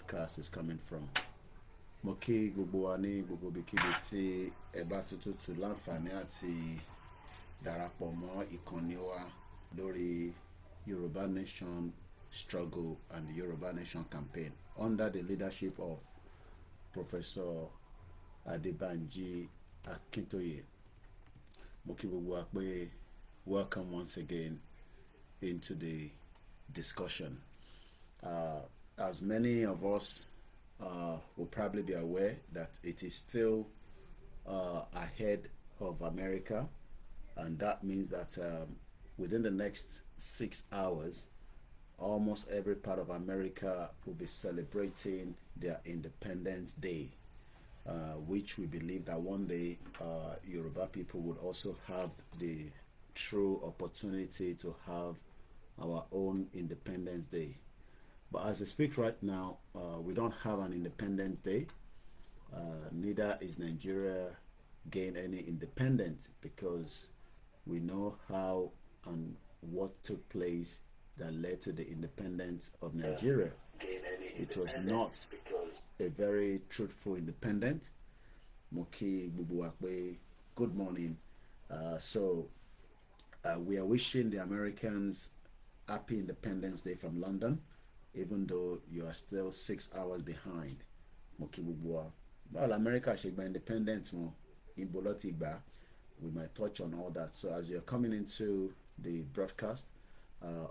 broadcast is coming from. Mo kí gbogbo wa ní gbogbo ibikíbi tí ẹ bá tuntun láǹfààní àti darapọ̀ mọ́ ìkànnì wa lórí Yoruba Nation Struggle and the Yoruba Nation Campaign under the leadership of Professor Adebanji Akintoye. Mo kí gbogbo wa pé welcome once again into the discussion. As many of us will probably be aware that it is still ahead of America, and that means that within the next 6 hours, almost every part of America will be celebrating their Independence Day, which we believe that one day Yoruba people would also have the true opportunity to have our own Independence Day. But as I speak right now, we don't have an Independence Day. Neither is Nigeria gain any independence, because we know how and what took place that led to the independence of Nigeria. It was not a very truthful independence. Moki Bubuakwe, good morning. We are wishing the Americans happy Independence Day from London, even though you are still 6 hours behind. Moki Bubua. Well, America should be independent in Bolotigba. We might touch on all that. So as you're coming into the broadcast,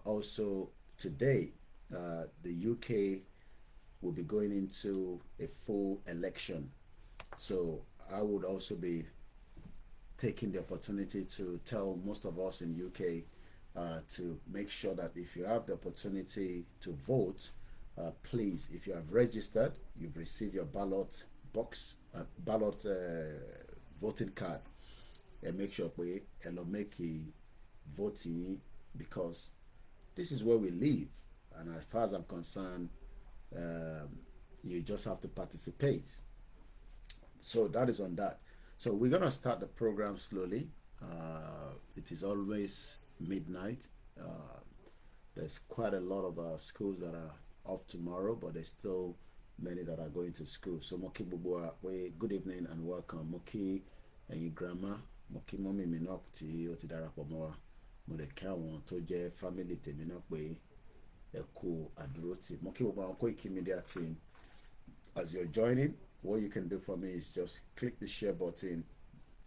also today, the UK will be going into a full election. So I would also be taking the opportunity to tell most of us in UK to make sure that if you have the opportunity to vote, please, if you have registered, you've received your ballot box, voting card, and make sure we make voting, because this is where we live, and as far as I'm concerned, you just have to participate. So that is on that. So we're gonna start the program slowly. It is always midnight. There's quite a lot of schools that are off tomorrow, but there's still many that are going to school. So Moki Bubua, good evening and welcome. Moki and your grandma, Moki mommy minokti otidarapomoa, Modekawon toje family te minokwe eko adroti. Moki Bubua Koikimedia team. As you're joining, what you can do for me is just click the share button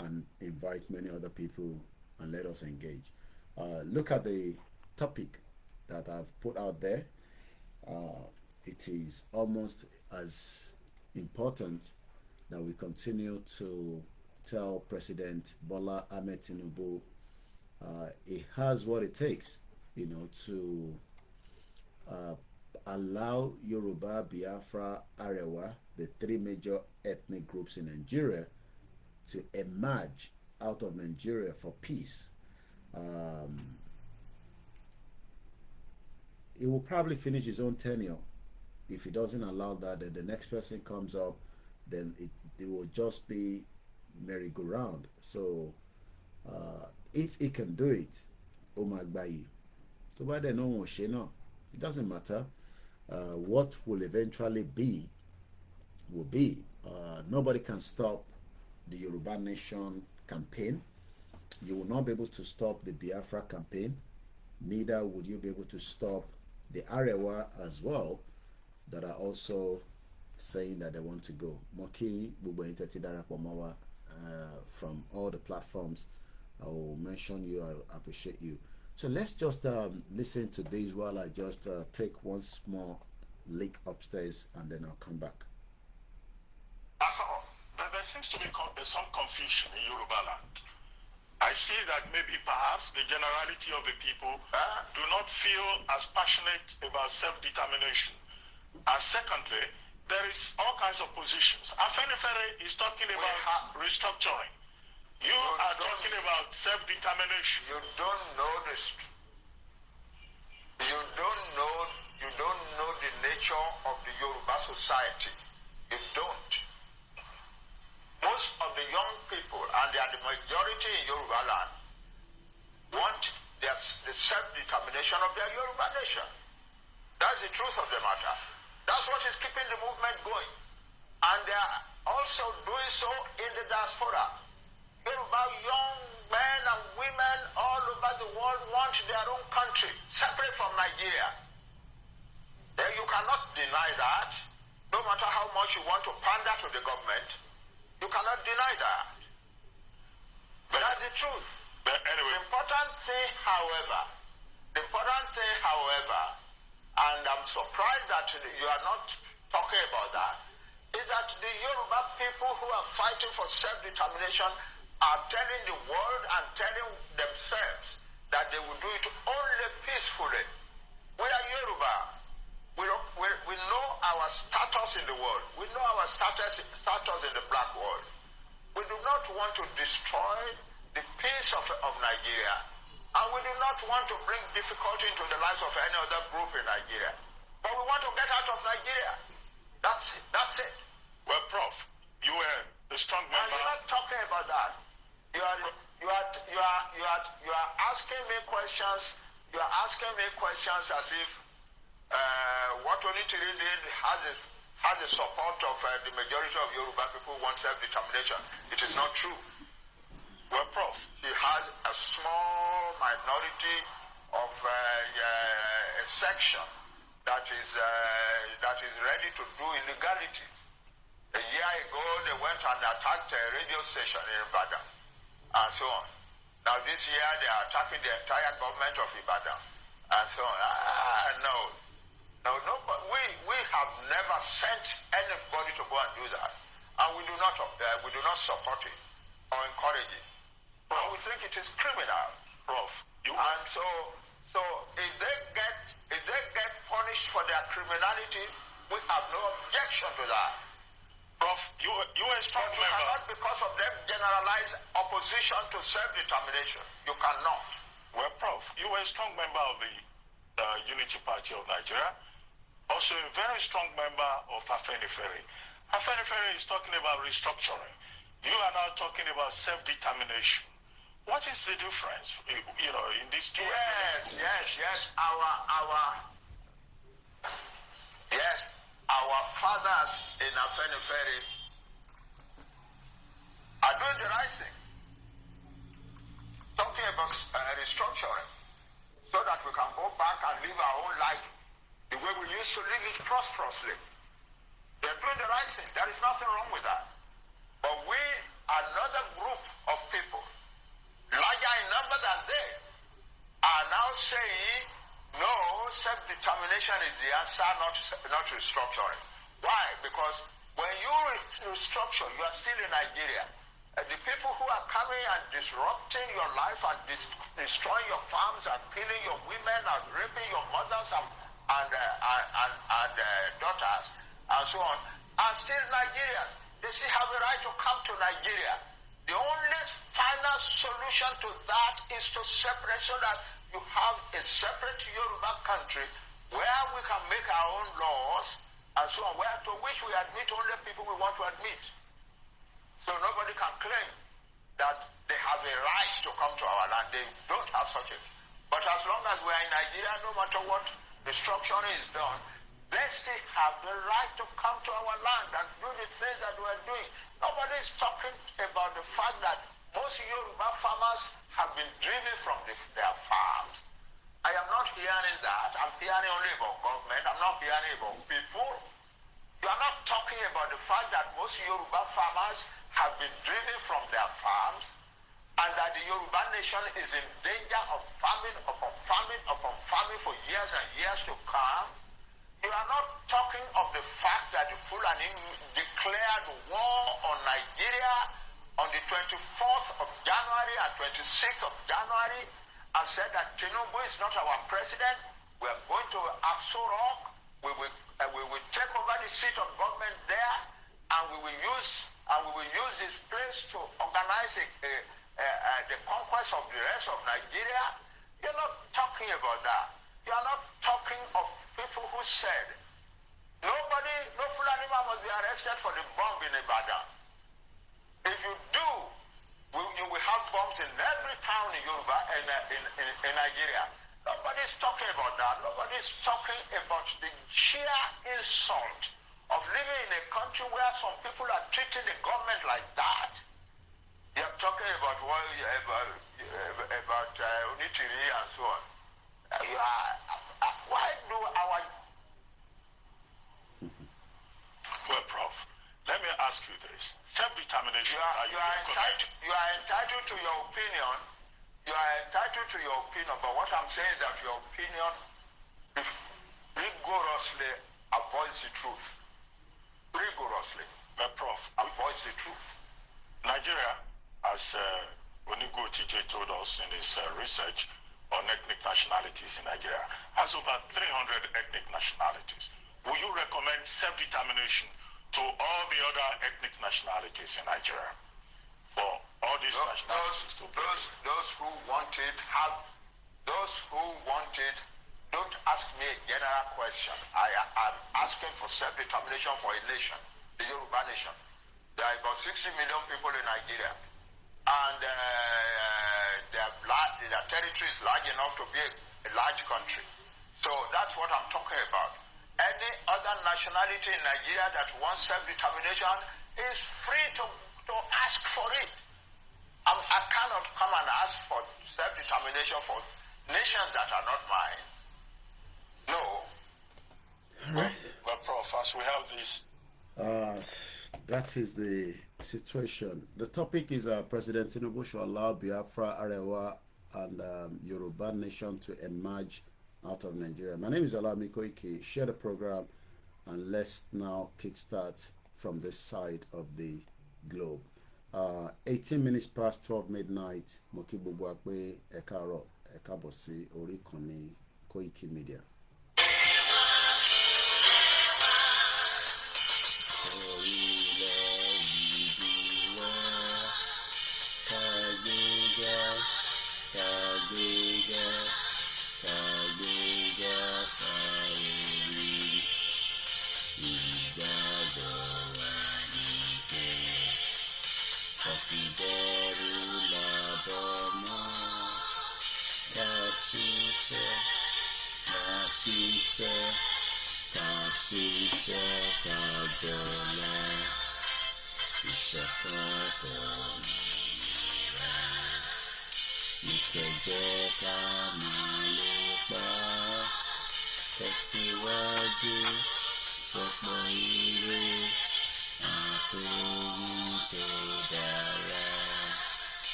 and invite many other people and let us engage. Look at the topic that I've put out there. It is almost as important that we continue to tell President Bola Ahmed TINUBU he has what it takes, to allow Yoruba, Biafra, Arewa, the three major ethnic groups in Nigeria, to emerge out of Nigeria for peace. He will probably finish his own tenure. If he doesn't allow that, then the next person comes up, then it will just be merry-go-round. So if he can do it, Omagbayi, so by then no, it doesn't matter. What will eventually be will be. Nobody can stop the Yoruba Nation campaign. You will not be able to stop the Biafra campaign. Neither would you be able to stop the Arewa as well, that are also saying that they want to go. Moki Bubu Pomawa, from all the platforms, I will mention you. I appreciate you. So let's just listen to this while I just take one small leak upstairs, and then I'll come back. There seems to be some confusion in Yoruba land. I see that maybe perhaps the generality of the people do not feel as passionate about self-determination. And secondly, there is all kinds of positions. Afenifere is talking about restructuring. You are talking about self-determination. You don't know this. You don't know the nature of the Yoruba society. You don't. Most of the young people, and they are the majority in Yoruba land, want the self-determination of their Yoruba nation. That's the truth of the matter. That's what is keeping the are also doing so in the diaspora. Yoruba young men and women all over the world want their own country, separate from Nigeria. Then you cannot deny that. No matter how much you want to pander to the government, you cannot deny that. But that's the truth. But anyway, The important thing, however, and I'm surprised that you are not talking about that, is that the Yoruba people who are fighting for self-determination are telling the world and telling themselves that they will do it only peacefully. We are Yoruba. We know our status in the world. We know our status in the black world. We do not want to destroy the peace of Nigeria. And we do not want to bring difficulty into the lives of any other group in Nigeria. But we want to get out of Nigeria. That's it. well, Prof, you were a strong And member. you're not talking about that. You are asking me questions. You are asking me questions as if what Onitiri did has the support of the majority of Yoruba people who want self-determination. It is not true. Well, Prof, He has a small minority of a section that is ready to do illegalities. A year ago, they went and attacked a radio station in Ibadan, and so on. Now this year, they are attacking the entire government of Ibadan, and so on. No, but we have never sent anybody to go and do that, and we do not support it or encourage it. But we think it is criminal. Prof, And so if they get punished for their criminality, we have no objection to that. Prof, you were a strong But you member. cannot, because of them, generalize opposition to self-determination. You cannot. Well, Prof, you were a strong member of the Unity Party of Nigeria, also a very strong member of Afenifere. Afenifere is talking about restructuring. You are now talking about self-determination. What is the difference, in these two? Yes. Our fathers in Afenifere are doing the right thing. Talking about restructuring so that we can go back and live our own life the way we used to live it prosperously. They're doing the right thing. There is nothing wrong with that. But we, another group of people, larger in number than they, are now saying, no, self-determination is the answer, not restructuring. Why? Because when you restructure, you are still in Nigeria. The people who are coming and disrupting your life and destroying your farms and killing your women and raping your mothers and daughters and so on are still Nigerians. They still have a right to come to Nigeria. The only final solution to that is to separate so that you have a separate Yoruba country where we can make our own laws and so on, to which we admit only people we want to admit. So nobody can claim that they have a right to come to our land. They don't have such a. But as long as we are in Nigeria, no matter what restructuring is done, they still have the right to come to our land and do the things that we are doing. Nobody is talking about the fact that most Yoruba farmers have been driven from their farms. I am not hearing that. I'm hearing only about government. I'm not hearing about people. You are not talking about the fact that most Yoruba farmers have been driven from their farms and that the Yoruba nation is in danger of famine upon famine upon famine for years and years to come. You are not talking of the fact that the Fulani declared war on Nigeria on the 24th of January and 26th of January and said that TINUBU is not our president. We are going to Aso Rock. We will take over the seat of government there, and we will use this place to organize the conquest of the rest of Nigeria. You're not talking about that. You are not talking of people who said no Fulani man must be arrested for the bomb in Ibadan. If you do, you will have bombs in every town in Yoruba in Nigeria. Nobody's talking about that. Nobody's talking about the sheer insult of living in a country where some people are treating the government like that. You're talking about Unitiri and so on. Why do our... Well, Prof, let me ask you this. Self-determination... You are entitled to your opinion. You are entitled to your opinion, but what I'm saying is that your opinion rigorously avoids the truth. Rigorously. But Prof, avoids the truth. Nigeria, as Onigo TJ told us in his research on ethnic nationalities in Nigeria, has over 300 ethnic nationalities. Will you recommend self-determination to all the other ethnic nationalities in Nigeria? For all these nationalities to those who want it have... Those who want it, don't ask me a general question. I am asking for self-determination for a nation, the Yoruba nation. There are about 60 million people in Nigeria, and their territory is large enough to be a large country. So that's what I'm talking about. Any other nationality in Nigeria that wants self-determination is free to ask for it. I cannot come and ask for self-determination for nations that are not mine. No. Well, Prof, as we have this... that is the situation. The topic is President TINUBU should allow Biafra, Arewa, and Yoruba nation to emerge out of Nigeria. My name is OLAYOMI KOIKI. Share the program, and let's now kickstart from this side of the globe. 18 minutes past 12 midnight. Moki Bubwakwe Ekaro Ekabosi Orikoni Koikimedia.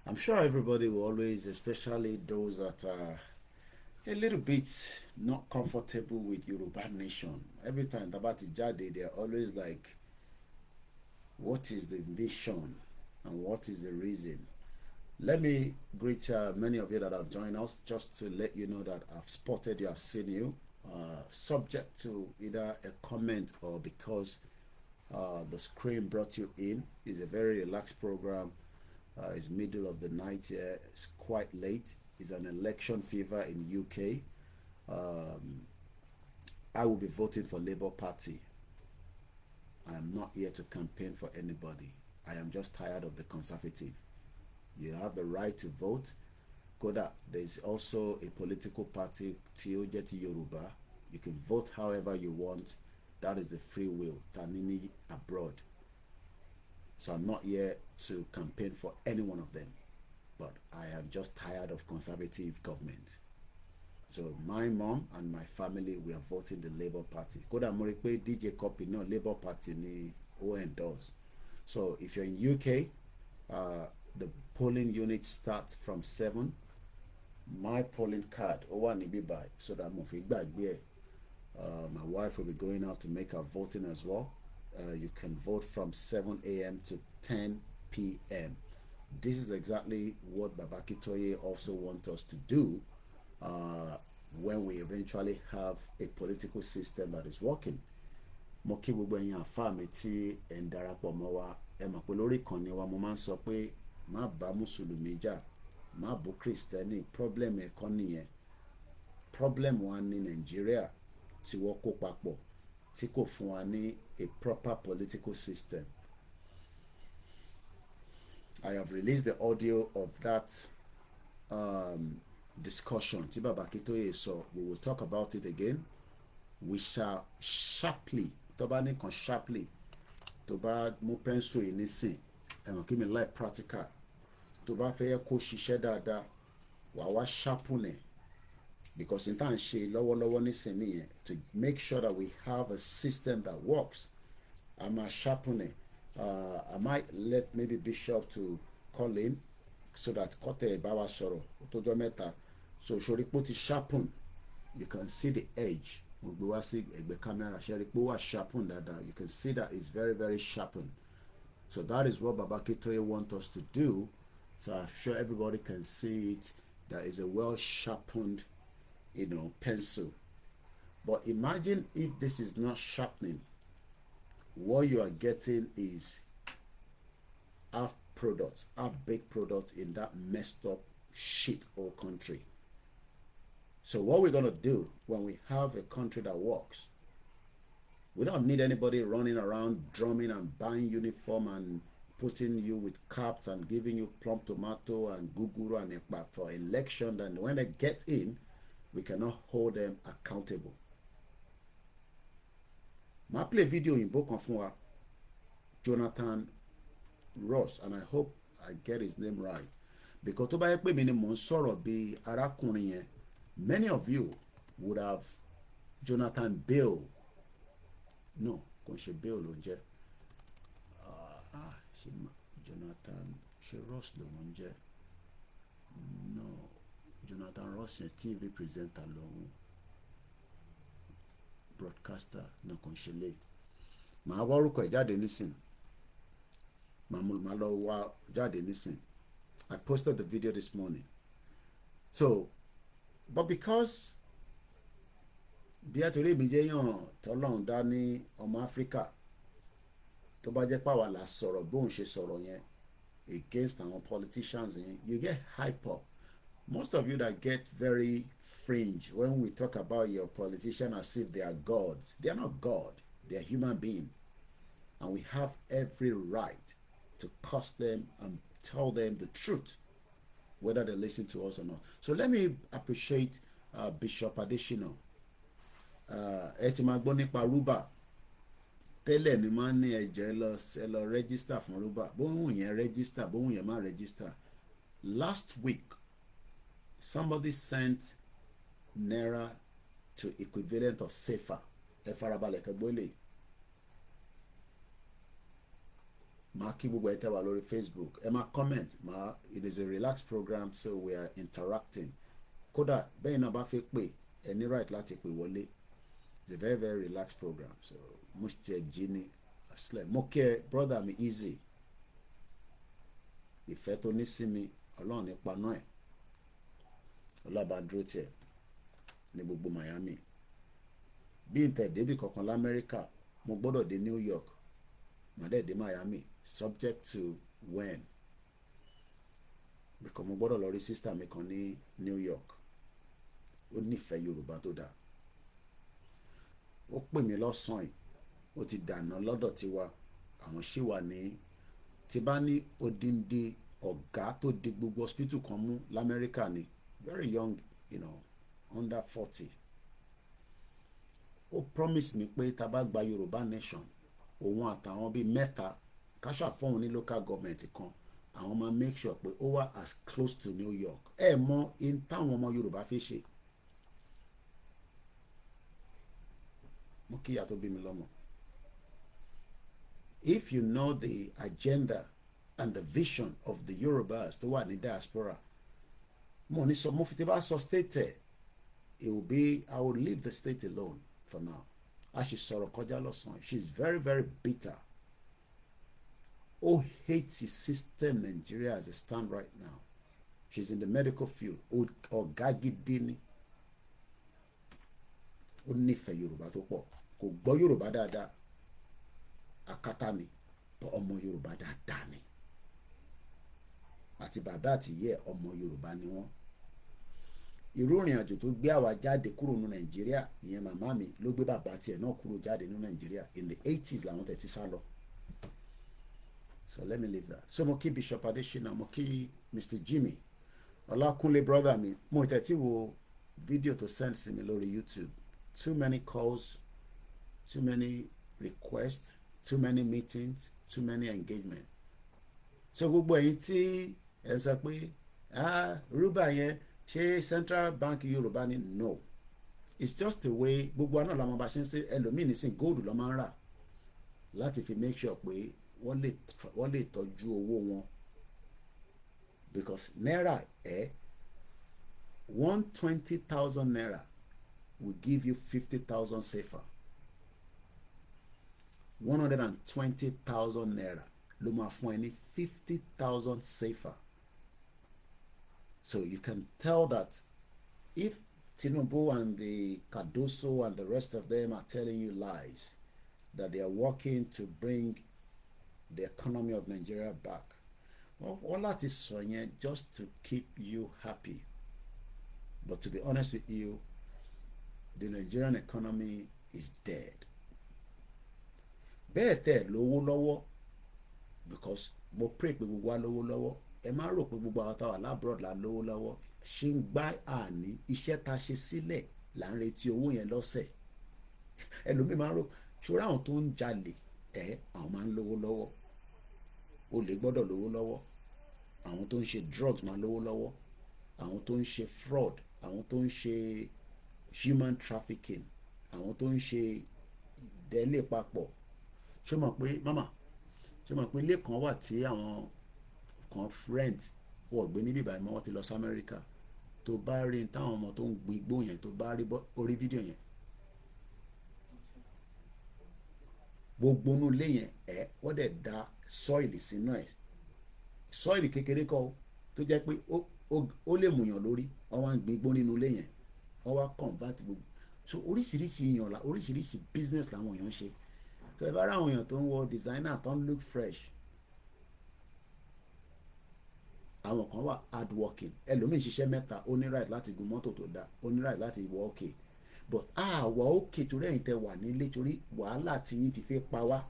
I'm sure everybody will always, especially those that are a little bit not comfortable with Yoruba nation. Every time Tabati Jade, they're always like, what is the vision and what is the reason? Let me greet many of you that have joined us, just to let you know that I've spotted you, I've seen you, subject to either a comment or because the screen brought you in. It's a very relaxed program. It's middle of the night here. It's quite late. It's an election fever in UK. I will be voting for Labour Party. I am not here to campaign for anybody. I am just tired of the Conservative. You have the right to vote. Koda, there's also a political party, Tiojeti Yoruba. You can vote however you want. That is the free will. Tanini abroad. So I'm not here to campaign for any one of them. But I am just tired of Conservative government. So my mom and my family, we are voting the Labour Party. Koda Morikwe DJ copy, no Labour Party ni ON does. So if you're in UK, the polling unit starts from 7. My polling card, Owanibibai, so that my wife will be going out to make her voting as well. You can vote from 7 a.m. to 10 p.m. This is exactly what Babaki Toye also wants us to do when we eventually have a political system that is working. mo kí gbogbo ẹ̀yin àfáà mi tí ẹ̀ ń darapọ̀ mọ́ wa. Ẹ mọ̀ pé lórí ìkànnì wa mo máa ń sọ pé má bá mùsùlùmí jà, má bú kìrìsìtẹ́nì. Problem ẹ̀kọ́ nìyẹn. Problem wa ní Nàìjíríà tí wọ́n kó papọ̀ tí kò fún wa ní a proper political system. I have released the audio of that discussion tí Baba Akintoye sọ. We will talk about it again. We shall sharply, tó bá ní kan sharply, tó bá mú pencil yìí nísìn, ẹ̀wọ̀n kí mi láì practical, tó bá fẹ́ kó ṣiṣẹ́ dáadáa, wà wá sharpen ẹ̀. Because in time ṣe lọ́wọ́lọ́wọ́ nísìn nìyẹn, to make sure that we have a system that works. I'm a sharpen it. I might let maybe Bishop to call in so that kote bawa sọ̀rọ̀ tójọ́ mẹ́ta. So ṣorípò ti sharpen, you can see the edge. Gbogbo wá sí ẹ̀gbẹ́ camera, ṣorípò wá sharpen dáadáa. You can see that it's very, very sharpened. So that is what Baba Akintoye wants us to do. So I'm sure everybody can see it. That is a well sharpened, pencil. But imagine if this is not sharpening. What you are getting is half products, half baked products in that messed up shit old country. So what we're going to do when we have a country that works, we don't need anybody running around drumming and buying uniform and putting you with caps and giving you plum tomato and guguru and ekpa for election. And when they get in, we cannot hold them accountable. Ma play video in book of Jonathan Ross, and I hope I get his name right. Because tó bá yẹ pé mi ni mò ń sọ̀rọ̀ bí arákùnrin yẹn, many of you would have Jonathan Bale. No, kò ṣe Bale ló ń jẹ́. Jonathan ṣe Ross ló ń jẹ́. No, Jonathan Ross yẹn TV presenter lòun. Broadcaster náà kò ṣe lé. Màá wá orúkọ ẹ̀ jáde nísìn. Màá lọ wá jáde nísìn. I posted the video this morning. So, but because bí àtúrò mi jẹ́ yàn tọ́lọ́run dá ní ọmọ Áfíríkà, tó bá jẹ́ pàwọ́ là sọ̀rọ̀ bóun ṣe sọ̀rọ̀ yẹn against àwọn politicians yẹn, you get hyper. Most of you that get very fringe when we talk about your politician as if they are gods. They are not God. They are human beings. And we have every right to curse them and tell them the truth, whether they listen to us or not. So let me appreciate Bishop Adesina. Ẹ ti máa gbọ́ nípa Ruba. Tẹ́lẹ̀ ni máa ń ní ẹ̀jẹ̀ ẹ lọ register fún Ruba. Bóun yẹn register, bóun yẹn má register. Last week, somebody sent Naira to equivalent of Sefa. Ẹ farabalẹ̀ kẹ́gbọ́ lè. Màá kí gbogbo ẹ tẹ́ wà lórí Facebook. Ẹ máa comment. It is a relaxed program, so we are interacting. Kódà bẹ́ẹ̀ náà bá fẹ́ pè, ẹ ní right láti pè wọlé. It's a very, very relaxed program. So mo ṣe jí ní asle. Mo kí ẹ brother mi easy. Ìfẹ́ tó ní sí mi, Ọlọ́run ní paná ẹ̀. Ọlọ́ba dúró tiẹ̀ ní gbogbo Miami. Bí n tẹ̀ débì kankan l'Amẹ́ríkà, mo gbọ́dọ̀ dé New York. Mà dẹ̀ dé Miami, subject to when. Because mo gbọ́dọ̀ lọ rí sister mi kan ní New York. Ó nífẹ̀ẹ́ Yorùbá tó dáa. Ó pè mí lọ́sàn-án yìí. Ó ti dànà lọ́dọ̀ tiwa. Àwọn ṣì wà ní tí bá ní odindi ọ̀gá tó di gbogbo hospital kan mú l'Amẹ́ríkà ni. Very young, under 40. Ó promise mi pé tá bá gba Yorùbá nation, òun àtàwọn bíi mẹ́ta káṣà fóun ní local government kan, àwọn máa make sure pé ó wà as close to New York. Ẹ mọ in táwọn ọmọ Yorùbá fi ṣe. Mo kí ìyá tó bí mi lọ́mọ. If you know the agenda and the vision of the Yorubas tó wà ní diaspora, mo ní sọ mo fi ti bá sọ state ẹ̀, it will be, I will leave the state alone for now. As she sọ̀rọ̀ kọjá lọ́sàn-án, she's very, very bitter. Oh, hates the system Nigeria as it stand right now. She's in the medical field. Ọ̀gá gidi ni. Ó nífẹ̀ẹ́ Yorùbá tó pọ̀. Kò gbọ́ Yorùbá dáadáa. akátá ni bọ́ ọmọ Yorùbá dáadáa ni àti bàbá àti ìyá ọmọ Yorùbá ni wọ́n. Irú ìrìn àjò tó gbé àwa jáde kúrò ní Nàìjíríà, ìyẹn màmá mi ló gbé bàbá tiẹ̀ náà kúrò jáde ní Nàìjíríà in the 80s làwọn tẹ̀ ti sá lọ. So let me leave that. So mo kí Bishop Adesina, mo kí Mr. Jimmy Olakunle brother mi, mo tẹ̀tí wo fídíò tó send sí mi lórí YouTube. Too many calls, too many requests, too many meetings, too many engagement. So gbogbo ẹ̀yin tí ẹ sọ pé rúbà yẹn ṣé Central Bank Yorùbá ni? No, it's just the way gbogbo àná làwọn bá ṣe ń ṣe. Ẹlòmíì nísìn gold ló máa ń rà láti fi make sure pé wọ́n lè tọ́jú owó wọn, because naira 120,000 naira will give you 50,000 safer. 120,000 naira ló máa fún ẹ ní 50,000 safer. So you can tell that if Tinubu and the Cardoso and the rest of them are telling you lies, that they are working to bring the economy of Nigeria back, well, all that is so just to keep you happy. But to be honest with you, the Nigerian economy is dead. Bẹ́ẹ̀ tẹ̀ lówó lọ́wọ́, because mo pray pé gbogbo wa lówó lọ́wọ́. Ẹ má rò pé gbogbo àwọn táwa lábroad la lówó lọ́wọ́. Ṣé ń gbá àní iṣẹ́ ta ṣe sílẹ̀ là ń retí owó yẹn lọ́sẹ̀. Ẹlòmíì máa ń rò ṣọ́ra àwọn tó ń jalè àwọn máa ń lówó lọ́wọ́. Olè gbọ́dọ̀ lówó lọ́wọ́. Àwọn tó ń ṣe drugs máa lówó lọ́wọ́. Àwọn tó ń ṣe fraud, àwọn tó ń ṣe human trafficking, àwọn tó ń ṣe délé papọ̀. Ṣé mọ̀ pé mama, ṣé mọ̀ pé ilé kan wà tí àwọn kan rent wọ́n gbé níbí báyìí mọ́, wọ́n ti lọ sí Amẹ́ríkà. Tó bá rí táwọn ọmọ tó ń gbin igbó yẹn, tó bá rí orí fídíò yẹn, gbogbo inú ilé yẹn wọ́n dẹ̀ da sọ́ìlì sínú ẹ̀. Sọ́ìlì kékeré kọ́ tó jẹ́ pé ó lè mùyàn lórí. Wọ́n wá ń gbin igbó nínú ilé yẹn, wọ́n wá convert gbogbo. So oríṣiríṣi èèyàn oríṣiríṣi business làwọn èèyàn ń ṣe. So ẹ bá rá àwọn èèyàn tó ń wọ designer tó ń look fresh, àwọn kan wà hard working. Ẹlòmíì ṣiṣẹ́ mẹ́ta, ó ní right láti gun mọ́tò tó dáa, ó ní right láti wọ òkè. But àwa òkè torí ẹ̀yin tẹ wà nílé torí wàhálà tí yín ti fẹ́ pa wá.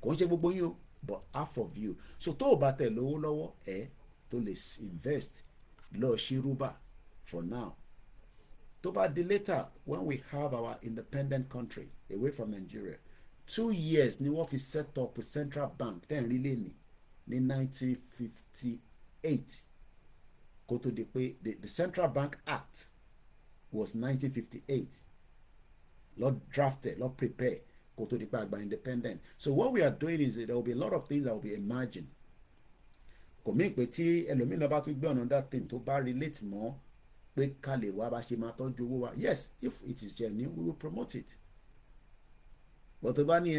Kò ń ṣe gbogbo yín o, but half of you. So tó o bá tẹ̀ lówó lọ́wọ́ tó lè invest lọ sí rúbà for now. Tó bá di later when we have our independent country away from Nigeria, 2 years ni wọ́n fi set up a central bank ten rí lé ní 1958. Kó tó di pé the Central Bank Act was 1958. Lord drafted, Lord prepare kó tó di pé àgbà independent. So what we are doing is that there will be a lot of things that will be emerging. Kò mí pé tí ẹlòmíràn bá tún gbé ọ̀nà that thing tó bá relate mọ́ pé ká lè wá bá ṣe máa tọ́jú owó wa. Yes, if it is genuine, we will promote it. But tó bá ní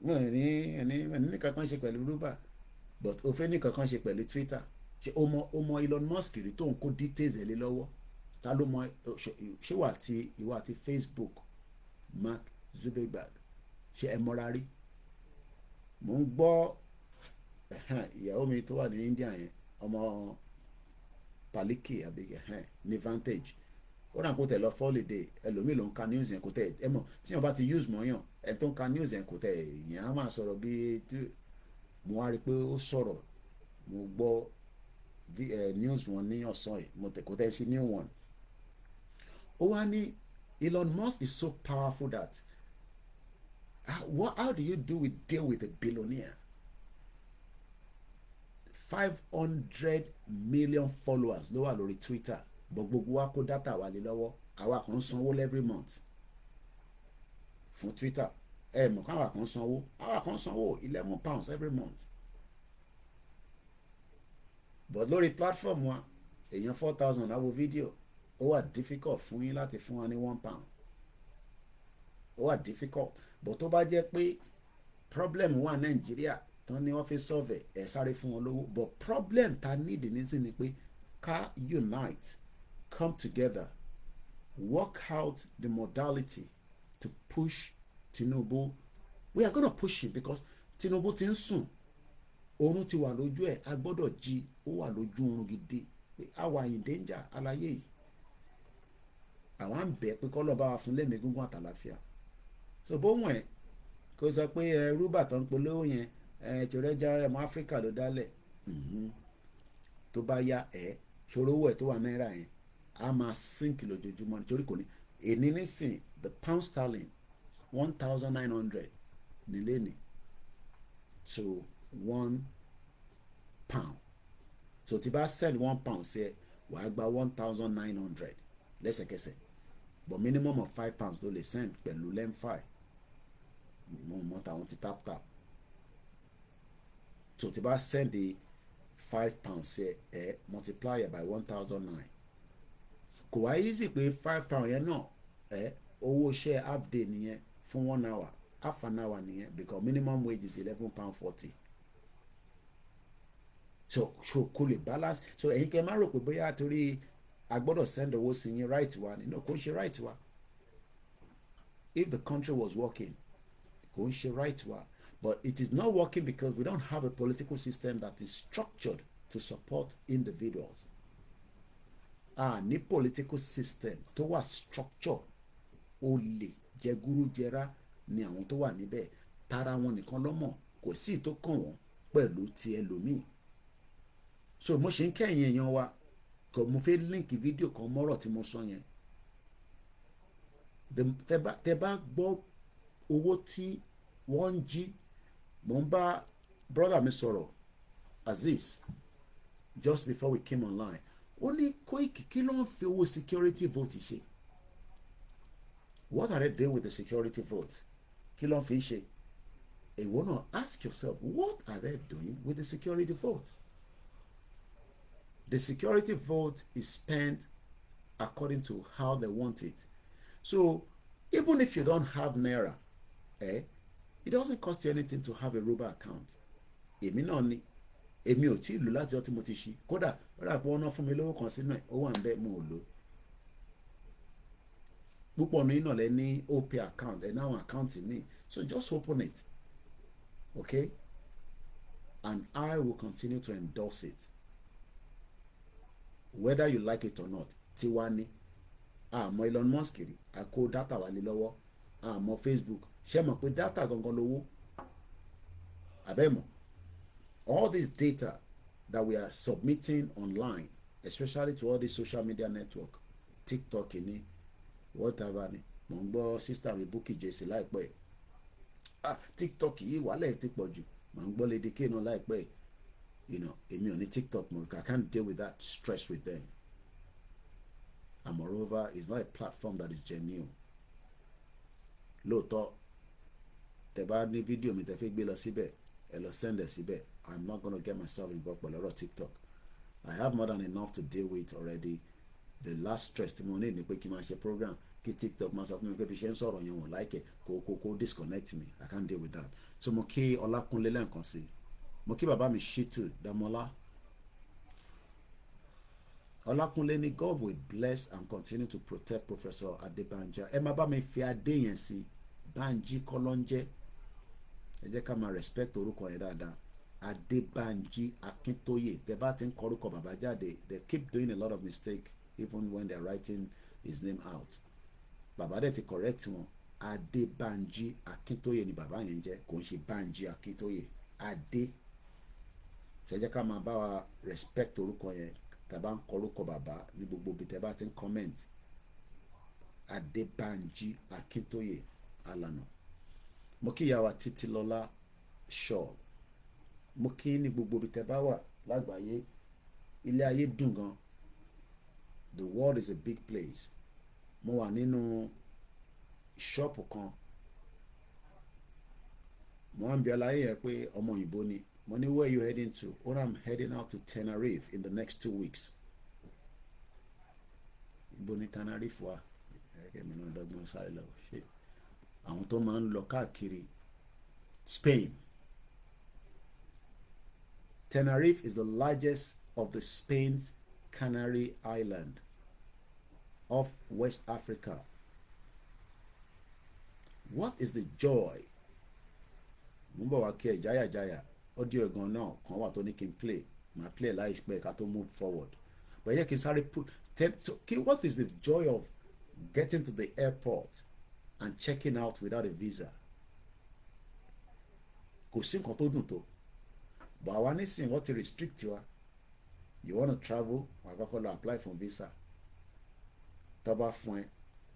ẹni kankan ṣe pẹ̀lú rúbà, but ó fẹ́ ní kankan ṣe pẹ̀lú Twitter. Ṣé o mọ Elon Musk rí tó ń kó details ẹ̀ lé lọ́wọ́? Ta ló mọ ṣé ìwà àti Facebook Mark Zuckerberg ṣe ẹ mọ́ra rí? Mo ń gbọ́ ìyàwó mi tó wà ní India yẹn, ọmọ Paliki àbí ní Vantage, ó ràn kó tẹ̀ lọ fọ́lìdè. Ẹlòmíì ló ń ka news yẹn kò tẹ̀ ẹ mọ̀ tí wọ́n bá ti use mọ́ yàn ẹ tó ń ka news yẹn kò tẹ̀ yẹn á máa sọ̀rọ̀ bí mo wá rí pé ó sọ̀rọ̀. Mo gbọ́ news wọn ní ọ̀sán yìí kò tẹ̀ ṣe new one. Ó wá ní Elon Musk is so powerful that how do you deal with a billionaire? 500 million followers ló wà lórí Twitter, but gbogbo wa kó data wà lé lọ́wọ́. Àwa kan sanwó every month fún Twitter. Mọ̀ káwa kan sanwó, àwa kan sanwó £11 every month. But lórí platform wa èèyàn 4,000 á wo fídíò. Ó wà difficult fún yín láti fún wa ní £1. Ó wà difficult. But tó bá jẹ́ pé problem wà Nàìjíríà tán ní wọ́n fi solve ẹ̀ sáré fún wọn lówó. But problem ta need nísìn ni pé ká unite, come together, work out the modality to push Tinubu we are gonna push it because Tinubu ti ń sùn, oorun ti wà lójú ẹ̀, a gbọ́dọ̀ jí, ó wà lójú oorun gidi pé a wà in danger aláyé yìí. Àwa ń bẹ̀ pé kọ́lọ́ bá wa fún lẹ́mìí gúngún àtàlàfíà. So bóun ẹ̀ kó sọ pé rúbà tó ń polówó yẹn tìrẹ́jà ọmọ Áfíríkà ló dálẹ̀. Tó bá yá ṣòro owó ẹ̀ tó wà náírà yẹn a máa sink lójoojúmọ́ nítorí kò ní èní nísìn the pound sterling 1,900 nílé ní to 1 pound. So tí bá send 1 pound sí ẹ wàá gba 1,900 lẹ́sẹ̀kẹsẹ̀, but minimum of 5 pounds ló lè send pẹ̀lú lemfi mo mọ tàwọn ti tap tap. So tí bá send 5 pounds sí ẹ multiply by 1,009. Kò wá easy pé 5 pounds yẹn náà owó iṣẹ́ half day nìyẹn fún 1 hour, half an hour nìyẹn, because minimum wage is £11.40. So kò lè balance. So ẹ̀yin kẹ́ máa rò pé bóyá torí a gbọ́dọ̀ send owó sí yín right wa ni, no, kò ń ṣe right wa. If the country was working, kò ń ṣe right wa, but it is not working because we don't have a political system that is structured to support individuals. Ní political system tó wà structure, olè jẹgúrújẹrá ni àwọn tó wà níbẹ̀, tara wọn nìkan lọ́mọ̀, kò sí tó kàn wọ́n pẹ̀lú ti ẹlòmíì. So mo ṣe ń kẹ́yìn èèyàn wa kò mo fẹ́ link fídíò kan mọ́rọ̀ tí mo sọ yẹn. Tẹ bá gbọ́ owó tí wọ́n ń jí, mo ń bá brother mi sọ̀rọ̀ Aziz just before we came online. Ó ní Koiki kí ló ń fi owó security vote ṣe? What are they doing with the security vote? Kí ló ń fi ṣe? Èwo náà, ask yourself, what are they doing with the security vote? The security vote is spent according to how they want it. So even if you don't have naira, it doesn't cost you anything to have a Yoruba account. Èmi náà ni, èmi ò tí ì lò láti ọjọ́ tí mo ti ṣí, kódà ọ̀rọ̀ àpò ọ̀nà fún mi lówó kan sínú ẹ̀, ó wà ń bẹ́ mo ò lò. Púpọ̀ ní náà lẹ ní OP account, ẹ̀ náà account mi, so just open it, okay? And I will continue to endorse it, whether you like it or not. Tiwa ni, àmọ́ Elon Musk rí, a kó data wà lé lọ́wọ́, àmọ́ Facebook, ṣé mọ̀ pé data gangan lówó? Àbẹ́mọ̀, all this data that we are submitting online, especially to all these social media network, TikTok ni, whatever ni, mo ń gbọ́ sister mi Bukky Jesse láìpẹ́, TikTok yìí wàhálà ti pọ̀ jù, mo ń gbọ́ Lady K náà láìpẹ́, you know, èmi ò ní TikTok mo, I can't deal with that stress with them. And moreover, it's not a platform that is genuine. Lóòótọ́, tẹ́ bá ní fídíò mi tẹ́ fẹ́ gbé lọ síbẹ̀, ẹ lọ send ẹ síbẹ̀. I'm not going to get myself involved pẹ̀lú ọ̀rọ̀ TikTok. I have more than enough to deal with already. The last stress tí mo ní ni pé kí n máa ṣe program, kí TikTok máa sọ fún mi pé bí ṣe ń sọ̀rọ̀ yẹn wọ́n like kó disconnect me. I can't deal with that. So mo kí Ọlákúnlé lẹ́ǹkan sí, mo kí bàbá mi Shitu Damola. Olakunle ni God will bless and continue to protect Professor Adebanja. Ẹ máa bá mi fi adé yẹn sí, Banji Kọ́lọ́njẹ́. Ẹ jẹ́ ká máa respect orúkọ yẹn dáadáa. Adébánjí Akíntóyè. Tẹ́ bá ti ń kọ orúkọ bàbá jáde, they keep doing a lot of mistake even when they are writing his name out. Bàbá dẹ̀ ti correct wọn. Adébánjí Akíntóyè ni bàbá yẹn jẹ́, kò ń ṣe Banji Akíntóyè. Adé. Ẹ jẹ́ ká máa bá wa respect orúkọ yẹn. Tẹ́ bá ń kọ orúkọ bàbá ní gbogbo ibi tẹ́ bá ti ń comment. Adébánjí Akíntóyè Alana. Mo kí ìyá wa Títílọlá Shaw. Mo kí ní gbogbo ibi tẹ́ bá wà lágbàáyé. Ilé ayé dùn gan. The world is a big place. Mo wà nínú ṣọ́ọ̀pù kan. Mo wá ń bi aláyé yẹn pé ọmọ òyìnbó ni. Mo ní, where you heading to? Oh, I'm heading out to Tenerife in the next 2 weeks. Ibo ni Tenerife wà? Ẹ̀kẹ́ náà dọ́gbọ́n sáré lọ. Ṣé àwọn tó máa ń lọ káàkiri Spain? Tenerife is the largest of the Spain's Canary Island of West Africa. What is the joy bọ̀ wá kí ẹ jáyàjáyà audio ẹ̀gan náà kan wà tó ní kí n play màá play láìpẹ́ ká tó move forward but yẹ kí n sáré put so what is the joy of getting to the airport and checking out without a visa? Kò sí nǹkan tó dùn tó but àwa nísìnyí wọ́n ti restrict wa. You want to travel wàá kọ́kọ́ lọ apply for visa tó bá fún ẹ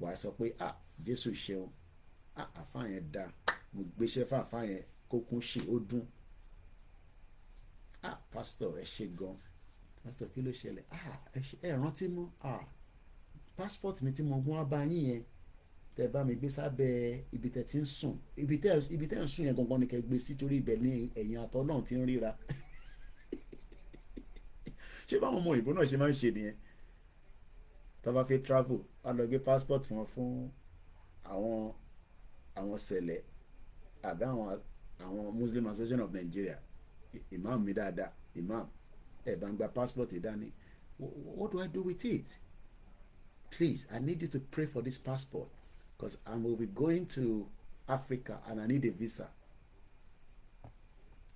wàá sọ pé Jésù ṣeun àfáà yẹn dáa mo gbéṣẹ́ fún àfáà yẹn kó kún ṣe ó dún pastor ẹ ṣe gan pastor kí ló ṣẹlẹ̀ ẹ rántí mú passport mi tí mo gún wá bá yín yẹn tẹ bá mi gbé sábẹ́ ibi tẹ ti ń sùn ibi tẹ ń sùn yẹn gangan ni kẹ gbé sí torí ibẹ̀ ní ẹ̀yìn àtọ̀ náà ti ń ríra ṣé báwọn ọmọ òyìnbó náà ṣe máa ń ṣe nìyẹn tó bá fẹ́ travel a lọ gbé passport wọn fún àwọn sẹ̀lẹ̀ àbí àwọn Muslim Association of Nigeria imam mi dáadáa imam ẹ bá ń gba passport dání what do I do with it? Please, I need you to pray for this passport because I will be going to Africa and I need a visa.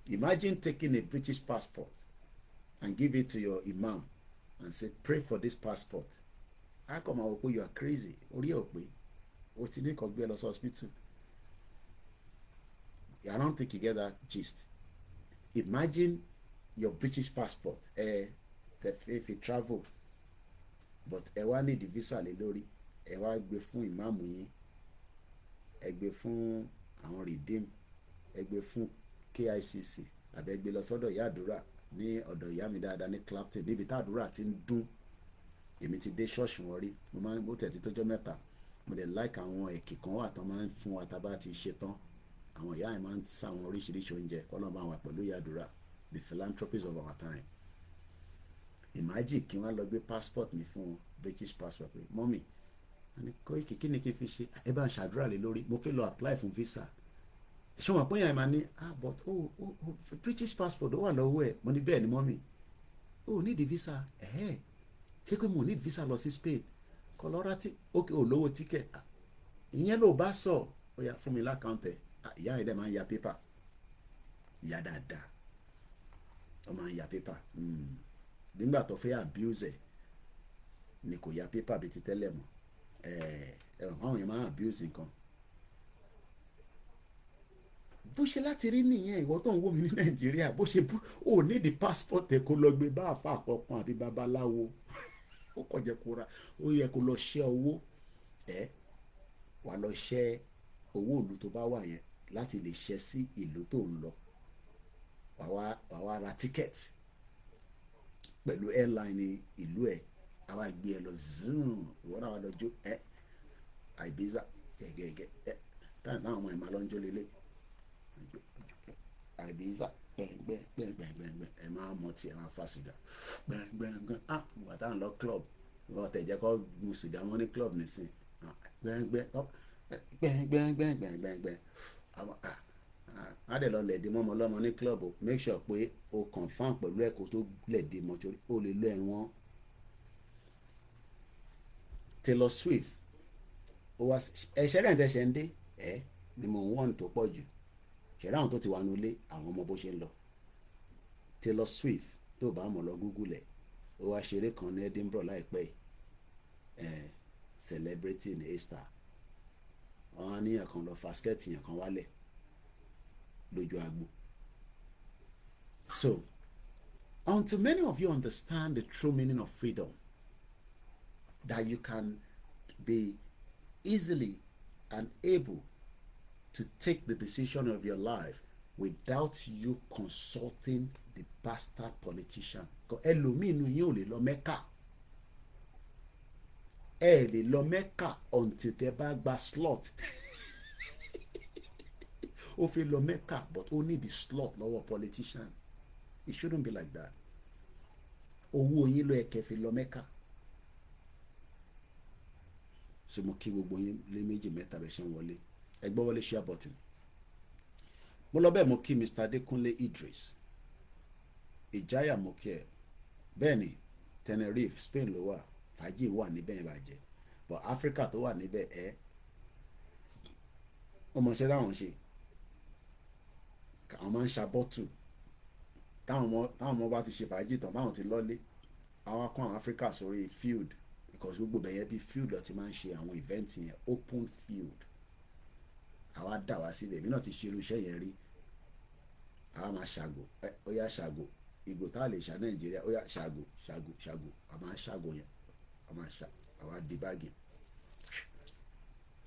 Imagine taking a British passport and give it to your imam and say, pray for this passport. How come I will put you are crazy? Orí ò pé o ti ní kó gbé lọ sí hospital. I don't think you get that gist. Imagine your British passport. If you travel. But ẹ wá ní di visa lé lórí ẹ wá gbé fún ìmáàmù yín ẹ gbé fún àwọn redeem ẹ gbé fún KICC àbẹ gbé lọ sọ́dọ̀ ìyá àdúrà ní ọ̀dọ̀ ìyá mi dáadáa ní Clapton níbi tá àdúrà ti ń dún èmi ti dé ṣọ́ọ̀ṣì wọn rí mo tẹ̀ tí tọ́jọ́ mẹ́ta mo dẹ̀ like àwọn ẹ̀kì kan wà tán máa ń fún wa tá bá ti ṣe tán àwọn ìyá yẹn máa ń sá àwọn oríṣiríṣi oúnjẹ kọ́lọ́n bá wà pẹ̀lú ìyá àdúrà the philanthropies of our time. Imagine kí wọ́n lọ gbé passport mi fún British passport pé mọ́mì àní Koiki kí ni kí n fi ṣe ẹ bá ń ṣàdúrà lé lórí mo fẹ́ lọ apply fún visa ṣé wọn pínyà ẹ̀ máa ní but British passport ó wà lọ́wọ́ ẹ̀ mo ní bẹ́ẹ̀ ni mọ́mì need the visa ṣé pé mo need visa lọ sí Spain kọlọ́rà tí ó lówó ticket ìyẹn ló bá sọ ó yá fún mi lákàntẹ̀ ìyá ẹ̀ dẹ̀ máa ń ya pépà ìyá dáadáa ó máa ń ya pépà nígbà tó fẹ́ abuse ẹ̀ ni kò ya pépà bíi ti tẹ́lẹ̀ mọ́ àwọn èèyàn máa abuse nǹkan bó ṣe láti rí nìyẹn ìwọ tó ń wò mí ní Nàìjíríà bó ṣe ò ní di passport ẹ kó lọ gbé bá àfa àkọkàn àbí babaláwo ó kàn jẹ́ kó ra ó yẹ kó lọ ṣẹ́ owó wà lọ ṣẹ́ owó ìlú tó bá wà yẹn láti lè ṣẹ́ sí ìlú tó ń lọ wà wá ra tíkẹ́ẹ̀tì pẹ̀lú airline ìlú ẹ̀ àwa gbé ẹ lọ zoom ìwọ náà wà lọ́jọ́ àìbíza gẹ́gẹ́ táyà náà àwọn ẹ̀ máa lọ ń jó lélẹ̀ àìbíza gbẹ̀ngbẹ̀ngbẹ̀ngbẹ̀ ẹ̀ máa mọ tí ẹ̀ máa fa sìgá gbẹ̀ngbẹ̀ngbẹ̀ ìgbà táwọn lọ club ìwọ tẹ̀jẹ́ kọ́ mu sìgá wọn ní club nísìn gbẹ̀ngbẹ̀ngbẹ̀ngbẹ̀ngbẹ̀ adẹ lọ lẹ̀dí mọ́mọ́ lọ́mọ ní club make sure pé o confam pẹ̀lú ẹ̀kọ́ tó lẹ̀dí mọ́ torí o lè lọ ẹ̀wọ̀n. Taylor Swift ẹ̀ṣẹ́ rẹ̀ ń tẹ̀sẹ̀ ń dé ni mo ń wọ́n tó pọ̀ jù ṣẹ̀rẹ́ àwọn tó ti wà nulẹ̀ àwọn ọmọ bó ṣe ń lọ. Taylor Swift tó bá mọ̀ lọ Google ẹ̀ ó wá ṣeré kan ní Edinburgh láìpẹ́ celebrity ní A-star wọn á níyàn kan lọ fasket yàn kan wálẹ̀ lójú agbo. So until many of you understand the true meaning of freedom, that you can be easily and able to take the decision of your life without you consulting the bastard politician. Ẹlòmíì nínú yín ò lè lọ Mẹ́kà ẹ lè lọ Mẹ́kà until tẹ́ bá gba slot. Ó fi lọ Mẹ́kà but ó need the slot lọ́wọ́ politician. It shouldn't be like that. Owó yín ló yẹ kẹ́ fi lọ Mẹ́kà. So mo kí gbogbo yín lé méjì mẹ́ta bẹ̀ ṣe ń wọlé ẹ gbọ́ wọlé share button. Mo lọ bẹ́ẹ̀ mo kí Mr. Adekunle Idris Ìjáyà mo kí ẹ bẹ́ẹ̀ ni Tenerife Spain ló wà fàájì wà níbẹ̀ yẹn bàjẹ́ but Africa tó wà níbẹ̀ ọmọọṣẹ́ láwọn ṣe àwọn máa ń ṣàbọ̀tù táwọn ọmọ bá ti ṣe fàájì tán táwọn ti lọ́lé àwọn akọ́ àwọn Africa sórí field because gbogbo bẹ̀yẹn bí field lọ ti máa ń ṣe àwọn event yẹn open field àwa dà wá síbẹ̀ èmi náà ti ṣe irú iṣẹ́ yẹn rí àwa máa ṣàgò ó yá ṣàgò ìgò tá a lè ṣà Nàìjíríà ó yá ṣàgò a máa ṣàgò yẹn àwa di báàgì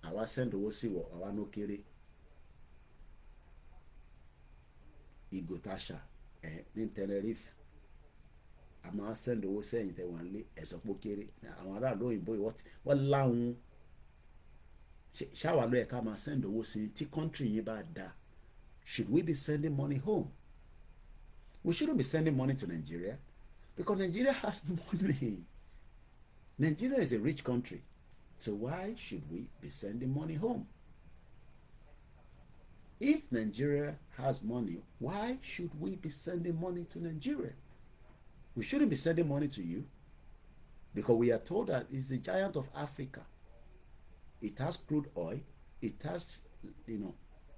àwa send owó sí wọ àwa nó kéré ìgò tá a ṣà ní Tenerife a máa send owó sẹ́yìn tẹ̀ wọ́n lé ẹ̀sọ́ pó kéré àwọn aráàlú òyìnbó wọ́n láwọn ṣáwa ló yẹ ká máa send owó sí tí country yín bá dáa. Should we be sending money home? We shouldn't be sending money to Nigeria because Nigeria has money. Nigeria is a rich country. So why should we be sending money home? If Nigeria has money, why should we be sending money to Nigeria? We shouldn't be sending money to you because we are told that it's the giant of Africa. It has crude oil. It has,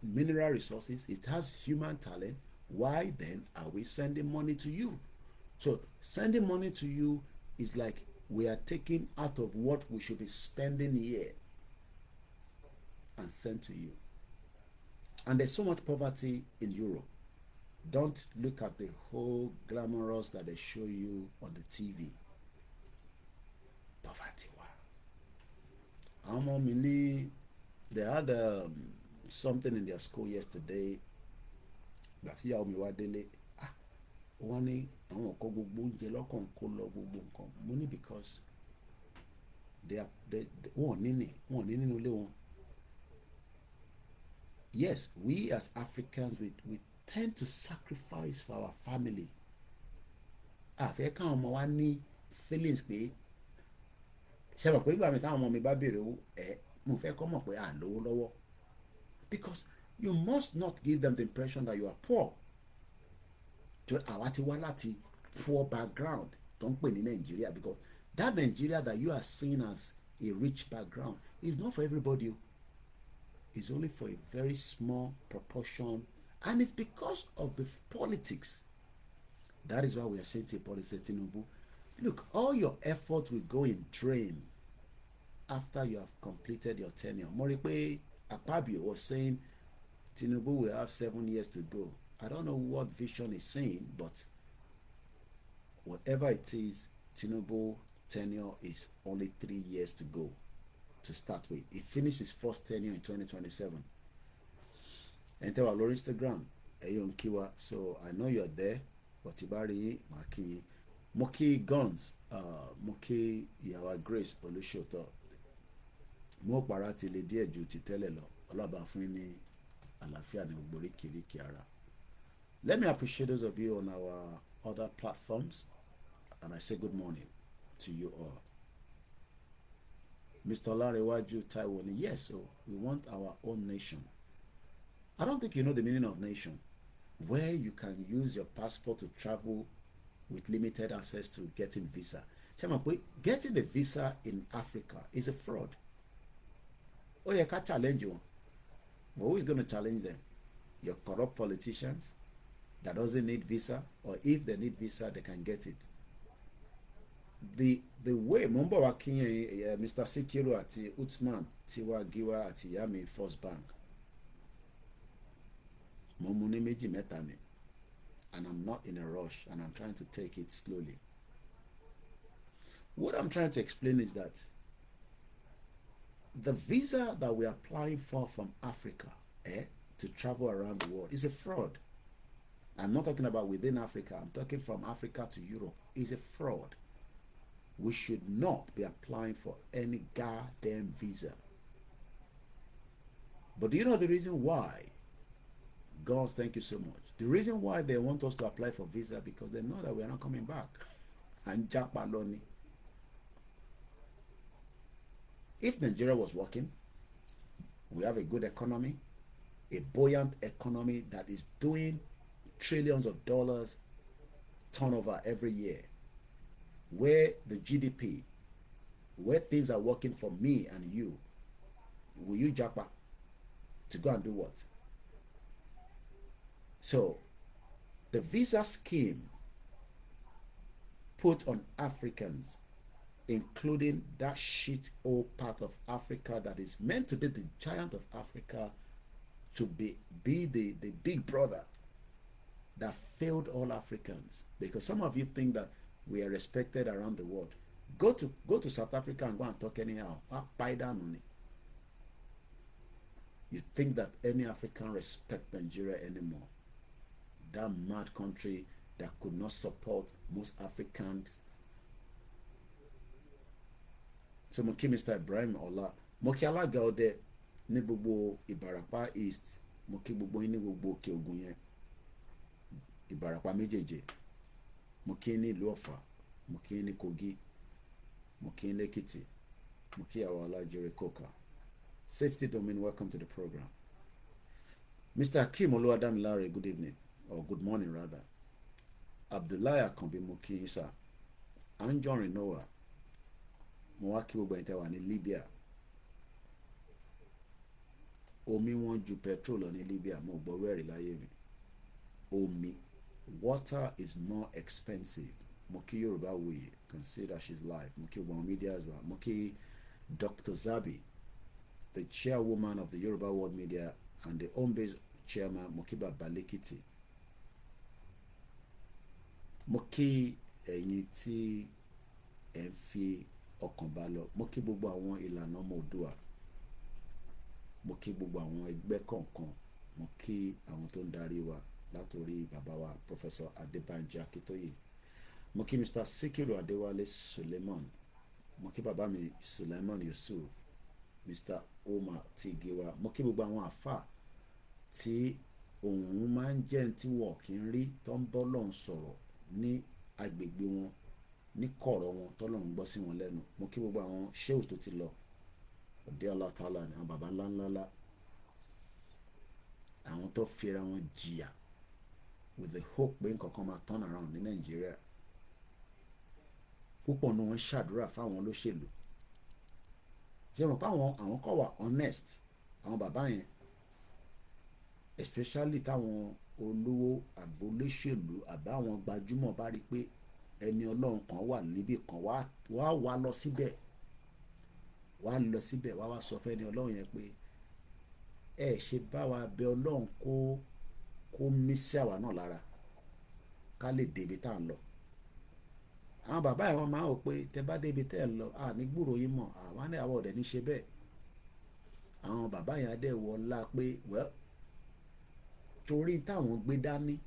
mineral resources. It has human talent. Why then are we sending money to you? So sending money to you is like we are taking out of what we should be spending here and send to you. And there's so much poverty in Europe. Don't look at the whole glamorous that they show you on the TV. Poverty, wow. They had something in their school yesterday. Gbàtí ìyàwó mi wá délé, wọ́n ní àwọn ọkọ̀ gbogbo oúnjẹ lọ́kàn kó lọ gbogbo nǹkan. Mo ní because wọ́n ní nínú ilé wọn. Yes, we as Africans, we tend to sacrifice for our family. Àfẹ́ káwọn ọmọ wa ní feelings pé ṣe mọ̀ pé nígbà mi táwọn ọmọ mi bá béèrè owó mo fẹ́ kọ́ mọ̀ pé à ń lówó lọ́wọ́. Because you must not give them the impression that you are poor. Àwa ti wá láti poor background tó ń pè ní Nigeria because that Nigeria that you are seeing as a rich background is not for everybody. It's only for a very small proportion, and it's because of the politics. That is why we are saying to President TINUBU, look, all your efforts will go in drain after you have completed your tenure. Mo rí pé Akpabio was saying TINUBU will have 7 years to go. I don't know what vision is saying, but whatever it is, TINUBU tenure is only 3 years to go to start with. He finished his first tenure in 2027. Enter our Instagram, Eyon Kiwa. So I know you're there. Watibari, Maki, Moki Guns, Moki Yawa Grace, Olushoto. Mo parati le díẹ̀ ju ti tẹ́lẹ̀ lọ. Ọlọ́ba fún ní àlàáfíà ní gbogbo oríkìríkì ara. Let me appreciate those of you on our other platforms, and I say good morning to you all. Mr. Larewaju Taiwan, yes, so we want our own nation. I don't think you know the meaning of nation, where you can use your passport to travel with limited access to getting visa. Getting a visa in Africa is a fraud. Oh, you can't challenge you. But who is going to challenge them? Your corrupt politicians that doesn't need visa, or if they need visa, they can get it. The way Mumba Wakinye, Mr. Sikiru ati Uthman Tiwa Giwa ati Yami First Bank. Momuni meji meta ni, and I'm not in a rush, and I'm trying to take it slowly. What I'm trying to explain is that the visa that we're applying for from Africa to travel around the world is a fraud. I'm not talking about within Africa. I'm talking from Africa to Europe. It's a fraud. We should not be applying for any goddamn visa. But do you know the reason why? God, thank you so much. The reason why they want us to apply for visa because they know that we are not coming back. And Japaloni. If Nigeria was working, we have a good economy, a buoyant economy that is doing trillions of dollars turnover every year, where the GDP, where things are working for me and you, will you japa to go and do what? So the visa scheme put on Africans, including that shit old part of Africa that is meant to be the giant of Africa, to be the big brother that failed all Africans. Because some of you think that we are respected around the world. Go to South Africa and go and talk anyhow. You think that any African respect Nigeria anymore? That mad country that could not support most Africans. So mo kí Mr. Ibrahim Ola, mo kí alága ọdẹ ní gbogbo Ìbàràpá East, mo kí gbogbo yín ní gbogbo Òkè Ògùn yẹn, Ìbàràpá méjèèjì, mo kí ní ìlú Ọ̀fà, mo kí ní Kogi, mo kí ní Èkìtì, mo kí àwọn alájẹrẹ kọkà. Safety Domain, welcome to the program. Mr. Akeem Oluwadamilare, good evening, or good morning rather. Abdullahi Akanbi, mo kí yín sir. Anjorin Noah, mo wá kí gbogbo ẹ̀yin tẹ́ wà ní Libya. Omi wọ́n ju petrol lọ ní Libya, mo gbọ́ wẹ́rì láyé mi. Omi, water is more expensive. Mo kí Yoruba Wuyi, consider she's live. Mo kí gbogbo media as well. Mo kí Dr. Zabi, the chairwoman of the Yoruba World Media and the home-based chairman, mo kí Baba Lekiti. Mo kí ẹ̀yin tí ẹ ń fi ọkàn bá lọ, mo kí gbogbo àwọn ìlànà ọmọ Oòduà, mo kí gbogbo àwọn ẹgbẹ́ kọ̀ọ̀kan, mo kí àwọn tó ń darí wa látòrí bàbá wa Professor Adébánjí Akíntóyè, mo kí Mr. Sikiru Adéwálé Suleiman, mo kí bàbá mi Suleiman Yusuf, Mr. Omar Tigiwa, mo kí gbogbo àwọn àfà tí òun máa ń jẹ́ tí wọ́n kì í rí tó ń bọ́ lọ́n sọ̀rọ̀ ní agbègbè wọn, ní kọ̀rọ̀ wọn tọ́lọ́run gbọ́ sí wọn lẹ́nu. Mo kí gbogbo àwọn ṣéwù tó ti lọ ọdẹ alátàlá ní àwọn baba ńláńlá, àwọn tó fira wọn jìyà with the hope pé nǹkan kan máa turn around ní Nàìjíríà. Púpọ̀ ní wọ́n ṣàdúrà fáwọn olóṣèlú. Ṣé mo pa àwọn kọ̀ wà honest, àwọn bàbá yẹn, especially táwọn olówó àbólóṣèlú àbáwọn gbajúmọ̀ bá rí pé ẹni Ọlọ́run kan wà níbì kan, wá lọ síbẹ̀, wá sọ fẹ́ ni Ọlọ́run yẹn pé ẹ ṣe bá wa bẹ Ọlọ́run kó mí sí àwa náà lára ká lè débi tá à ń lọ. Àwọn bàbá yẹn wọ́n máa ń wò pé tẹ bá débi tẹ́ ẹ lọ ní gbúrò yín mọ̀, àwọn ní àwọn ọ̀dẹ̀ ní ṣe bẹ́ẹ̀. Àwọn bàbá yẹn adé wọlá pé well, torí táwọn gbé dání,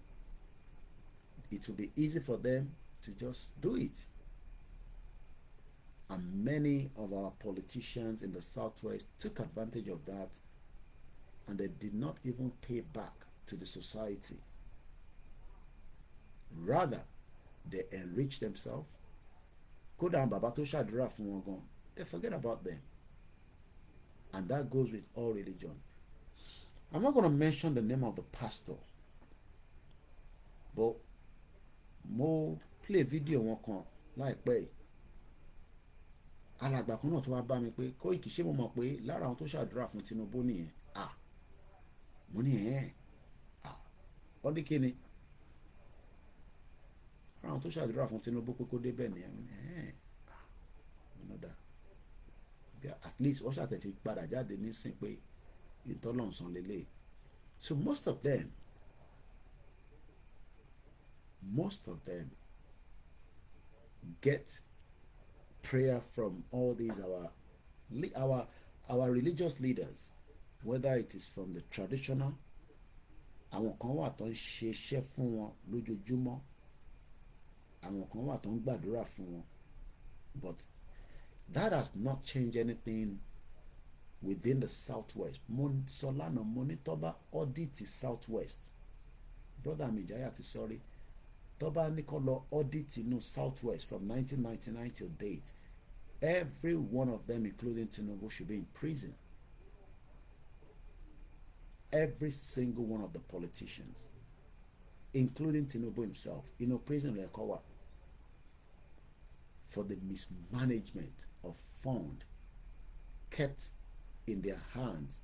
it will be easy for them to just do it. And many of our politicians in the Southwest took advantage of that, and they did not even pay back to the society. Rather, they enrich themselves. Kódà àwọn bàbá tó ṣàdúrà fún wọn gan, they forget about them. And that goes with all religion. I'm not going to mention the name of the pastor, but mo play video wọn kan láìpẹ́ yìí. Alàgbà kan náà tó wá bá mi pé Koiki, ṣé mo mọ̀ pé lára àwọn tó ṣàdúrà fún Tinubu nìyẹn? Mo ní wọ́n ní kíni? Lára àwọn tó ṣàdúrà fún Tinubu pé kó débẹ̀ nìyẹn. Mo ní mo know that. At least wọ́n ṣàtẹ̀tì padà jáde nísìn pé ìtọ́lọ́nsán lélẹ̀. So most of them get prayer from all these our religious leaders, whether it is from the traditional, àwọn kan wà tó ń ṣe iṣẹ́ fún wọn lójoojúmọ́, àwọn kan wà tó ń gbàdúrà fún wọn, but that has not changed anything within the Southwest. Solana Monitoba audit Southwest. Brother Mijaya ti sorry. Toba Nicolo audit in Southwest from 1999 till date. Every one of them, including Tinubu, should be in prison. Every single one of the politicians, including Tinubu himself, prison record for the mismanagement of fund kept in their hands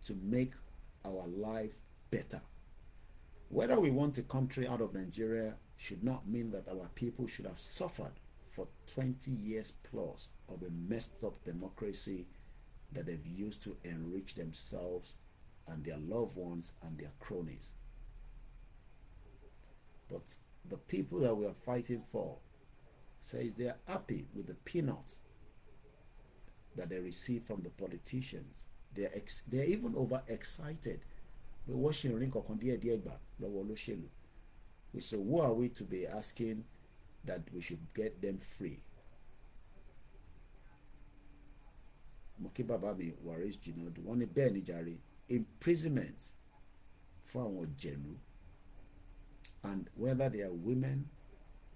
to make our life better. Whether we want a country out of Nigeria should not mean that our people should have suffered for 20 years plus of a messed up democracy that they've used to enrich themselves and their loved ones and their cronies. But the people that we are fighting for says they are happy with the peanuts that they receive from the politicians. They're even overexcited. We're watching ring olóṣèlú. So who are we to be asking that we should get them free? Moki bàbá mi Waris Jinadu wọ́n ní bẹ́ẹ̀ ni jàre, imprisonment for àwọn jẹ̀lú, and whether they are women,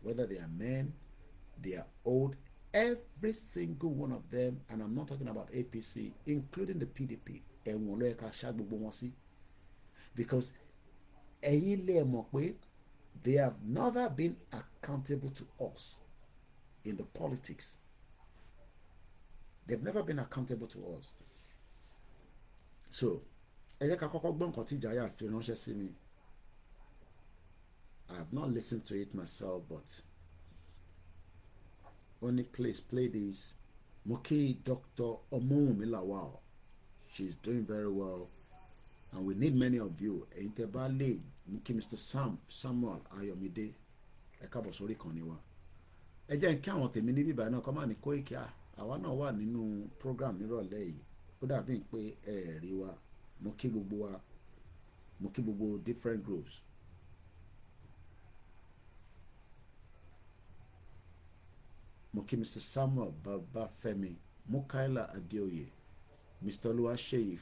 whether they are men, they are old, every single one of them, and I'm not talking about APC, including the PDP, ẹ̀wọ̀n ló yẹ ká ṣá gbogbo wọn sí, because ẹ̀yin lè mọ̀ pé they have never been accountable to us in the politics. They've never been accountable to us. So, ẹ jẹ́ ká kọ́kọ́ gbọ́ nǹkan tí Jaya fi ránṣẹ́ sí mi. I have not listened to it myself, but only please play this. Moki Dr. Omowumi Lawal. She's doing very well, and we need many of you. Intebale Moki Mr. Samuel Ayomide. Ẹ káàbọ̀ sórí ìkànnì wa. Ẹ jẹ́ kí àwọn tèmi níbí báyìí náà kọ́ máa ní Koiki àwa náà wà nínú program nírọ̀lẹ́ yìí. Ó dàbí pé ẹ rí wa. Mo kí gbogbo different groups. Mo kí Mr. Samuel Babafemi, Mukaila Adeoye, Mr. Oluwaseyi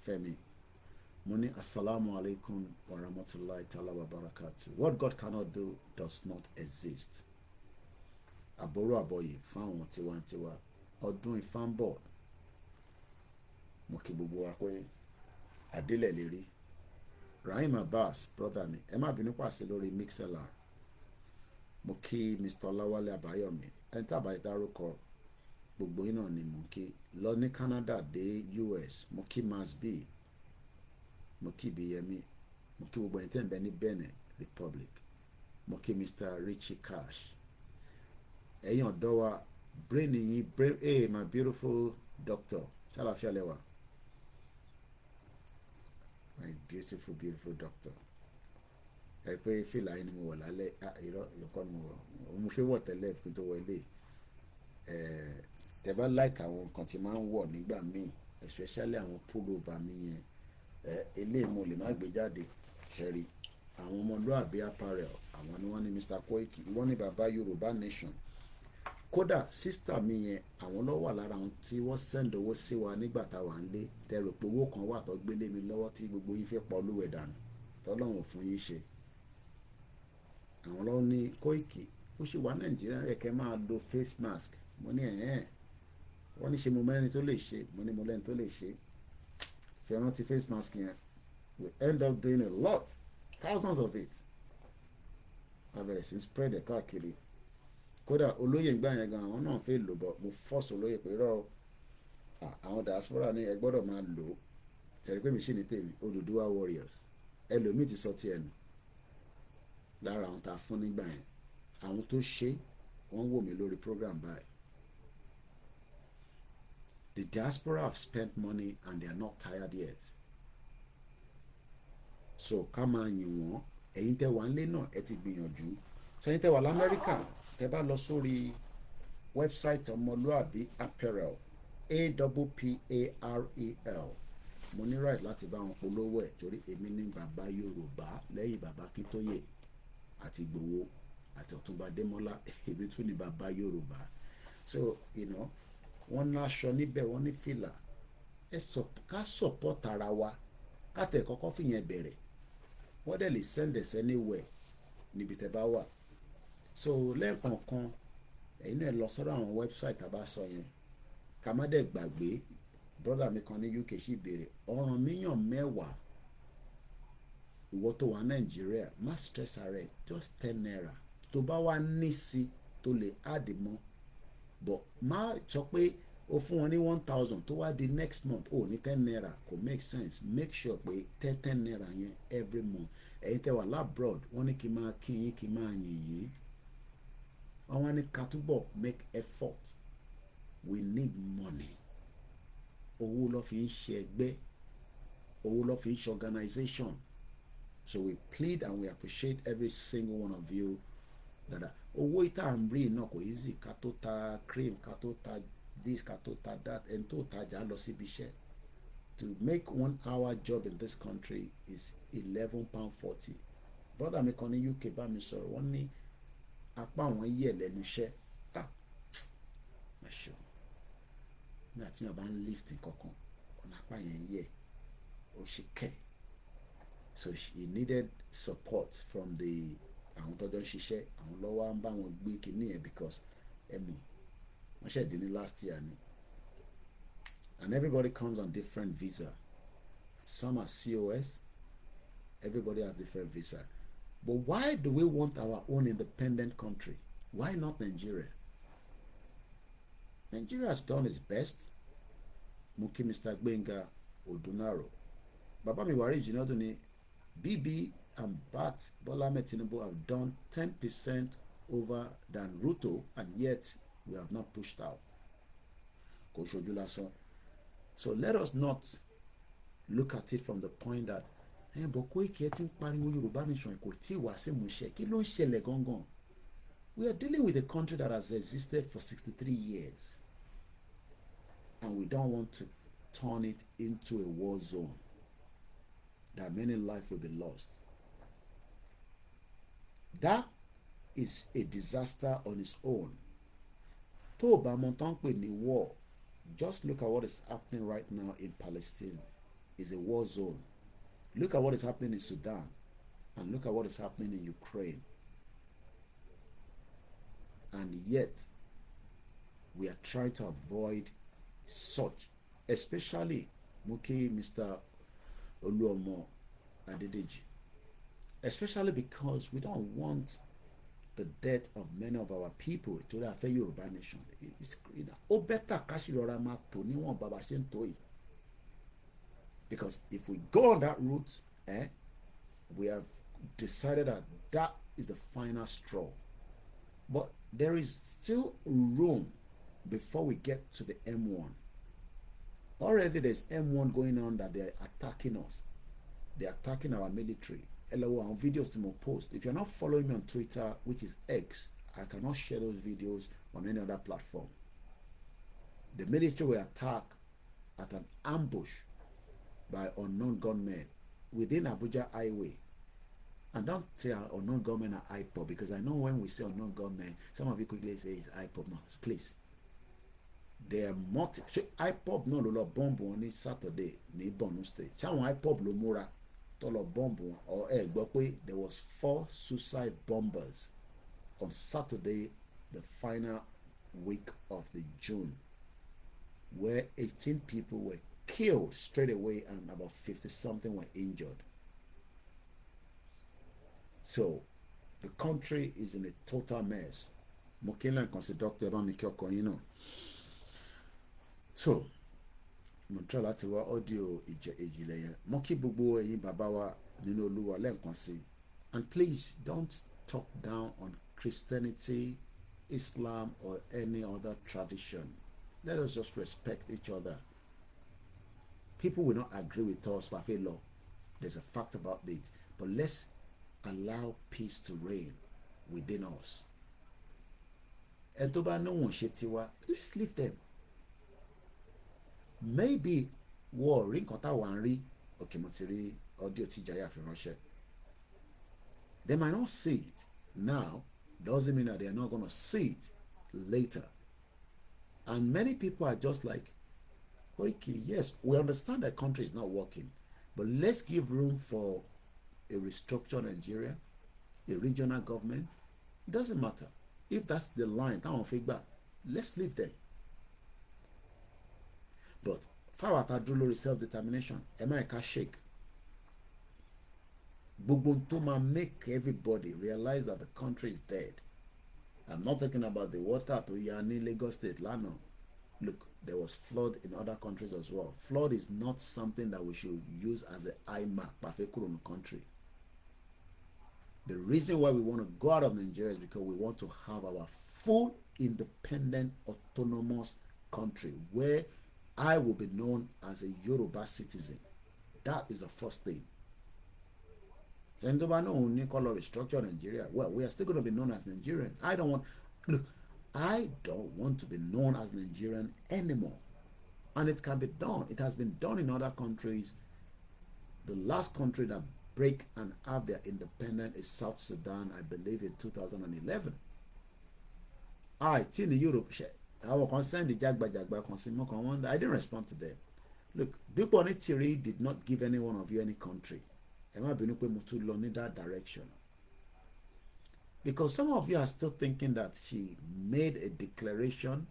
Femi. Mo ní assalamu alaikum wa rahmatullahi ta'ala wa barakatuh. What God cannot do does not exist. Àbọ̀rọ̀ àbọ̀yè fáwọn tiwantiwa. Ọdún Ifá ń bọ̀. Mo kí gbogbo wa pé Adélẹ̀ lérí. Rahim Abbas, brother mi, ẹ má bínú pàṣẹ lórí Mixlr. Mo kí Mr. Ọláwálé Àbáyọ̀mí, ẹni tí àbáyé dárúkọ gbogbo yín náà ni mo kí. Lọ ní Canada dé US, mo kí Mas B, mo kí Bíyẹmí, mo kí gbogbo ẹni tí ẹ̀ ń bẹ ní Benin Republic, mo kí Mr. Richie Cash. Ẹ̀yin ọ̀dọ́ wa, brain yín, hey my beautiful doctor, ṣàlàfíà lẹ́wà. My beautiful doctor. Ẹ pé fìlà yìí ni mo wọ̀ lálẹ́, irọ́ ìlọ́kọ́ ni mo wọ̀, mo ṣe wọ̀ tẹ́lẹ̀ kí n tó wọ ilé. Tẹ́ bá like àwọn nǹkan tí máa ń wọ̀ nígbà míì, especially àwọn pullover mi yẹn, eléyìí mo lè má gbé jáde ṣẹ́rí. Àwọn ọmọlúàbí apparel, àwọn ni wọ́n ní Mr. Koiki, wọ́n ní bàbá Yorùbá nation. Kódà sísítà mi yẹn, àwọn ló wà lára àwọn tí wọ́n send owó sí wa nígbà tá a wà ń lé. Tẹ́ rò pé owó kan wà tó gbélé mi lọ́wọ́ tí gbogbo yín fẹ́ pọ̀ olúwẹ̀ dànù tọ́lọ́run ò fún yín ṣe. Àwọn ló ní Koiki ó ṣì wà Nàìjíríà yẹ kẹ́ máa lo face mask. Mo ní wọ́n ní ṣe mo mẹ́rin tó lè ṣe, mo ní mo lẹ́ni tó lè ṣe. Ṣé rántí face mask yẹn? We end up doing a lot, thousands of it. A bẹ̀rẹ̀ sí spread ẹ̀ káàkiri. Kódà olóyè ń gbà yẹn gan, àwọn náà fẹ́ lò bọ̀, mo force olóyè pé rọ́ àwọn diaspora ní ẹ gbọ́dọ̀ máa lò ó. Ṣẹ̀rí pé mi ṣì ní tèmi, Odùduwà warriors. Ẹlòmíì ti sọ ti ẹnu lára àwọn tá a fún nígbà yẹn. Àwọn tó ṣe wọ́n wò mí lórí program báyìí. The diaspora have spent money and they are not tired yet. So ká máa yìn wọ́n. Ẹ̀yin tẹ́ wà nílé náà ẹ ti gbìyànjú. So ẹ̀yin tẹ́ wà l'Amẹ́ríkà, tẹ́ bá lọ sórí website ọmọlúàbí apparel, APPAREL. Mo ní right láti bá wọn polówó ẹ̀ torí èmi ní bàbá Yorùbá lẹ́yìn bàbá Kíntóyè àti Ìgbòho àti Ọ̀túnba Démọ́lá, èmi tún ní bàbá Yorùbá. So wọ́n ní aṣọ níbẹ̀, wọ́n ní fìlà. Ká support ara wa, ká tẹ̀ kọ́kọ́ fìyẹn bẹ̀rẹ̀. Wọ́n dẹ̀ lè send us anywhere níbi tẹ́ bá wà. So lẹ́ẹ̀kọ̀ọ̀kan ẹ̀yin náà lọ sọ́dọ̀ àwọn website tá a bá sọ yẹn. Ká má dẹ̀ gbàgbé, brother mi kan ní UK sì béèrè ọ̀ràn míyàn 10. Ìwọ tó wà Nàìjíríà má stress ara ẹ̀, just 10 naira. Tó bá wà ní sí tó lè add mọ́, but má sọ pé ó fún wọn ní 1,000 tó wá di next month ó ní 10 naira kò make sense. Make sure pé 10 naira yẹn every month. Ẹ̀yin tẹ́ wà labroad wọ́n ní kí n máa kí yín kí n máa yìn yín. Wọ́n wá ní ká túbọ̀ make effort. We need money. Owó ló fi ń ṣe ẹgbẹ́, owó ló fi ń ṣe organization. So we plead and we appreciate every single one of you that owó ìta à ń rí náà kò easy. Ká tó ta cream, ká tó ta this, ká tó ta that, ẹni tó tajà lọ síbi iṣẹ́. To make 1 hour job in this country is £11.40. Brother mi kan ní UK bá mi sọ̀rọ̀ wọ́n ní apá àwọn yẹ̀ lẹ́nu iṣẹ́. Ẹ̀ṣọ́ ní àti yàn bá ń lift kankan ọ̀nà apá yẹn yẹ̀ ó ṣe kẹ̀. So he needed support from the àwọn tọ́jọ́ ń ṣiṣẹ́ àwọn lọ́wọ́ ń bá wọn gbé kinní yẹn because ẹ̀mí wọ́n ṣẹ̀ dín ní last year ni. And everybody comes on different visa. Some are COS. Everybody has different visa. But why do we want our own independent country? Why not Nigeria? Nigeria has done its best. Muki Mr. Gbenga Odunaro. Baba mi wari jinadu ni BB and Bat Bola Ahmed Tinubu have done 10% over than Ruto, and yet we have not pushed out. Kò ṣojú lásán. So let us not look at it from the point that but Koiki ti ń pariwo Yorùbá nation kò tí wá sí ìmúṣẹ. Kí ló ń ṣẹlẹ̀ gangan? We are dealing with a country that has existed for 63 years. And we don't want to turn it into a war zone that many lives will be lost. That is a disaster on its own. Tó bá mọ̀ tán pè ní war, just look at what is happening right now in Palestine. It's a war zone. Look at what is happening in Sudan, and look at what is happening in Ukraine. And yet, we are trying to avoid such, especially Muki Mr. Oluomo Adedeji, especially because we don't want the death of many of our people to the affect Yoruba nation. It's better kashirora ma to niwon baba se n to yi. Because if we go on that route, we have decided that that is the final straw. But there is still room before we get to the M1. Already there's M1 going on that they're attacking us. They're attacking our military. Hello, on videos to more post. If you're not following me on Twitter, which is X, I cannot share those videos on any other platform. The military were attacked at an ambush by unknown gunmen within Abuja Highway. And don't say unknown gunmen are IPOB, because I know when we say unknown gunmen, some of you quickly say it's IPOB. No, please. They are multi. So IPOB no lo bomb on Saturday ní Borno State. Some IPOB lo múra tó lọ bomb or gbọ́ pé there was 4 suicide bombers on Saturday, the final week of the June, where 18 people were killed straight away and about 50 something were injured. So the country is in a total mess. Mokila consider Dr. Bamikyo Koino. So mo try láti wá audio ìjìnlẹ̀ yẹn. Mo kí gbogbo ẹ̀yin bàbá wa nínú Olúwa lẹ́ẹ̀kan sí. And please don't talk down on Christianity, Islam, or any other tradition. Let us just respect each other. People will not agree with us, but I feel law. There's a fact about it. But let's allow peace to reign within us. And to ba no one ṣe tiwa, let's leave them. Maybe war rí nǹkan táwa ń rí. Okay, mo ti rí audio tí Jaya fi ránṣẹ́. They might not see it now. Doesn't mean that they are not going to see it later. And many people are just like, Koiki, yes, we understand that country is not working, but let's give room for a restructured Nigeria, a regional government. It doesn't matter. If that's the line, let's leave them. But fáwọn àtàdúró self-determination, America shake. Gbogbo tó máa make everybody realize that the country is dead. I'm not talking about the water to ya ní Lagos State lánàá. Look, there was flood in other countries as well. Flood is not something that we should use as an eye mark in the country. The reason why we want to go out of Nigeria is because we want to have our full independent autonomous country where I will be known as a Yoruba citizen. That is the first thing. Restructure Nigeria. Well, we are still going to be known as Nigerian. I don't want to be known as Nigerian anymore. And it can be done. It has been done in other countries. The last country that break and have their independence is South Sudan, I believe in 2011. In Europe, our concern the Jagba, I didn't respond to them. Look, Duponi Thierry did not give any one of you any country. In that direction. Because some of you are still thinking that she made a declaration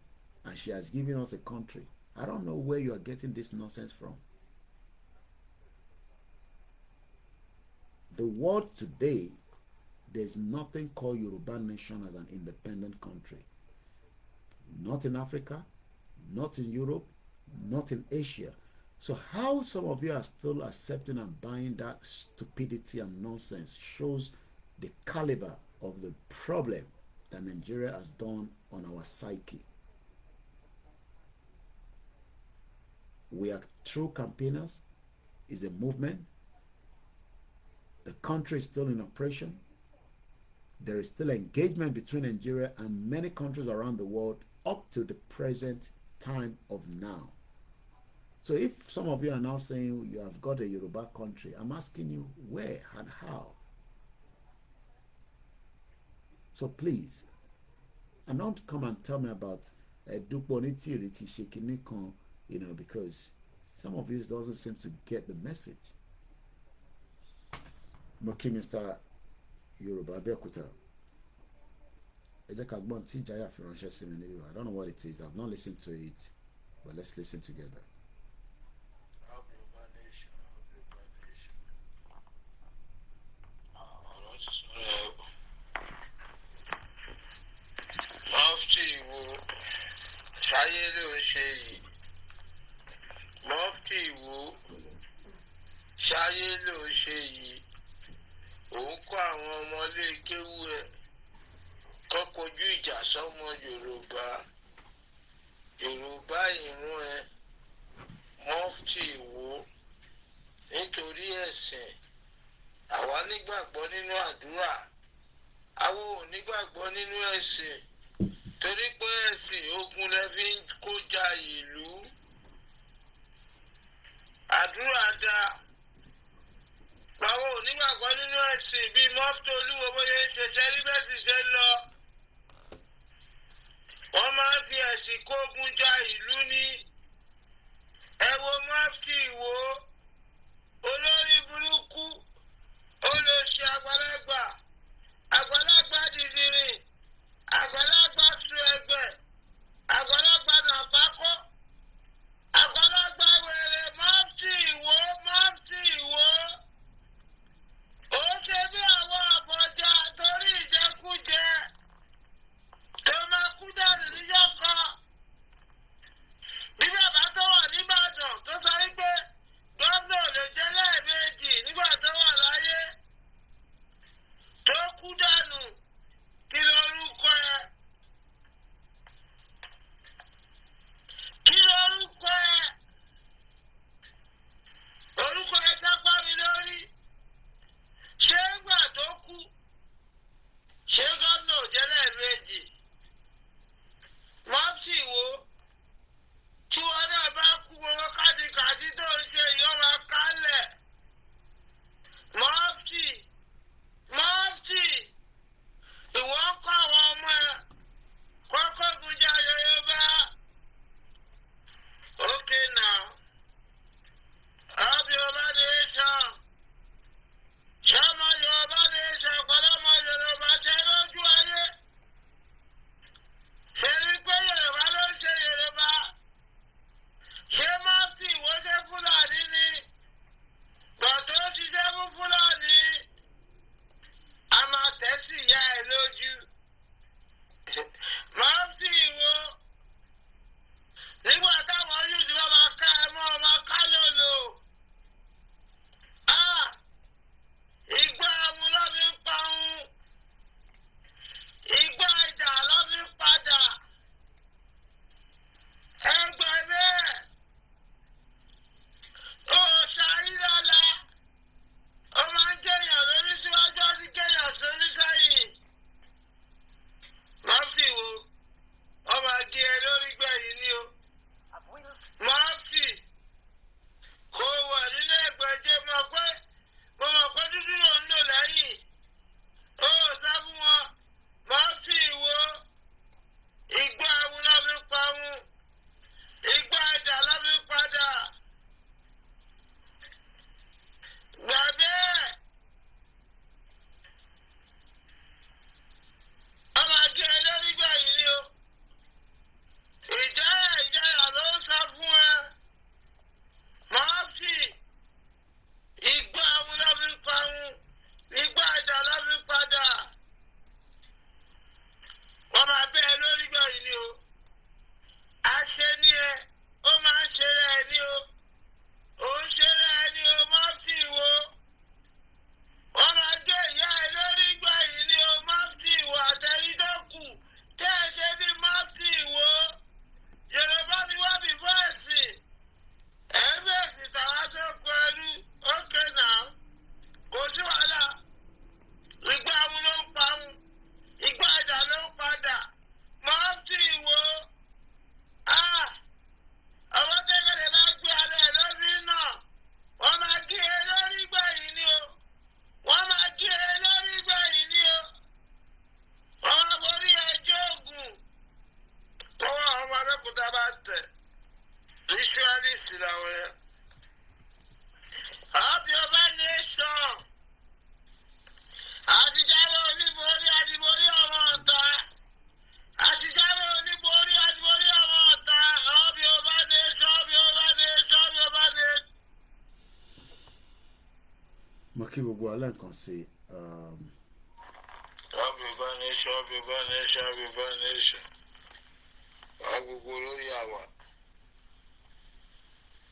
and she has given us a country. I don't know where you are getting this nonsense from. The world today, there's nothing called Yoruba nation as an independent country. Not in Africa, not in Europe, not in Asia. So how some of you are still accepting and buying that stupidity and nonsense shows the caliber of the problem that Nigeria has done on our psyche. We are true campaigners. It's a movement. The country is still in operation. There is still engagement between Nigeria and many countries around the world up to the present time of now. So if some of you are now saying you have got a Yoruba country, I'm asking you where and how. So please, and don't come and tell me about because some of you doesn't seem to get the message. Moki Mr. Yoruba Bekuta. I don't know what it is. I've not listened to it, but let's listen together. Òun kọ́ àwọn ọmọlé kéwú ẹ̀ kọ́ kojú ìjà sọ́mọ Yorùbá ìrún ẹ̀ mọ́fìtì wo nítorí ẹ̀sìn àwa nígbàgbọ́ nínú àdúrà àwa ò nígbàgbọ́ nínú ẹ̀sìn torí pé ẹ̀sìn ogun lẹ fi ń kójà ìlú àdúrà dáa. Báwo onígbàgbọ́ nínú ẹ̀sìn bíi mọ́tò olúwo bóyá ń ṣẹṣẹ́ rí bẹ́ẹ̀ sì ṣe ń lọ. Wọ́n máa ń fi ẹ̀sìn kógun ja ìlú ní. Ẹ wo mọ́fìtì Ìwó olórí burúkú olóṣì àgbàlagbà dìdìrìn àgbàlagbà tu ẹgbẹ́ àgbàlagbà nàpákó àgbàlagbà wèrè mọ́fìtì Ìwó. Ó ṣe bí àwọn àbọ̀jà torí ìjẹkújẹ tó máa kú dànù níjọ́ kan. Bí bàbá tó wà nìbàdàn tó sọ wípé gómìnà lè jẹ́ lẹ́ẹ̀mejì gbogbo wa lẹ́ẹ̀kan sí Yorùbá nation, Yorùbá nation, Yorùbá nation. Gbogbo lórí àwa.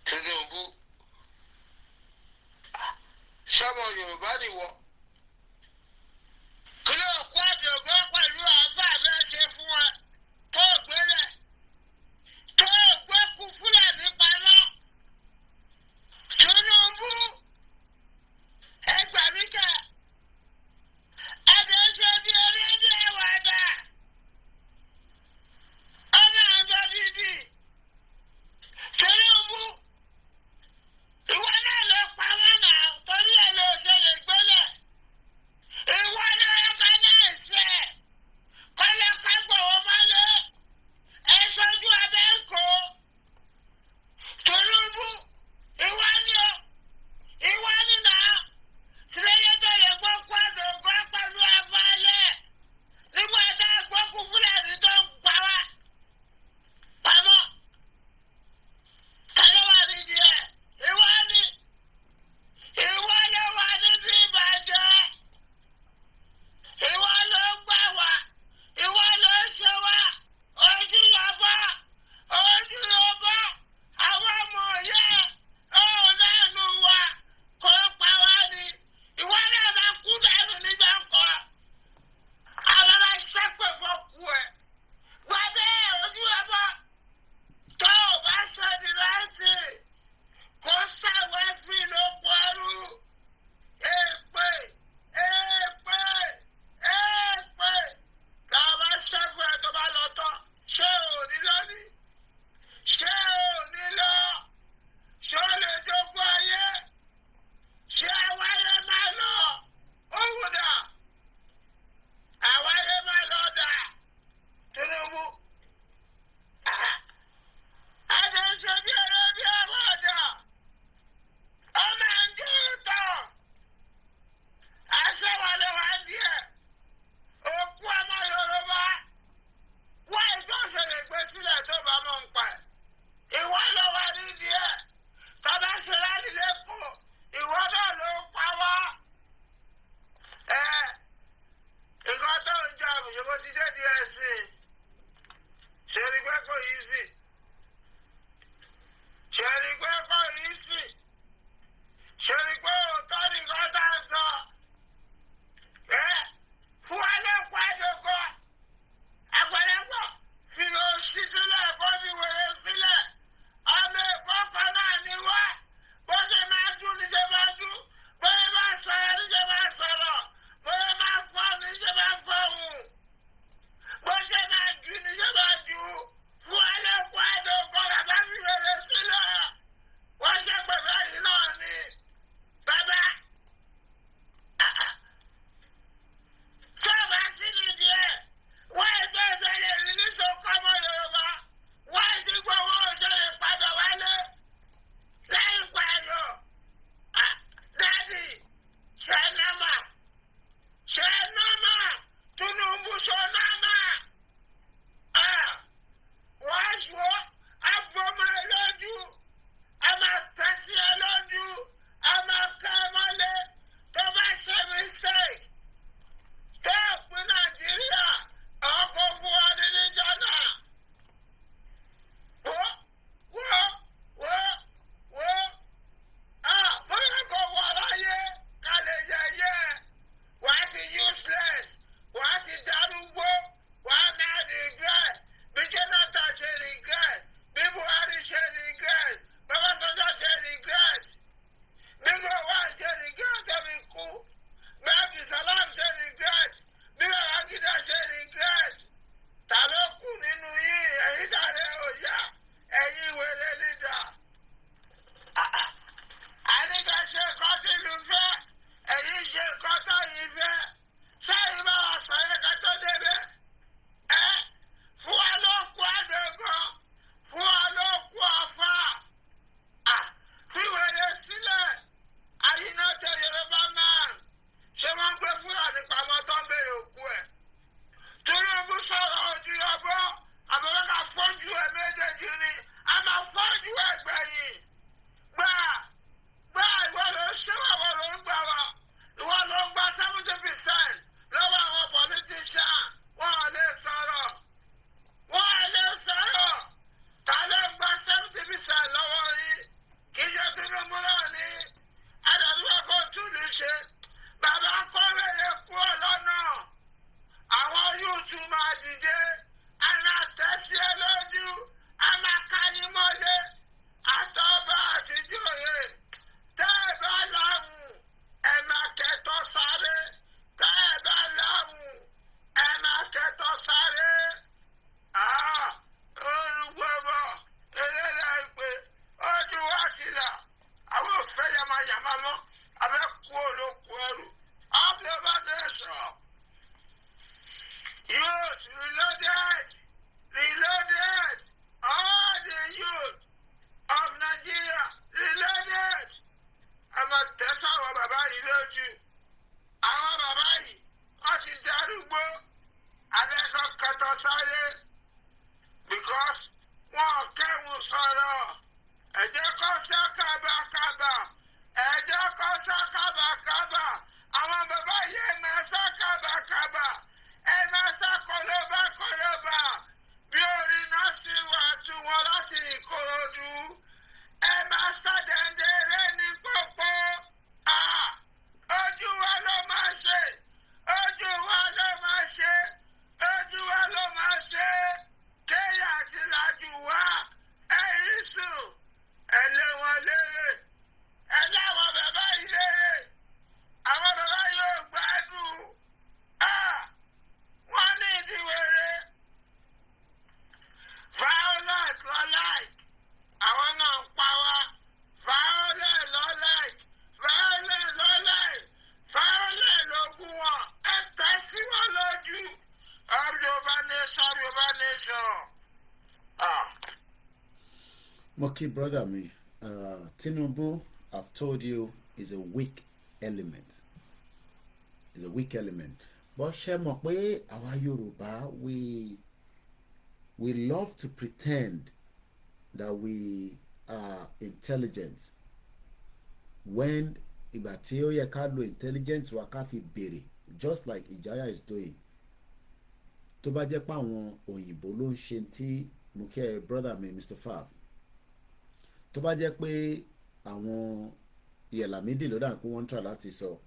Tinubu. Ṣọ́mọ Yorùbá ni wọ́n. Kí ló kó àjọ̀gbọ́n pẹ̀lú àbá bẹ́ẹ̀ ṣe fún wa tó gbélé tó gbé kú Fúlàní paná? Tinubu ẹgbàmíkà ẹ̀dẹ̀ṣẹ́ bí orílẹ̀ àwàdà ọ̀nà àjọ dídì. Tinubu ìwọ náà ló pa wọ́n náà torí ẹ̀ ló ṣe lè gbélé. Moki brother me, Tinubu, I've told you, is a weak element. Is a weak element. But ṣé mọ̀ pé àwa Yorùbá, we love to pretend that we are intelligent when ìgbà tí ó yẹ ká lo intelligence wa ká fi béèrè, just like Ijaya is doing. Tó bá jẹ́ pé àwọn òyìnbó ló ń ṣe tí mo kí ẹ brother mi Mr. Fab, tó bá jẹ́ pé àwọn Yẹ̀lámídì ló dà pé wọ́n ń try láti sọ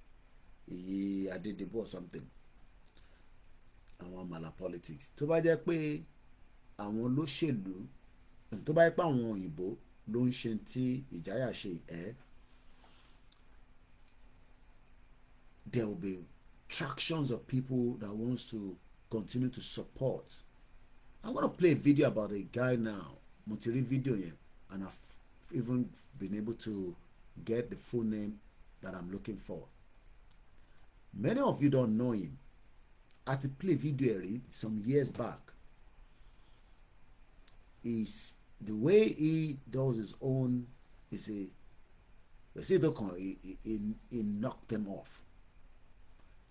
èyí Adédìbò or something, àwọn àmàlà politics, tó bá jẹ́ pé àwọn olóṣèlú, tó bá jẹ́ pé àwọn òyìnbó ló ń ṣe tí Ìjáyà ṣe there will be tractions of people that wants to continue to support. I'm going to play a video about a guy now. Mo ti rí video yẹn, and I've even been able to get the full name that I'm looking for. Many of you don't know him. I had to play video some years back. Is the way he does his own is he knocked them off.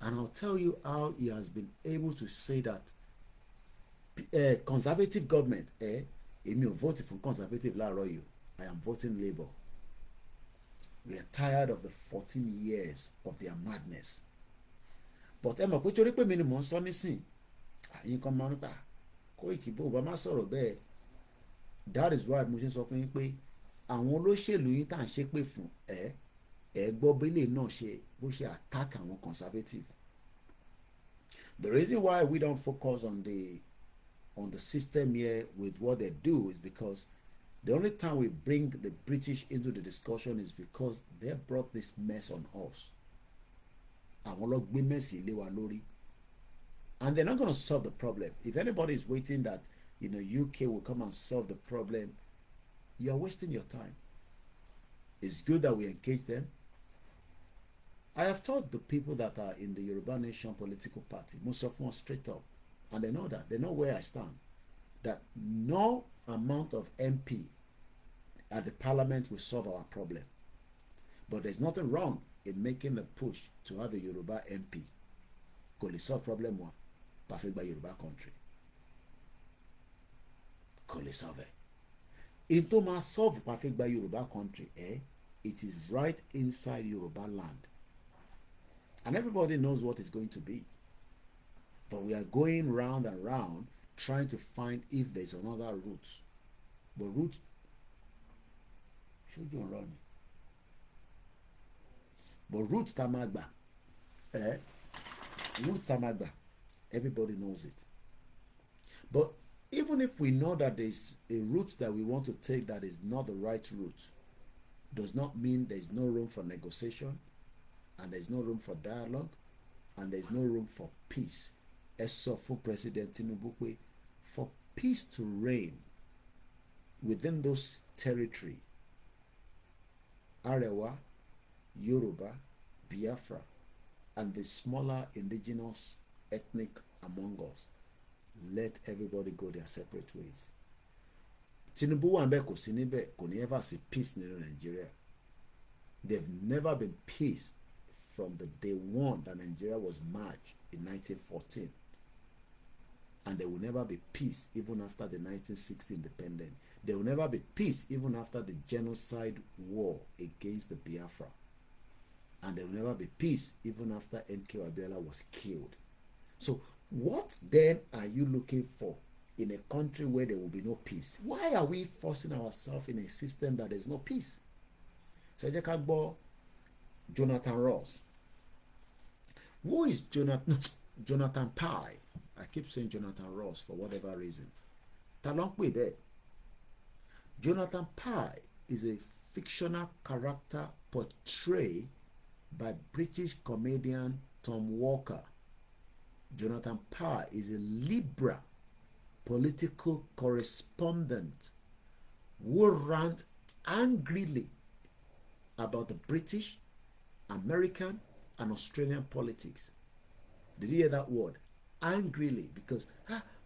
And I'll tell you how he has been able to say that conservative government, èmi ò vote for conservative láàárọ̀ yìí, I am voting Labour. We are tired of the 14 years of their madness. But ẹ mọ̀ pé torí pé mi ni mò ń sọ nísìn, àyín kan máa ń gbà Koiki bó bá má sọ̀rọ̀ bẹ́ẹ̀. That is why mo ṣe sọ fún yín pé àwọn olóṣèlú yín tá à ń ṣépè fún gbọ́ bílẹ̀ náà ṣe bó ṣe attack àwọn conservative. The reason why we don't focus on the system here with what they do is because the only time we bring the British into the discussion is because they brought this mess on us. Àwọn ló gbé mess ilé wa lórí, and they're not going to solve the problem. If anybody is waiting that UK will come and solve the problem, you're wasting your time. It's good that we engage them. I have told the people that are in the Yoruba Nation political party, most of them straight up, and they know that, they know where I stand, that no amount of MP at the parliament will solve our problem. But there's nothing wrong in making a push to have a Yoruba MP. Kò lè solve problem wa, perfect by Yoruba country. Kò lè solve. Into ma solve perfect by Yoruba country, it is right inside Yoruba land. And everybody knows what it's going to be. But we are going round and round trying to find if there's another route. But route should you run? But route tamagba, route tamagba, everybody knows it. But even if we know that there's a route that we want to take that is not the right route, does not mean there's no room for negotiation, and there's no room for dialogue, and there's no room for peace. As so for President TINUBU, for peace to reign within those territory, Arewa, Yoruba, Biafra, and the smaller indigenous ethnic among us, let everybody go their separate ways. Tinubu wà ńbẹ̀ kò sí níbẹ̀, kò ní ever see peace in Nigeria. There've never been peace from the day one that Nigeria was merged in 1914. And there will never be peace even after the 1960 independence. There will never be peace even after the genocide war against the Biafra. And there will never be peace even after N.K. Abiola was killed. So what then are you looking for in a country where there will be no peace? Why are we forcing ourselves in a system that there's no peace? So ẹ jẹ́ ká gbọ́ Jonathan Ross. Who is Jonathan Pye? I keep saying Jonathan Ross for whatever reason. Ta ló ń pè bẹ́ẹ̀? Jonathan Pye is a fictional character portrayed by British comedian Tom Walker. Jonathan Pye is a liberal political correspondent who rant angrily about the British, American, and Australian politics. Did you hear that word? Angrily, because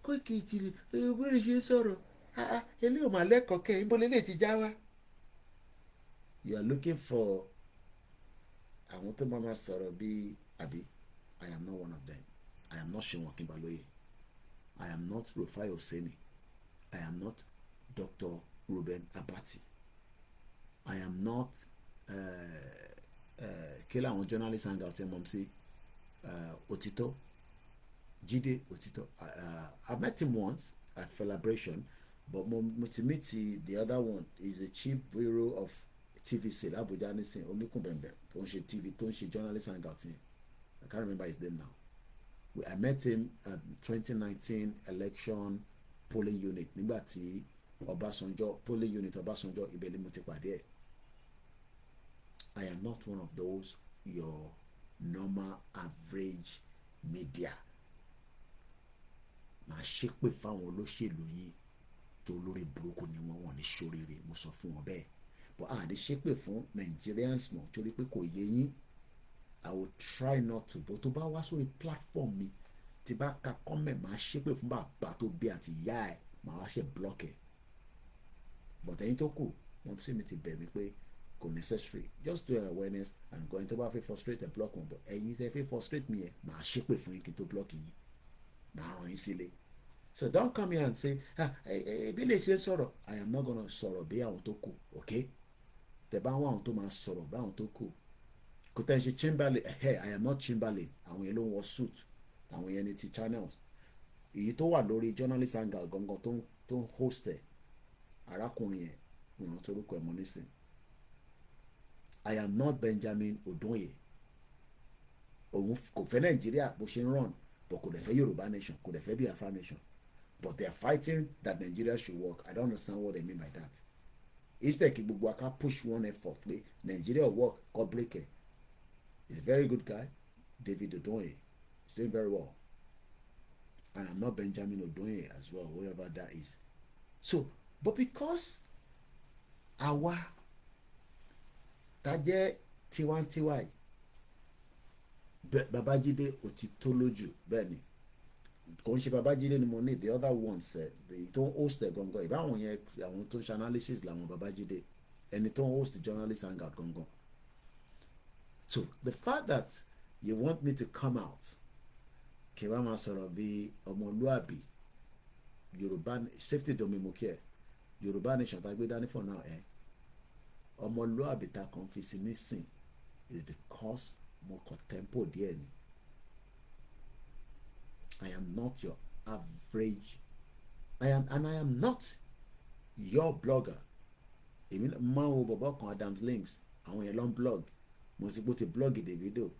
Koiki ti where is you sorrow? eléyìí ò máa lẹ́kọ̀ọ́ kẹ́ níbo lélẹ̀ ti já wá. You are looking for àwọn tó máa sọ̀rọ̀ bíi àbí. I am not one of them. I am not Seun Akinbaloye. I am not Rufai Oseni. I am not Dr. Ruben Abati. I am not kí làwọn journalist hang out ẹ̀ mọ̀ sí Otito Jide Otito. I met him once at Celebration, but mo ti meet the other one is the chief bureau of TVC l'Abuja nisin Oníkùnbẹ̀mbẹ̀ tó ń ṣe TV tó ń ṣe journalist hang out yẹn. I can't remember his name now. I met him at 2019 election polling unit nígbà tí Ọbásanjọ́ polling unit Ọbásanjọ́ ibẹ̀ ni mo ti pàdé ẹ̀. I am not one of those your normal average media. Màá ṣépè fáwọn olóṣèlú yín tó lórí burúkú ni wọ́n ní ṣoríire, mo sọ fún wọn bẹ́ẹ̀. But àdé ṣépè fún Nigerians mọ̀ torí pé kò yé yín. I will try not to, but tó bá wá sórí platform mi tí bá ka comment máa ṣépè fún bàbá tó bí àti ìyá ẹ̀ máa wá ṣe block ẹ̀. But ẹ̀yin tó kù wọ́n sì mi ti bẹ̀ mí pé kò necessary, just do your awareness and go. Ẹni tó bá fẹ́ frustrate ẹ̀ block wọn, but ẹ̀yin tẹ́ fẹ́ frustrate mi yẹn máa ṣépè fún yín kí n tó block yín, máa ràn yín sílé. So don't come here and say ebi lè ṣe sọ̀rọ̀. I am not gonna sọ̀rọ̀ bí àwọn tó kù, okay? Tẹ́ bá wọn àwọn tó máa sọ̀rọ̀ bí àwọn tó kù. Kò tẹ́ ń ṣe Chamberlain, I am not Chamberlain. Àwọn yẹn ló ń wọ suit, àwọn yẹn ní ti channels. Èyí tó wà lórí journalist angle gangan tó ń host ẹ̀, arákùnrin yẹn ìran torúkọ ẹ̀ mọ́ nísìn. I am not Benjamin Odoye. Òun kò fẹ́ Nàìjíríà bó ṣe ń run, but kò dẹ̀ fẹ́ Yorùbá nation, kò dẹ̀ fẹ́ Biafra nation. But they are fighting that Nigeria should work. I don't understand what they mean by that. Instead kí gbogbo aka push one effort pé Nigeria work kó break ẹ̀. He's a very good guy, David Odoye. He's doing very well. And I'm not Benjamin Odoye as well, whatever that is. So, but because àwa tá jẹ́ tiwantiwa yìí, Babájídé Òtítọ́ lójú bẹ́ẹ̀ ni. Kò ń ṣe Babájídé ni mo ní, the other ones èyí tó ń host ẹ̀ gangan. Ìbáwọn yẹn àwọn tó ń ṣe analysis làwọn Babájídé. Ẹni tó ń host journalist hangout gangan. So the fact that you want me to come out, kí wá máa sọ̀rọ̀ bí ọmọlúàbí, Yorùbá safety domain mo kí ẹ, Yorùbá nation tá gbé dání for now ọmọlúàbí tá kàn fi sí nísìn is because mo kọ tempo díẹ̀ ni. I am not your average, I am not your blogger. Èmi máa ń wo bọ̀bọ̀ kan Adams Links, àwọn yẹn ló ń blog. Mo ti gbó ti blog Davido.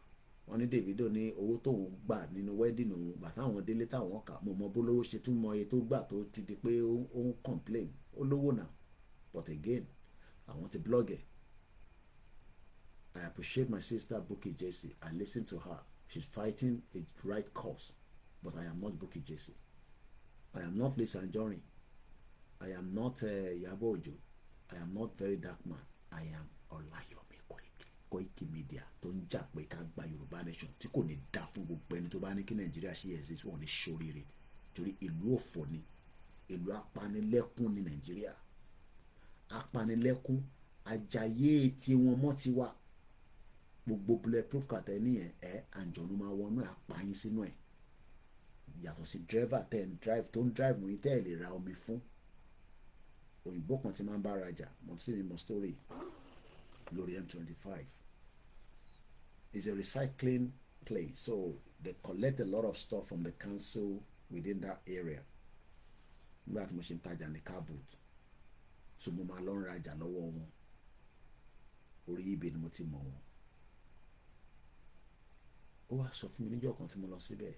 Wọ́n ní Davido ní owó tóun gbà nínú wedding òun bàtà àwọn délé táwọn kà. Mo mọ bólówó ṣe tún mọ iye tó gbà tó ti di pé ó ń complain. Ó lówó náà. But again, àwọn ti blog ẹ̀. I appreciate my sister Bukky Jesse. I listen to her. She's fighting a right cause. But I am not Bukky Jesse. I am not Lisa Anjorin. I am not Iyabo Ojo. I am not very dark man. I am OLAYOMI KOIKI. Koikimedia tó ń jà pé ká gba Yorùbá nation tí kò ní dá fún gbogbo ẹni tó bá ní kí Nàìjíríà ṣe exist wọn ní ṣoríire torí ìlú òfò ni, ìlú apanilẹ́kún ní Nàìjíríà. Apanilẹ́kún ajayé tí wọn mọ́ ti wà. Gbogbo bulletproof kàtẹ́ nìyẹn àǹjọ̀nú máa wọnú àpáyín sínú ẹ̀. Yàtọ̀ sí driver tẹ́ ń drive tó ń drive mú tẹ́ ẹ̀ lè ra omi fún. Òyìnbó kan ti máa ń bá rajà mọ̀ sí mi mọ̀ story lórí M25. It's a recycling place, so they collect a lot of stuff from the council within that area. Nígbà tí mo ṣe ń tajà ní car boot, so mo máa lọ ń rajà lọ́wọ́ wọn. Orí ibẹ̀ ni mo ti mọ̀ wọn. Ó wá sọ fún mi níjọ́ kan tí mo lọ síbẹ̀.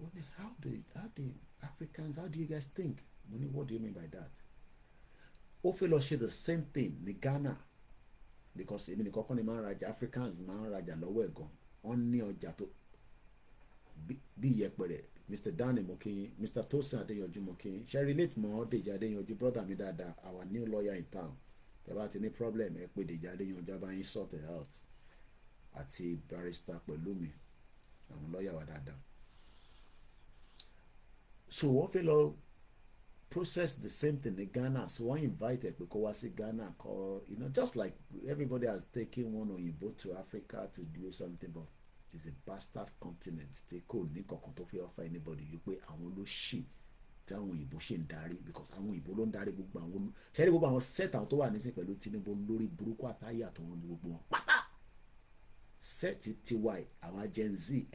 Ó ní how the Africans, how do you guys think? Mo ní what do you mean by that? Ó fẹ́ lọ ṣe the same thing ní Ghana because èmi nìkan kọ́ ni máa ń rajà, Africans máa ń rajà lọ́wọ́ ẹ̀ gan. Wọ́n ní ọjà tó bí ìyẹpẹrẹ. Mr. Danny Mokin, Mr. Tosin Adeyanju Mokin, ṣe relate mọ́ Deji Adeyanju brother mi dáadáa, our new lawyer in town. Tẹ́ bá ti ní problem ẹ pé Deji Adeyanju bá yín sort it out. Àti barrister pẹ̀lú mi, àwọn lawyer wa dáadáa. So wọ́n fẹ́ lọ process the same thing in Ghana, so wọ́n invite ẹ̀ pé kó wá sí Ghana kọ́, you know, just like everybody has taken one òyìnbó to Africa to do something, but it's a bastard continent tí kò ní kankan tó fi offer anybody yìí pé àwọn ló ṣì tí àwọn òyìnbó ṣe ń darí, because àwọn òyìnbó ló ń darí gbogbo àwọn ṣẹ́rí gbogbo àwọn set àwọn tó wà nísìn pẹ̀lú Tinubu lórí burúkú àtàyè àtọ̀run ní gbogbo wọn pátá set tiwa àwa Gen Z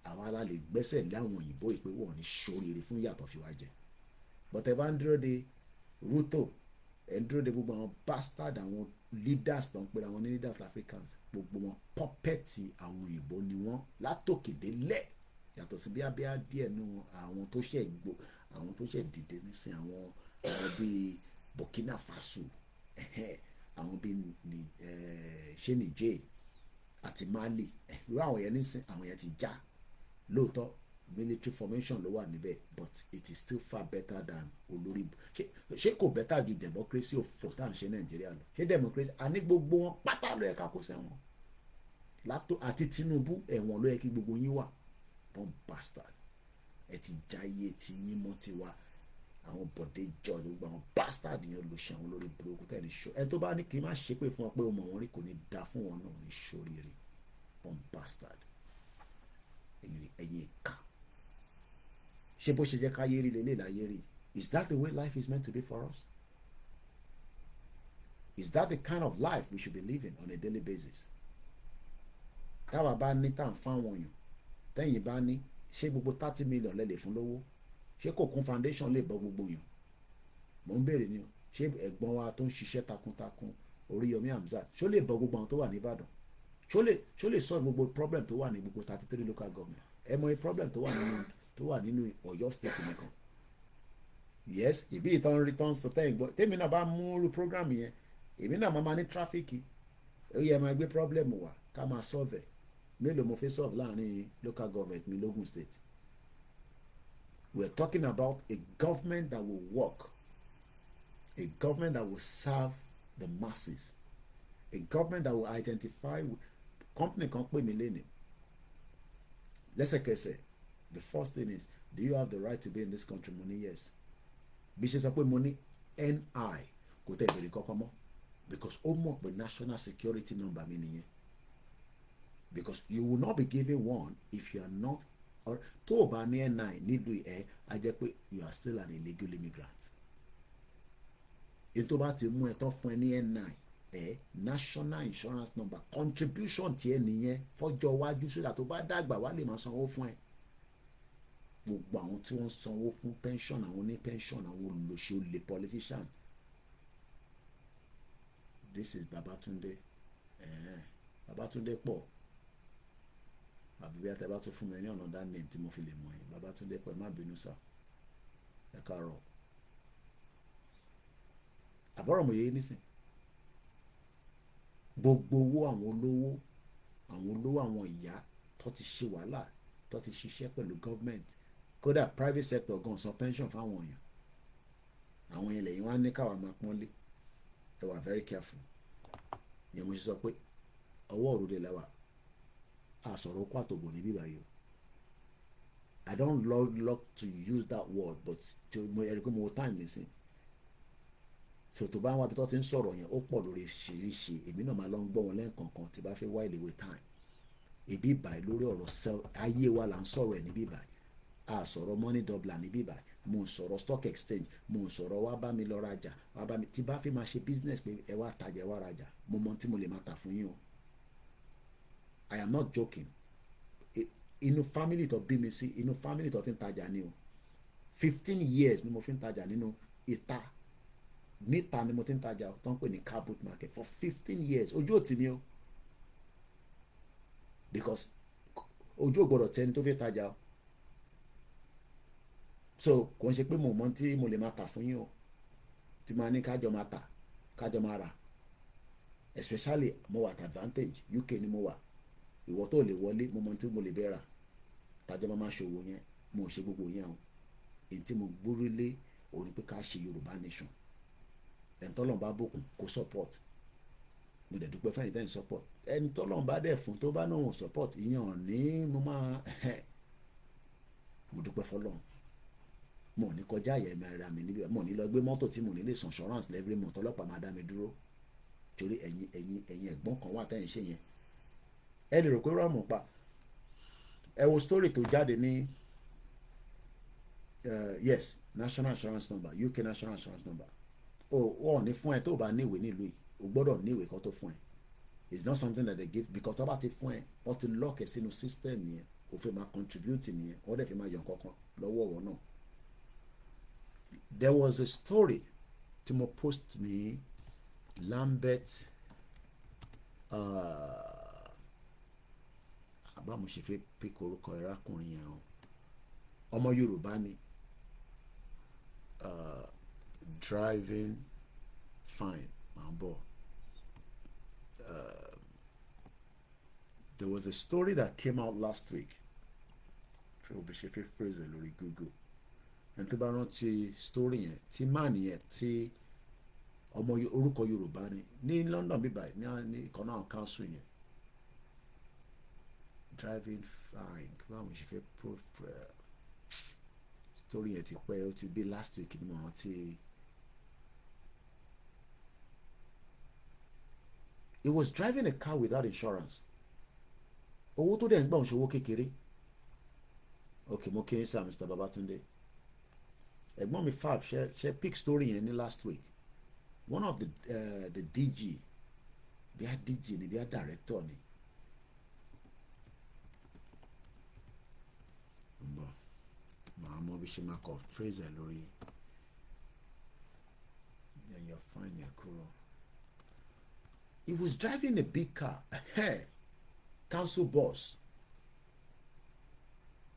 àwa alálẹ̀ gbẹ́sẹ̀ lé àwọn òyìnbó ìpè wọ́n ní ṣoríire fún yàtọ̀ fi wá jẹ, but ẹ bá ń dúró de Ruto ẹ ń dúró de gbogbo àwọn bastard àwọn leaders tó ń pera wọn ní leaders Africans, gbogbo wọn puppet àwọn òyìnbó ni wọn látòkè délẹ̀, yàtọ̀ sí bí abíyá díẹ̀ nù àwọn tó ṣe gbò àwọn tó ṣe dìde nísìn àwọn bíi Burkina Faso àwọn bíi ṣé Niger àti Mali irú àwọn yẹn nísìn àwọn yẹn ti já lóòótọ́ military formation ló wà níbẹ̀, but it is still far better than olórí ṣé kò better ju democracy òfò tá à ń ṣe Nàìjíríà lọ, ṣé democracy àní gbogbo wọn pátá ló yẹ ká kó sẹ́wọ̀n látó àti Tinubu ẹ̀wọ̀n ló yẹ kí gbogbo yín wà, bomb bastard ẹ ti jáyé tí yín mọ́ ti wá àwọn bọ̀dé jọ gbogbo àwọn bastard yẹn ló ṣe àwọn lórí burúkú tẹ́lẹ̀ ṣọ ẹ tó bá ní kí n má ṣépè fún ọ pé o mọ̀ wọ́n rí kò ní da fún wọn náà ní ṣoríire bomb bastard ẹ̀yin ìka ṣé bó ṣe jẹ́ ká yé rí lélẹ̀ láyé rí, is that the way life is meant to be for us? Is that the kind of life we should be living on a daily basis? Táwa bá ní tá à ń fáwọn èèyàn tẹ́yìn bá ní ṣé gbogbo 30 million lẹ lè fún lówó, ṣé Kokun foundation lè bọ́ gbogbo yàn? Mò ń béèrè ni o, ṣé ẹ̀gbọ́n wa tó ń ṣiṣẹ́ takuntakun Oríyọmí Hamzat ṣó lè bọ́ gbogbo àwọn tó wà ní Ìbàdàn, ṣó lè solve gbogbo problem tó wà ní gbogbo 33 local government? ẹ mọ problem tó wà nínú Ọ̀yọ́ state nìkan. Yes, ìbí ìtàn return sọ tẹ́yìn gbọ́ tèmi náà bá mú irú program yẹn èmi náà máa ní tráfíkì ó yẹ máa gbé problem wá ká máa solve ẹ̀ mélòó mo fi solve láàrin local government mi l'Ogun state. We are talking about a government that will work, a government that will serve the masses, a government that will identify company kan pè mí lẹ́nu lẹ́sẹ̀kẹsẹ̀. The first thing is, do you have the right to be in this country? Mo ní yes. Bí ṣe sọ pé mo ní NI kò tẹ̀ ìbéèrè kankan mọ́, because ó mọ̀ pé national security number mi nìyẹn, because you will not be given one if you are not, or tó o bá ní NI nílùú ẹ̀ á jẹ́ pé you are still an illegal immigrant. Ètò bá ti mú ẹ tán fún ẹ ní NI national insurance number contribution tiẹ̀ nìyẹn fọ́jọ́ iwájú sódà tó bá dàgbà wá lè máa sanwó fún ẹ. Gbogbo àwọn tí wọ́n sanwó fún pension àwọn ní pension àwọn olóṣèlú olè politician. This is Babatunde Babatunde pọ̀ àbí bí àtẹ̀bá tó fún mi ní ọ̀nà that name tí mo fi lè mọ̀ yín Babatunde pọ̀ ẹ má bínú sá ẹ káàárọ̀ àbọ̀rọ̀ mọ̀ yé nísìn. Gbogbo owó àwọn olówó àwọn ìyá tó ti ṣe wàhálà tó ti ṣiṣẹ́ pẹ̀lú government kódà private sector gan san pension fáwọn èèyàn àwọn yẹn lẹ́yìn wá ní káwa máa pọ́nlé ẹ wà very careful. Yẹn mo ṣe sọ pé ọwọ́ òrùlé lẹ́wà a sọ̀rọ̀ kó àtòbò ní bíbá yìí o. I don't love to use that word but mo ẹ̀rí pé mo wo time nísìn so tó bá wọn bí tó ti ń sọ̀rọ̀ yẹn ó pọ̀ lórí ṣìíríṣìí èmi náà máa lọ ń gbọ́ wọn lẹ́ẹ̀kọ̀ọ̀kan tí bá fẹ́ wá ìléwé time ibi ìbàyí lórí ọ̀rọ̀ ayé wa là ń sọ̀rọ̀ ẹ̀ níbí ìbàyí a sọ̀rọ̀ money doubler níbí ìbàyí mo ń sọ̀rọ̀ stock exchange mo ń sọ̀rọ̀ wá bá mi lọ rajà wá bá mi tí bá fi máa ṣe business pé ẹ wá tajà ẹ wá rajà mo mọ tí mo lè máa tà fún yín o. I am not joking. Inú family tó bí mi sí inú family tó ti ń tajà ni o 15 years ni mo fi ń tajà nínú ìta níta ni mo ti ń tajà tó ń pè ní car boot market for 15 years ojú ò tì mí o because ojú ò gbọdọ̀ tẹni tó fi tajà o so kò ń ṣe pé mo mọ tí mo lè máa tà fún yín o tí máa ní kájọ máa tà kájọ máa rà especially mo wà at advantage UK ni mo wà ìwọ tó lè wọlé mo mọ tí mo lè bẹ́ẹ̀ rà tájọ máa ṣòwò yẹn mo ò ṣe gbogbo yẹn o èyí tí mo gbórí lé òun ni pé ká ṣe Yorùbá nation ẹni tọ́lọ́run bá bùkún kó support mo dẹ̀ dúpẹ́ fún ẹ̀yin tẹ́yìn support ẹni tọ́lọ́run bá dẹ̀ fún tó bá náà support ìyẹn ò ní mo máa mo dúpẹ́ fọlọ́run mo ní kọjá àyè mi ara mi níbi mo ní lọ gbé mọ́tò tí mo ní lè san insurance every month ọlọ́pàá máa dá mi dúró torí ẹ̀yin ẹ̀gbọ́n kan wà tẹ́yìn ṣe yẹn ẹ lè rò pé rọ́ọ̀mù pa ẹ wo story tó jáde ní yes national insurance number UK national insurance number wọ́n ní fún ẹ tó bá níwèé nílùú yìí o gbọ́dọ̀ níwèé kan tó fún ẹ it's not something that they give because tó bá ti fún ẹ wọ́n ti lock ẹ sínú system yẹn o fẹ́ máa contribute nìyẹn wọ́n dẹ̀ fi máa yọ nǹkan lọ́wọ́ ọ̀wọ́ náà. There was a story tí mo post ní Lambert àbámu ṣe fẹ́ pick orúkọ ẹ̀rákùnrin yẹn o ọmọ Yorùbá ni driving fine máa ń bọ̀. There was a story that came out last week. Fẹ́ o bí ṣe fẹ́ phrase ẹ̀ lórí Google. Ẹni tó bá rántí story yẹn tí man yẹn tí ọmọ orúkọ Yorùbá ni ní London bíbá ní ìkan náà council yẹn driving fine báwo ṣe fẹ́ story yẹn ti pẹ́ ó ti bí last week ni mo rántí. He was driving a car without insurance. Owó tó dẹ̀ ń gbà ń ṣòwò kékeré. Okay, mo kí n sá Mr. Babatunde. Ẹ̀gbọ́n mi Fab ṣe pick story yẹn ní last week. One of the DG, bí a DG ni bí a director ni. Màá mọ bí ṣe máa kọ phrase ẹ̀ lórí. Then you're fine yẹn kúrò. He was driving a big car, council bus.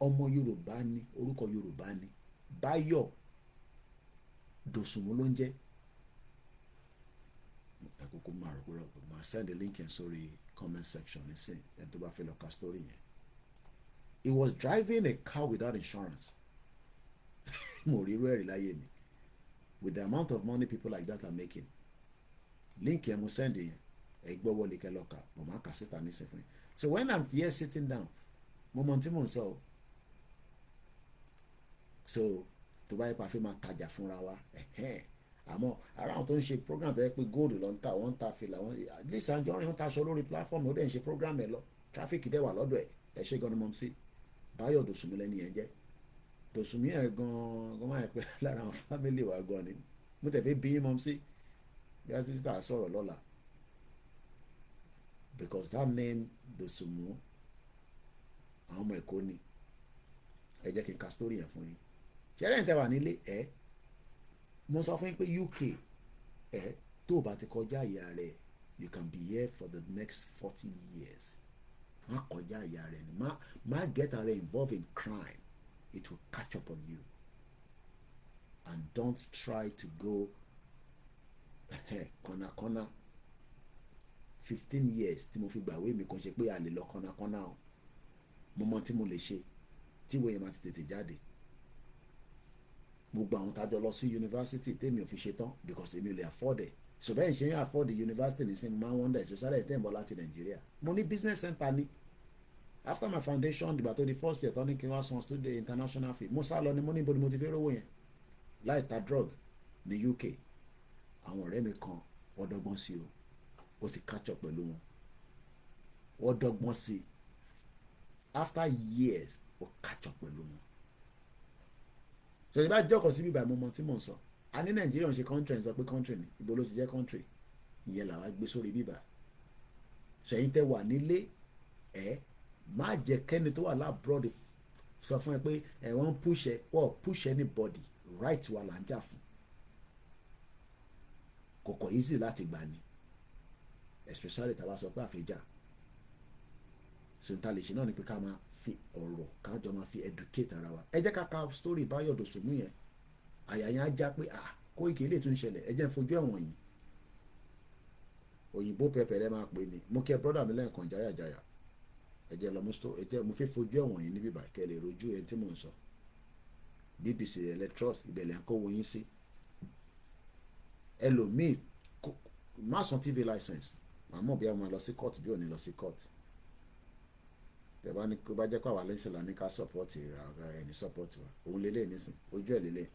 Ọmọ Yorùbá ni, orúkọ Yorùbá ni, Báyọ̀ Dòsùnmú ló ń jẹ́. Àkókò máa rò pé máa send the link yẹn sórí comment section nísìn ẹni tó bá fẹ́ lọ ka story yẹn. He was driving a car without insurance. Mo rí irú ẹ̀rí láyé mi. With the amount of money people like that are making. Link yẹn mo send yẹn. Ẹ gbọ́ wọlé kẹ́ lọ́ka mo máa kà síta nísìn fún yín. So when I'm here sitting down mo mọ tí mò ń sọ o. So tó bá yẹ pa fi máa tajà fúnra wa àmọ́ ara àwọn tó ń ṣe program tó yẹ pé gold ló ń ta wọ́n ń ta fìlà wọ́n Lisa Anjorin ń taṣọ lórí platform ó dẹ̀ ń ṣe program ẹ̀ lọ traffic dẹ̀ wà lọ́dọ̀ ẹ̀ ṣe gan-an mọ́ sí Báyọ̀ Dòsùnmí lẹ́ni yẹn jẹ́ Dòsùnmí ẹ̀ gan-an máa pẹ́ lára àwọn family wa gan ni mo tẹ̀ fẹ́ bí yín mọ́ sí bí a ti ta sọ̀rọ̀ lọ́la because that name Dòsùnmú àwọn ọmọ Èkó ni ẹ jẹ́ kí n ka story yẹn fún yín ṣẹlẹ̀ ń tẹ́ wà nílé mo sọ fún yín pé UK tó o bá ti kọjá ìyá rẹ̀ you can be here for the next 40 years má kọjá ìyá rẹ̀ ni má get ara involved in crime it will catch up on you and don't try to go kọ́nàkọ́nà 15 years tí mo fi gbàwé mi kàn ṣe pé a lè lọ kọ́nàkọ́nà o mo mọ tí mo lè ṣe tí ìwé yẹn máa ti tètè jáde gbogbo àwọn tájọ lọ sí yunifásitì tèmi ò fi ṣe tán because èmi ò lè afford ẹ̀ so bẹ́ẹ̀ ṣe ń afford the university ní sinmi máa ń wonder especially tẹ́ ń bọ̀ láti Nàìjíríà mo ní business center ni after my foundation dìgbà tó di first year tó ní kí wọ́n san student international fee mo sá lọ ni mo ní ibo ni mo ti fẹ́ rówó yẹn láì ta drug ní UK àwọn ọ̀rẹ́ mi kan wọ́n dọ́gbọ́n sí o ó ti catch up pẹ̀lú wọn wọ́n dọ́gbọ́n sí after years ó catch up pẹ̀lú wọn so ìbá jọ́kọ̀ sí bíbá ìmọ̀mọ́ tí mò ń sọ a ní Nàìjíríà ń ṣe country ń sọ pé country ni ibo ló ti jẹ́ country ìyẹn làwa gbé sórí bíbá ṣẹ̀yìn tẹ́ wà nílé má jẹ́ kẹ́ni tó wà lábroad sọ fún ẹ pé wọ́n push anybody right wa là ń jà fún kòkò easy láti gbà ni especially tá a bá sọ pé àfẹ́jà so n ta lè ṣe náà ni pé ká máa fi ọ̀rọ̀ kájọ máa fi educate ara wa ẹ jẹ́ ká ka story Báyọ̀ Dòsùnmú yẹn àyà yẹn á já pé Kóìkì ilé tún ṣẹlẹ̀ ẹ jẹ́ ń fojú ẹ̀wọ̀n yìí òyìnbó pẹpẹrẹ máa pè mí mo kí ẹ brọ́dà mi lẹ́ẹ̀kan jáyàjáyà ẹ jẹ́ lọ mo fẹ́ fojú ẹ̀wọ̀n yìí níbí bá kẹ́ lè rojú ẹ̀ tí mò ń sọ BBC electros ìbẹ̀lẹ̀ ń kówó yín sí ẹlòmíì má san TV license màmú bí a máa lọ sí court bí ò ní lọ sí court tẹ́ bá ní kó bá jẹ́ pé àwa lẹ́sìn la ní ká support ẹni support wa òun lélẹ̀ nísìn ojú ẹ̀ lélẹ̀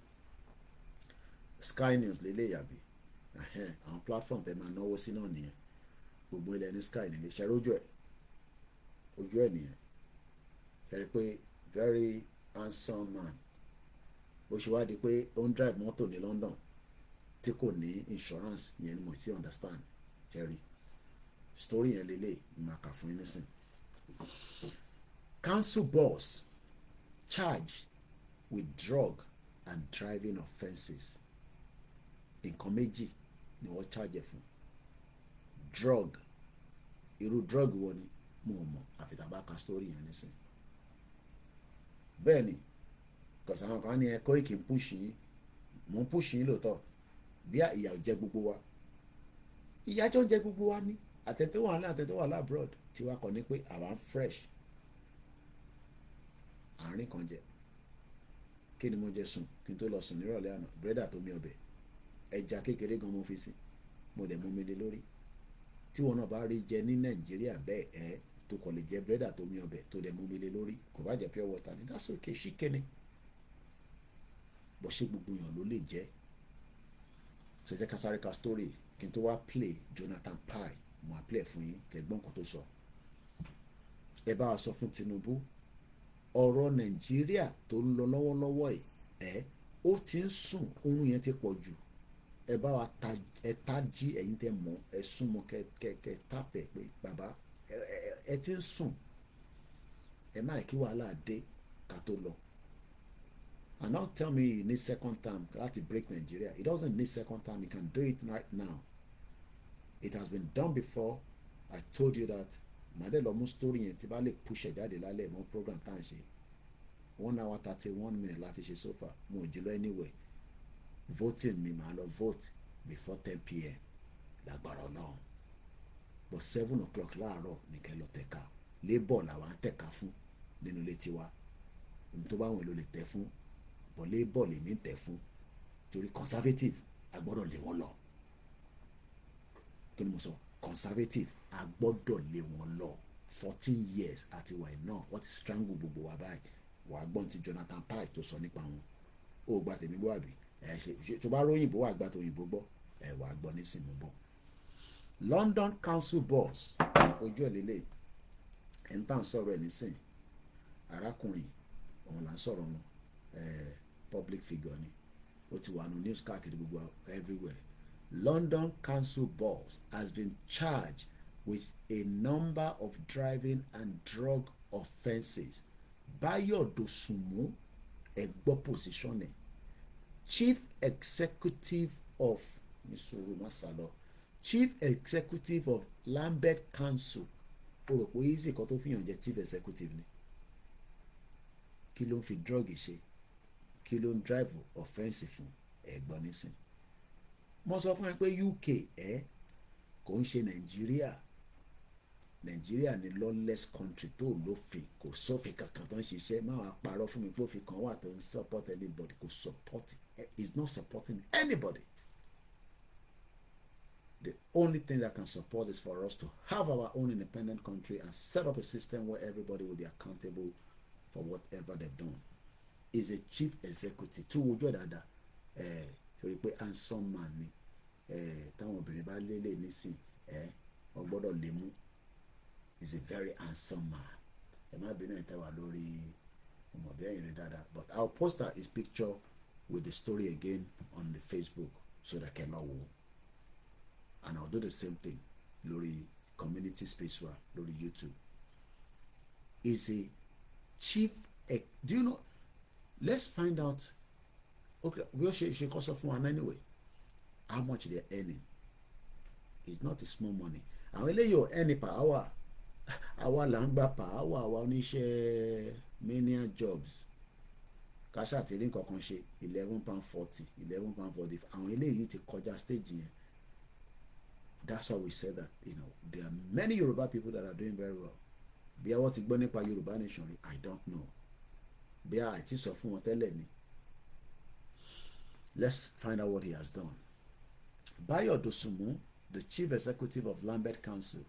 Sky News lélẹ̀ yàbí àwọn platform tẹ́ máa náwó sí náà nìyẹn gbogbo ilẹ̀ ní Sky nílé ṣe ojú ẹ̀ nìyẹn ṣe rí pé very handsome man bó ṣe wá di pé ó ń drive mọ́tò ní London tí kò ní insurance yẹn ni mo ti understand ṣe rí story yẹn lélẹ̀ ni màá kà fún yín nísìn. Council boss charged with drug and driving offences. Nǹkan méjì ni wọ́n charge fún. Drug irú drug wo ni mo mọ̀ àfi tá bá ka story yẹn nísìn. Bẹ́ẹ̀ ni kọ̀sán àwọn kan ní ẹ Koiki ń push yín mò ń push yín lóòótọ́ bí ìyà ò jẹ gbogbo wa ìyà jọ ń jẹ gbogbo wa ní àtẹ̀tẹ̀ wà ní àtẹ̀tẹ̀ wà lábroad tí wàá kọ́ ni pé àwa ń fresh àárín kan jẹ kí ni mo jẹ sùn kí n tó lọ sùn nírọ̀lẹ́ àná bírẹ́dà tó mi ọbẹ̀ ẹja kékeré gan mo fi sí mo dẹ̀ mú mi lé lórí tí wọn náà bá rí jẹ ní Nàìjíríà bẹ́ẹ̀ ẹ́ tó kọ̀ lè jẹ bírẹ́dà tó mi ọbẹ̀ tó dẹ̀ mú mi lé lórí kò bá jẹ pure water ni that's okay ṣíkẹ́ni bó ṣe gbogbo èèyàn ló lè jẹ́ ṣe jẹ́ ká sáré ka story kí n tó wá play Jonathan Pie mo á play fún yín kẹgbọ́n kan tó sọ ẹ bá wa sọ fún Tinubu ọ̀rọ̀ Nàìjíríà tó ń lọ lọ́wọ́lọ́wọ́ ẹ̀ ó ti ń sùn oorun yẹn ti pọ̀ jù ẹ bá wa tají ẹ̀yin tẹ́ mọ̀ ẹ súnmọ́ kẹ tápẹ̀ pé bàbá ẹ ti ń sùn ẹ má kí wàhálà dé ká tó lọ. And now tell me he needs second term to break Nigeria. He doesn't need second term. He can do it right now. It has been done before. I told you that. Màdé lọ mú story yẹn tí bá lè push ẹ̀ jáde lálẹ́ mọ́ program tá à ń ṣe 1 hour 31 minutes láti ṣe so far mo ò jùlọ anyway voting mi màá lọ vote before 10 p.m. lágbára Ọlọ́run but 7 o'clock láàárọ̀ nìkẹ́ lọ tẹ̀ka labour làwọn á tẹ̀ka fún nínú ilé tiwa ohun tó bá wọn ló lè tẹ̀ fún but labour lèmi ń tẹ̀ fún torí conservative a gbọ́dọ̀ lé wọn lọ kí ni mo sọ conservative a gbọ́dọ̀ lé wọn lọ 14 years àti wàá náà wọ́n ti strangle gbogbo wa báyìí wàá gbọ́n ti Jonathan Pie tó sọ nípa wọn ó gba tèmi gbọ́ àbí ẹ ṣe tó bá róyìnbó wàá gba tòyìnbó gbọ́ ẹ wàá gbọ́ nísìnyí bọ́. London Council boss ojú ẹ̀ lélẹ̀ ẹ̀ ń tà ń sọ̀rọ̀ ẹ̀ nísìnyí arákùnrin òun là ń sọ̀rọ̀ wọn public figure ni ó ti wà nù news káàkiri gbogbo everywhere. London Council boss has been charged with a number of driving and drug offences. Bayo Dosunmu ẹgbọ́ position ẹ̀ Chief Executive of Missouri Masalo Chief Executive of Lambeth Council o rò pé easy kan tó fi hàn jẹ́ Chief Executive ni kí ló ń fi drug ṣe kí ló ń drive offensive fún ẹ̀gbọ́n nísìn mo sọ fún ẹ pé UK kò ń ṣe Nàìjíríà ni lawless country tó lófin kò sófin kankan tó ń ṣiṣẹ́ máa wá parọ́ fún mi pé òfin kan wà tó ń support anybody kò support is not supporting anybody. The only thing that can support is for us to have our own independent country and set up a system where everybody will be accountable for whatever they've done. Is a chief executive tó wojú ẹ̀ dáadáa torí pé handsome man ni táwọn obìnrin bá lélẹ̀ nísìn wọ́n gbọ́dọ̀ lè mú. Is a very handsome man. Ẹ má bínú ẹ̀ tẹ́wà lórí ọmọdé ẹ̀yìn rẹ̀ dáadáa but I'll post his picture with the story again on the Facebook so that can know. And I'll do the same thing lórí community space wa lórí YouTube. Is a chief do you know let's find out okay we she cost of one anyway how much they're earning. It's not a small money. Àwọn eléyìí ò ẹni per hour àwa là ń gbà per hour àwa oníṣẹ́ mania jobs káṣá àti rí nǹkan kan ṣe £11.40 £11.40 àwọn eléyìí ti kọjá stage yẹn. That's why we said that there are many Yoruba people that are doing very well. Bí àwọn ti gbọ́ nípa Yoruba nation rí I don't know bí a ti sọ fún wọn tẹ́lẹ̀ ni. Let's find out what he has done. Bayo Dosunmu, the chief executive of Lambeth Council,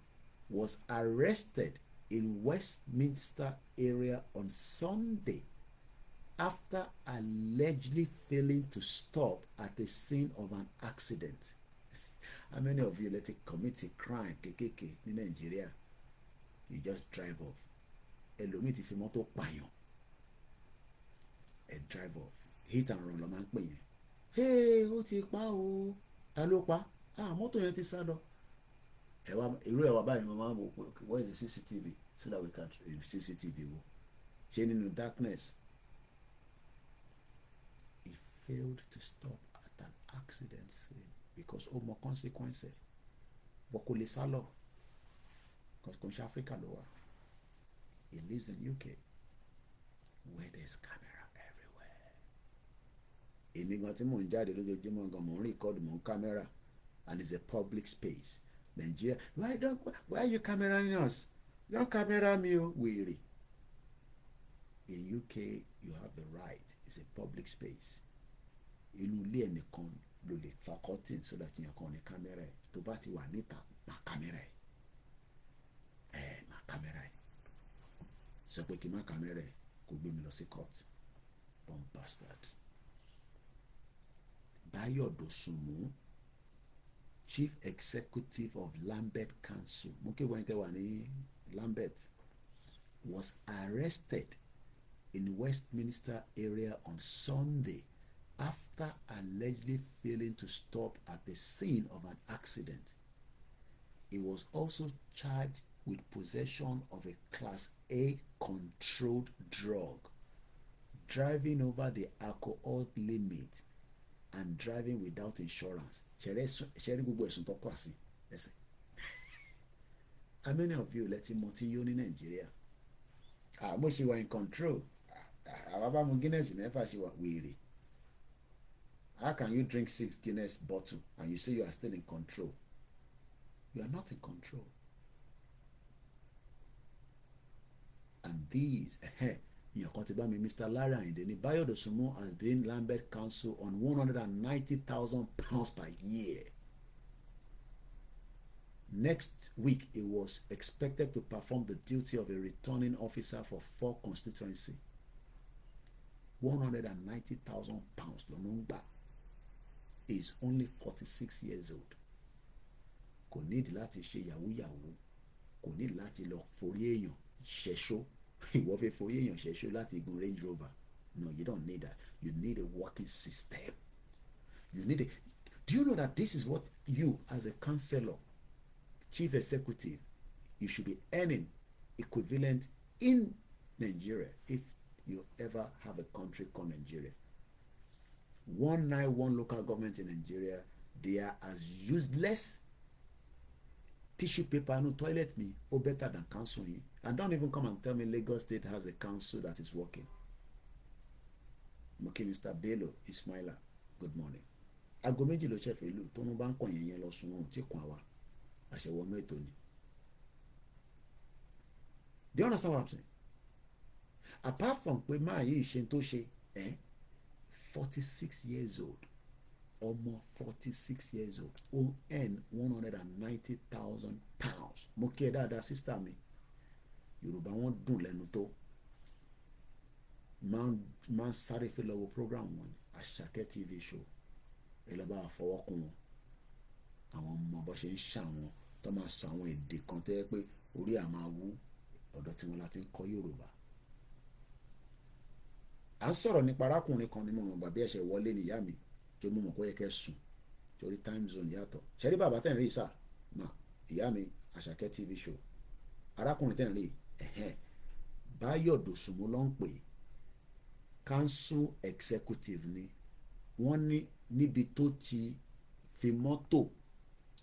was arrested in Westminster area on Sunday after allegedly failing to stop at the scene of an accident. How many of you let it commit a crime kékèké ní Nigeria? You just drive off. Ẹlòmíì ti fi mọ́tò pààyàn. Ẹ drive off. Hit and run ló máa ń pè yẹn. Hey, ó ti pa o. Ta ló pa? Mọ́tò yẹn ti sá lọ. Irú ẹ̀ wá báyìí mo máa ń wò pé what is the CCTV so that we can CCTV wo. Ṣé nínú darkness? He failed to stop at an accident scene because ó mọ consequence. But kò lè sá lọ. Because kò ń ṣe Africa ló wà. He lives in UK where there's camera everywhere. Èmi gan tí mò ń jáde lójoojúmọ́ gan mò ń record mò ń camera and it's a public space. Nigeria, why are you cameraing us? Don't camera me, weary. In UK, you have the right. It's a public space. Inú ilé ẹnìkan ló lè fa curtain so that yẹn kan ní camera ẹ̀. Tó bá ti wà níta, má camera ẹ̀. Má camera ẹ̀. Sọ pé kí má camera ẹ̀ kó gbé mi lọ sí court. Bomb bastard. Báyọ̀ Dòsùnmú, Chief Executive of Lambeth Council, Lambeth, was arrested in Westminster area on Sunday after allegedly failing to stop at the scene of an accident. He was also charged with possession of a Class A controlled drug, driving over the alcohol limit, and driving without insurance. Ṣẹ̀rí gbogbo ẹ̀sùn tó kọ́ sí ẹsẹ̀. How many of you let him mọtí yó ní Nàìjíríà? Mo ṣe wà in control. Àwa bá mu Guinness mẹ́fà ṣe wà wèrè. How can you drink 6 Guinness bottle and you say you are still in control? You are not in control. And these, Mr. Larry Ayinde, Báyọ̀ Dòsùnmú has been Lambeth Council on £190,000 per year. Next week, he was expected to perform the duty of a returning officer for 4 constituency. £190,000 lọ́nùgbà. He is only 46 years old. Kò nídìí láti ṣe yahoo. Kò nídìí láti lọ forí èèyàn ṣẹṣó. Ìwọ fẹ́ forí èèyàn ṣẹṣó láti gun Range Rover. No, you don't need that. You need a working system. You need a... Do you know that this is what you, as a councillor, chief executive, you should be earning equivalent in Nigeria if you ever have a country called Nigeria. 191 local governments in Nigeria, they are as useless tissue paper no toilet me or better than council. And don't even come and tell me Lagos State has a council that is working. Mr. Bello Ismaila, good morning. Aago méjì ló ṣẹ̀fẹ̀ ìlú tó ń bá ń kàn yẹn lọ sùn ohun tí kàn wá àṣẹwọnú ètò ni. Do you understand what I'm saying? Apart from pé máa yí ìṣe tó ṣe 46 years old, almost 46 years old, ó earn £190,000. Mo kí ẹ dáadáa sísítà mi, Yorùbá wọn dùn lẹ́nu tó. Máa ń sáré fi lọ́wọ́ program wọn Àṣàkẹ́ TV show. Ẹ lọ bá wa fọwọ́ kún wọn. Àwọn ọmọ bó ṣe ń ṣàwọn tó máa sọ àwọn èdè kan tó yẹ pé orí àmà wú ọ̀dọ̀ tí wọ́n láti ń kọ́ Yorùbá. À ń sọ̀rọ̀ nípa arákùnrin kan ní mo mọ̀ bàbí ẹ̀ṣẹ̀ wọlé níyà mi tí mo mọ̀ kó yẹ kẹ́ sùn torí time zone yàtọ̀. Ṣé rí bàbá tẹ̀ ń rí sà mà ìyá mi Àṣàkẹ́ TV show. Arákùnrin tẹ̀ ń rí Báyọ̀ Dòsùnmú ló ń pè council executive ni. Wọ́n ní níbi tó ti fi mọ́tò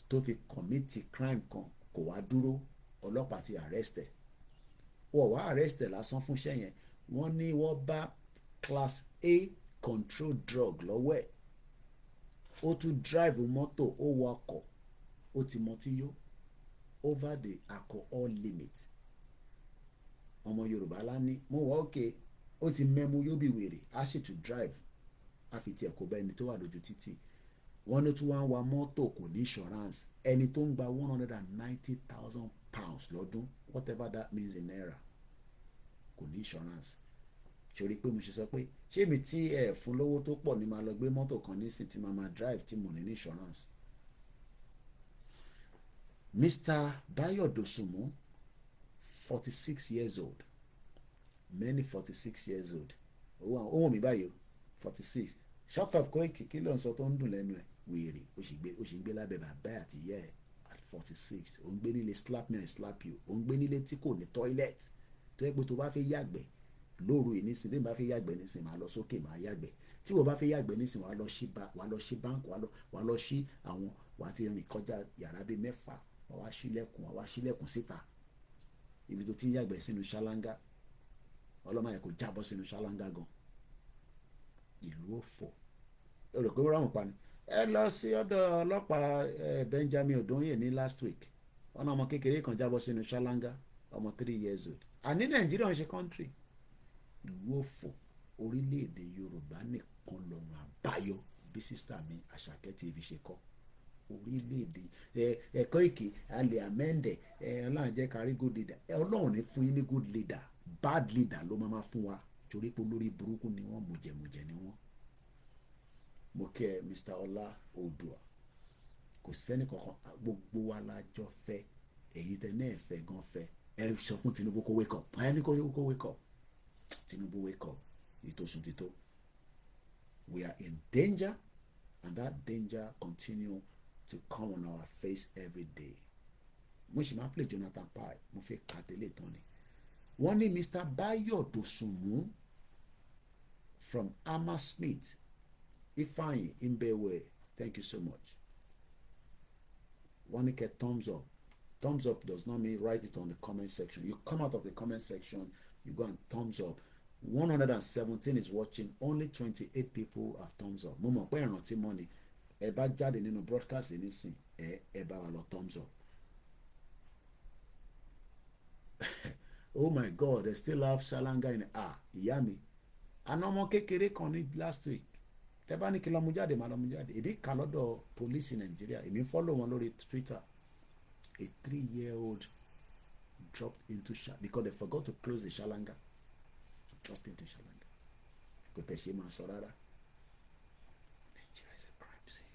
tó fi commit crime kan kò wá dúró, ọlọ́pàá ti arrest ẹ̀. Wọ́n wá arrest ẹ̀ lásán fún iṣẹ́ yẹn. Wọ́n ní wọ́n bá Class A controlled drug lọ́wọ́ ẹ̀. Ó tún drive mọ́tò, ó wakọ̀, ó ti mọtí yó over the alcohol limit. Ọmọ Yorùbá lá ní mo wà òkè, ó ti mẹ́mu yó bí wèrè, á sì tún drive. A fi tiẹ̀ kó bá ẹni tó wà lójú títì. Wọ́n ní tí wọ́n wa mọ́tò kò ní insurance. Ẹni tó ń gba £190,000 pounds lọ́dún, whatever that means in naira, kò ní insurance. Ṣorí pé mo ṣe sọ pé ṣé mi tí ẹ fún lówó tó pọ̀ ni màá lọ gbé mọ́tò kan nísìn tí màá máa drive tí mo ní insurance. Mr. Bayo Dosunmu, 46 years old. Many 46 years old. Ó wọ̀n mi báyìí 46. Shut up Koiki, kí ló ń sọ tó ń dùn lẹ́nu ẹ̀? Wèrè, ó sì ń gbé lábẹ́ bàbá àti ìyá ẹ̀ at 46. Ó ń gbé nílé slap me and slap you. Ó ń gbé nílé tí kò ní toilet. Tó yẹ pé tó bá fẹ́ yàgbẹ́ lóru yìí nísìn, bí mo bá fẹ́ yàgbẹ́ nísìn máa lọ sókè máa yàgbẹ́. Tí wọ́n bá fẹ́ yàgbẹ́ nísìn wàá lọ sí báńkì, wàá lọ sí àwọn, wàá ti rìn kọjá yàrá bíi 6, wàá ṣílẹ̀kùn síta. Ibi tó ti ń yàgbẹ́ sínú ṣáláńgá, ọlọ́mọ yẹn kò jábọ́ sínú ṣáláńgá gan. Ìlú òfò. Ó rò pé ó ráhùn pa ni. Ẹ lọ sí ọ̀dọ̀ ọlọ́pàá Benjamin Odonye ní last week. Wọ́n náà ọmọ kékeré kan jábọ́ sínú ṣáláńgá, ọmọ 3 years old. Àní Nàìjíríà ń ṣe country. Ìlú òfò. Orílẹ̀-èdè Yorùbá nìkan lọ́nà àbáyọ bí sísá mi Àṣàkẹ́ TV ṣe kọ́. Orílẹ̀-èdè ẹ̀kọ́ ìkè alẹ́ amẹ́ndẹ̀ ọlọ́run jẹ́ kárí good leader. Ọlọ́run ní fún yín ní good leader, bad leader ló máa fún wa torí pé olórí burúkú ni wọ́n, mùjẹ̀mùjẹ̀ ni wọ́n. Mo kẹ́ Mr. Ọlá Oòduà, kò sẹ́ni kankan, gbogbo wa la jọ fẹ́, èyí tẹ náà fẹ́ gan fẹ́. Ẹ sọ fún Tinubu kó wake up, ẹ ní kó wake up. Tinubu wake up, ìtòsùn ti tó. We are in danger and that danger continue to come on our face every day. Mo ṣì máa play Jonathan Pye, mo fẹ́ kàtẹ́lẹ̀ tán ni. Wọ́n ní Mr. Bayo Dosunmu from Hammersmith, Ifeanyi Mbewe, thank you so much. Wọ́n ní kẹ́ thumbs up. Thumbs up does not mean write it on the comment section. You come out of the comment section, you go and thumbs up. 117 is watching, only 28 people have thumbs up. Mo mọ̀ pé ìrántí mọ́ ni. Ẹ bá jáde nínú broadcast nísìn, ẹ bá wa lọ thumbs up. Oh my God, they still have ṣáláńgá in ìyá mi. Àná ọmọ kékeré kan ní last week. Tẹ́ bá ní kí lọ mú jáde, máa lọ mú jáde. Èbí kà lọ́dọ̀ police in Nigeria. Èmi follow wọn lórí Twitter. A 3-year-old dropped into because they forgot to close the ṣáláńgá. Dropped into ṣáláńgá. Kò tẹ̀ ṣe máa sọ rárá. Nigeria is a crime scene.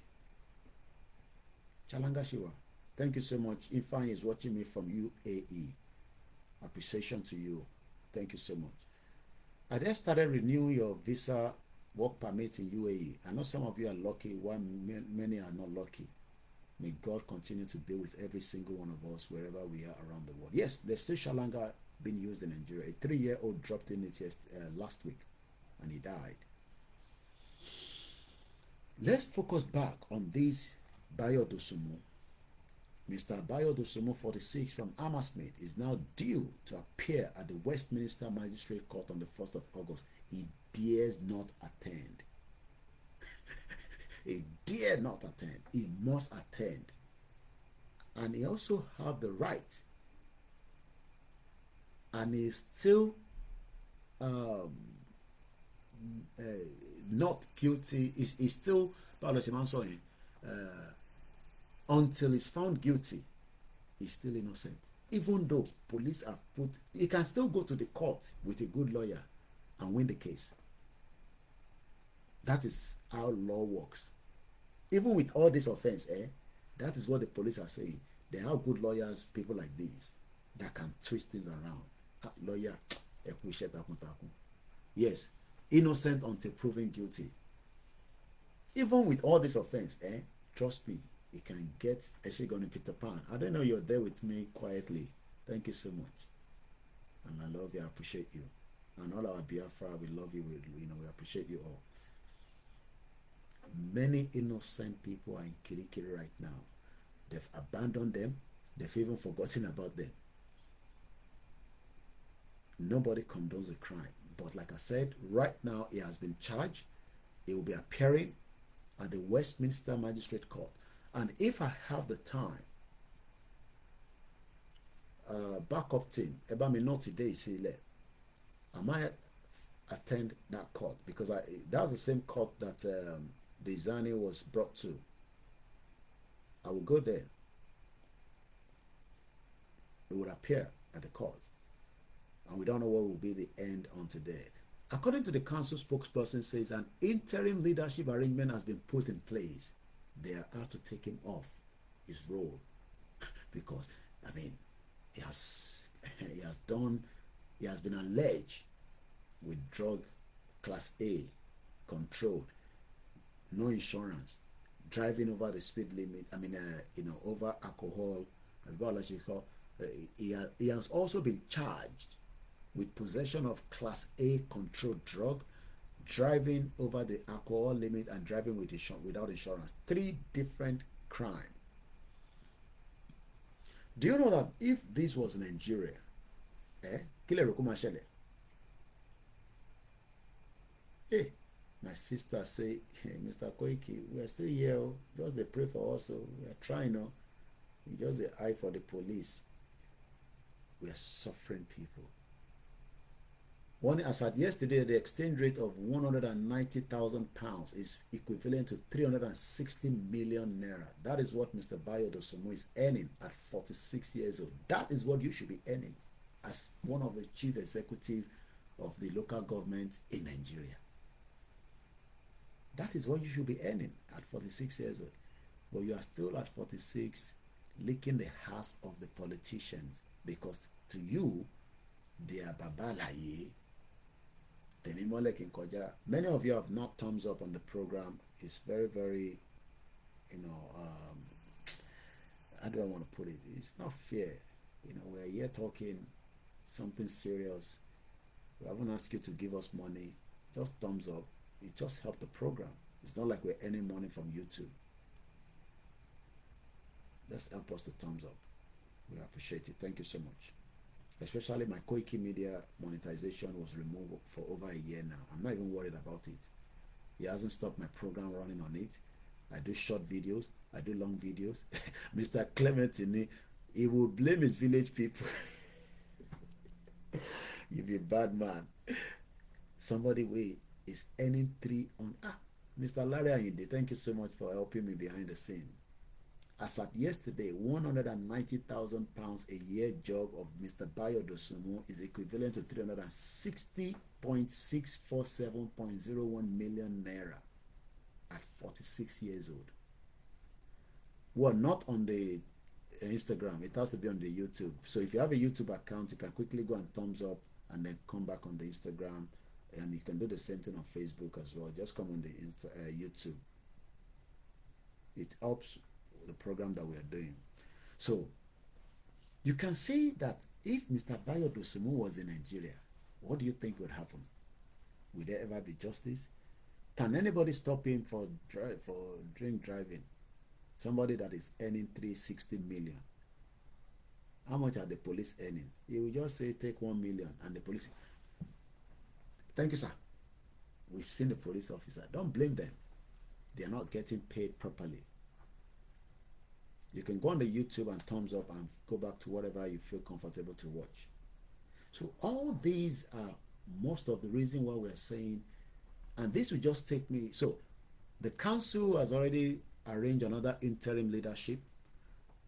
Ṣáláńgá Shiwa, thank you so much. Ifeanyi is watching me from UAE. Appreciation to you. Thank you so much. I just started renewing your visa work permit in UAE. I know some of you are lucky, while many are not lucky. May God continue to be with every single one of us wherever we are around the world. Yes, there's still ṣáláńgá being used in Nigeria. A 3-year-old dropped in it last week and he died. Let's focus back on this Bayo Dosunmu. Mr. Bayo Dosunmu, 46, from Hammersmith, is now due to appear at the Westminster Magistrate Court on the 1st of August. He dares not attend. He dare not attend. He must attend. And he also have the right. And he is still not guilty. He's still, until he's found guilty, he's still innocent. Even though police have put, he can still go to the court with a good lawyer and win the case. That is how law works. Even with all this offense, that is what the police are saying. They have good lawyers, people like these, that can twist things around. Lawyer, yes, innocent until proven guilty. Even with all this offense, trust me, he can get Eshegon and Peter Pan. I don't know, you're there with me quietly. Thank you so much. And I love you, I appreciate you. And all our Biafra, we love you, we appreciate you all. Many innocent people are in Kirikiri right now. They've abandoned them. They've even forgotten about them. Nobody condones a crime. But like I said, right now he has been charged. He will be appearing at the Westminster Magistrate Court. And if I have the time, backup team, Eba me not today, I might attend that court, because that's the same court that the Zani was brought to. I will go there. it would appear at the court. And we don't know what will be the end until there. According to the council spokesperson, says an interim leadership arrangement has been put in place. They are out to take him off his role because, I mean, he has been alleged with drug class A, controlled, no insurance, driving over the speed limit. I mean, over alcohol. He has also been charged with possession of class A controlled drug, driving over the alcohol limit, and driving without insurance. 3 different crimes. Do you know that if this was Nigeria, my sister say, hey, Mr. Koiki, we are still here. Just they pray for us. We are trying. We just the eye for the police. We are suffering people. One, as at yesterday, the exchange rate of £190,000 is equivalent to 360 million naira. That is what Mr. Bayo Dosunmu is earning at 46 years old. That is what you should be earning as one of the chief executive of the local government in Nigeria. That is what you should be earning at 46 years old. But you are still at 46 licking the ass of the politicians, because to you, they are babalaye. Many of you have not thumbs up on the program. It's very, very, how do I want to put it? It's not fair. We're here talking something serious. We haven't asked you to give us money. Just thumbs up. It just helped the program. It's not like we're earning money from YouTube. Just help us to thumbs up. We appreciate it. Thank you so much. Especially my Koikimedia monetization was removed for over a year now. I'm not even worried about it. He hasn't stopped my program running on it. I do short videos. I do long videos. Mr. Clement, he will blame his village people. You be a bad man. Somebody is earning 3 on. Mr. Larry Ayinde, thank you so much for helping me behind the scene. As at yesterday, £190,000 a year job of Mr. Bayo Dosunmu is equivalent to 360.647.01 million naira at 46 years old. Well, not on the Instagram. It has to be on the YouTube. So if you have a YouTube account, you can quickly go and thumbs up and then come back on the Instagram. And you can do the same thing on Facebook as well. Just come on the YouTube. It helps the program that we are doing. So you can see that if Mr. Bayo Dosunmu was in Nigeria, what do you think would happen? Will there ever be justice? Can anybody stop him for drink driving? Somebody that is earning 360 million. How much are the police earning? He will just say take 1 million, and the police. Thank you, sir. We've seen the police officer. Don't blame them. They are not getting paid properly. You can go on the YouTube and thumbs up and go back to whatever you feel comfortable to watch. So all these are most of the reason why we're saying, and this will just take me. So the council has already arranged another interim leadership.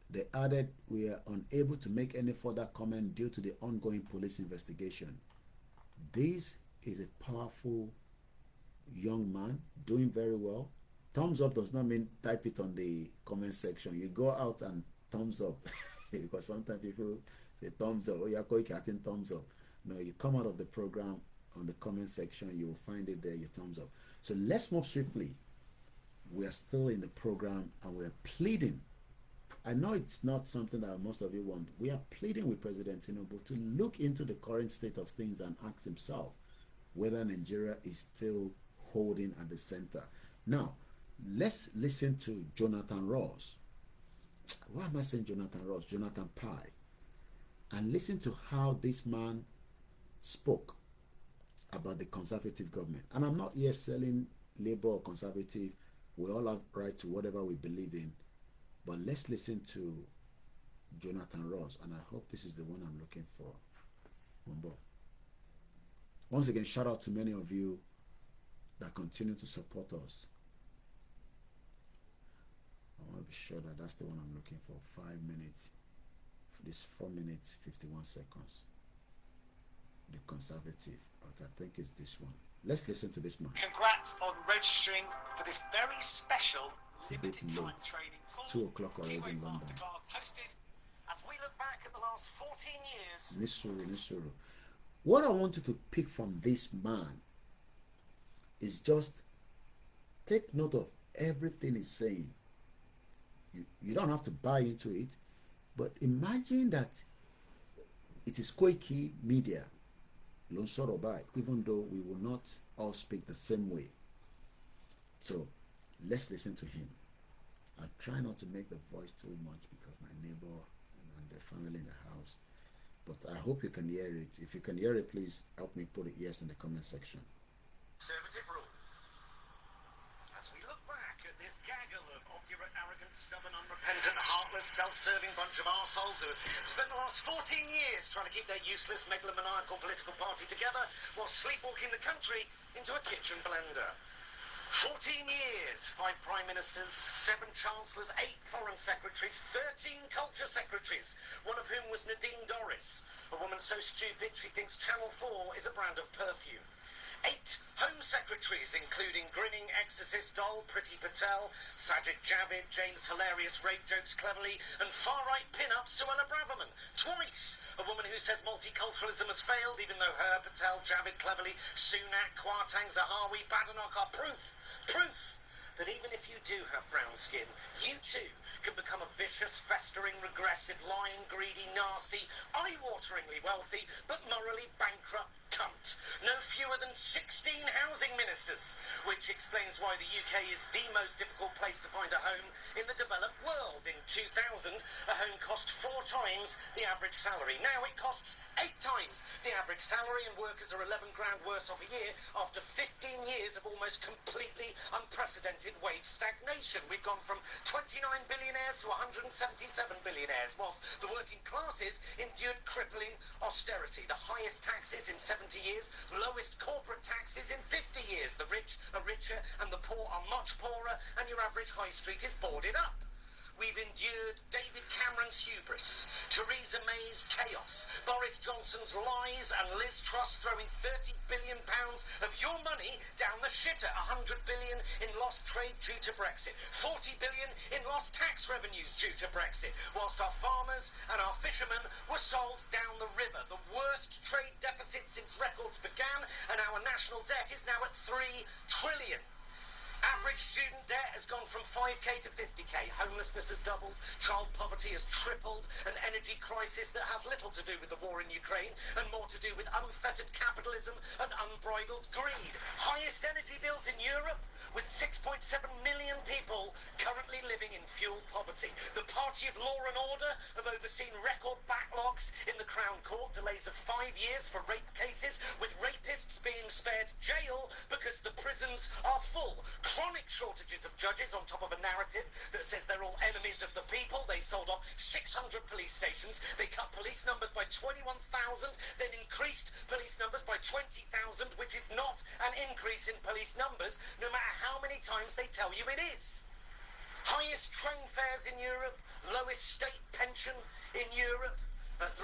They added, we are unable to make any further comment due to the ongoing police investigation. This is a powerful young man doing very well. Thumbs up does not mean type it on the comment section. You go out and thumbs up because sometimes people say thumbs up. Oh, you're getting thumbs up. No, you come out of the program on the comment section. You will find it there. You thumbs up. So let's move swiftly. We are still in the program and we are pleading. I know it's not something that most of you want. We are pleading with President TINUBU to look into the current state of things and ask himself whether Nigeria is still holding at the center. Now, let's listen to Jonathan Ross. Why am I saying Jonathan Ross? Jonathan Pye. And listen to how this man spoke about the conservative government. And I'm not here selling Labour or conservative. We all have right to whatever we believe in. But let's listen to Jonathan Ross. And I hope this is the one I'm looking for. Once again, shout out to many of you that continue to support us. I want to be sure that that's the one I'm looking for. 5 minutes. This 4 minutes 51 seconds. The Conservative. Okay, I think it's this one. Let's listen to this man. Congrats on registering for this very special It's a bit limited time late. training. It's 2 o'clock already in T-Wave London. Masterclass hosted as we look back at the last 14 years. Nisuru. What I want you to pick from this man is just take note of everything he's saying. You don't have to buy into it, but imagine that it is Koikimedia, Lonsoroba, even though we will not all speak the same way. So let's listen to him. I try not to make the voice too much because my neighbor and the family in the house. But I hope you can hear it. If you can hear it, please help me put it yes in the comment section. Conservative rule. As we look back at this gaggle of obdurate, arrogant, stubborn, unrepentant, heartless, self-serving bunch of arseholes who have spent the last 14 years trying to keep their useless, megalomaniacal political party together while sleepwalking the country into a kitchen blender. 14 years, 5 prime ministers, 7 chancellors, 8 foreign secretaries, 13 culture secretaries, one of whom was Nadine Dorris, a woman so stupid she thinks Channel 4 is a brand of perfume. 8 Home Secretaries, including grinning exorcist doll Priti Patel, Sajid Javid, James Hilarious rape jokes cleverly, and far-right pin-up Suella Braverman. Twice! A woman who says multiculturalism has failed, even though her, Patel, Javid cleverly, Sunak, Kwarteng, Zahawi, Badenoch are proof that even if you do have brown skin, you too can become a vicious, festering, regressive, lying, greedy, nasty, eye-wateringly wealthy, but morally bankrupt cunt. No fewer than 16 housing ministers, which explains why the UK is the most difficult place to find a home in the developed world. In 2000, a home cost 4 times the average salary. Now it costs 8 times the average salary, and workers are 11 grand worse off a year after 15 years of almost completely unprecedented wage stagnation. We've gone from 29 billionaires to 177 billionaires, whilst the working classes endured crippling austerity. The highest taxes in 70 years, lowest corporate taxes in 50 years. The rich are richer and the poor are much poorer, and your average high street is boarded up. We've endured David Cameron's hubris, Theresa May's chaos, Boris Johnson's lies, and Liz Truss throwing £30 billion of your money down the shitter. 100 billion in lost trade due to Brexit, 40 billion in lost tax revenues due to Brexit, whilst our farmers and our fishermen were sold down the river. The worst trade deficit since records began, and our national debt is now at 3 trillion. Average student debt has gone from 5k to 50k. Homelessness has doubled. Child poverty has tripled. An energy crisis that has little to do with the war in Ukraine and more to do with unfettered capitalism and unbridled greed. Highest energy bills in Europe, with 6.7 million people currently living in fuel poverty. The party of law and order have overseen record backlogs in the Crown Court, delays of 5 years for rape cases, with rapists being spared jail because the prisons are full. Chronic shortages of judges on top of a narrative that says they're all enemies of the people. They sold off 600 police stations. They cut police numbers by 21,000, then increased police numbers by 20,000, which is not an increase in police numbers, no matter how many times they tell you it is. Highest train fares in Europe, lowest state pension in Europe,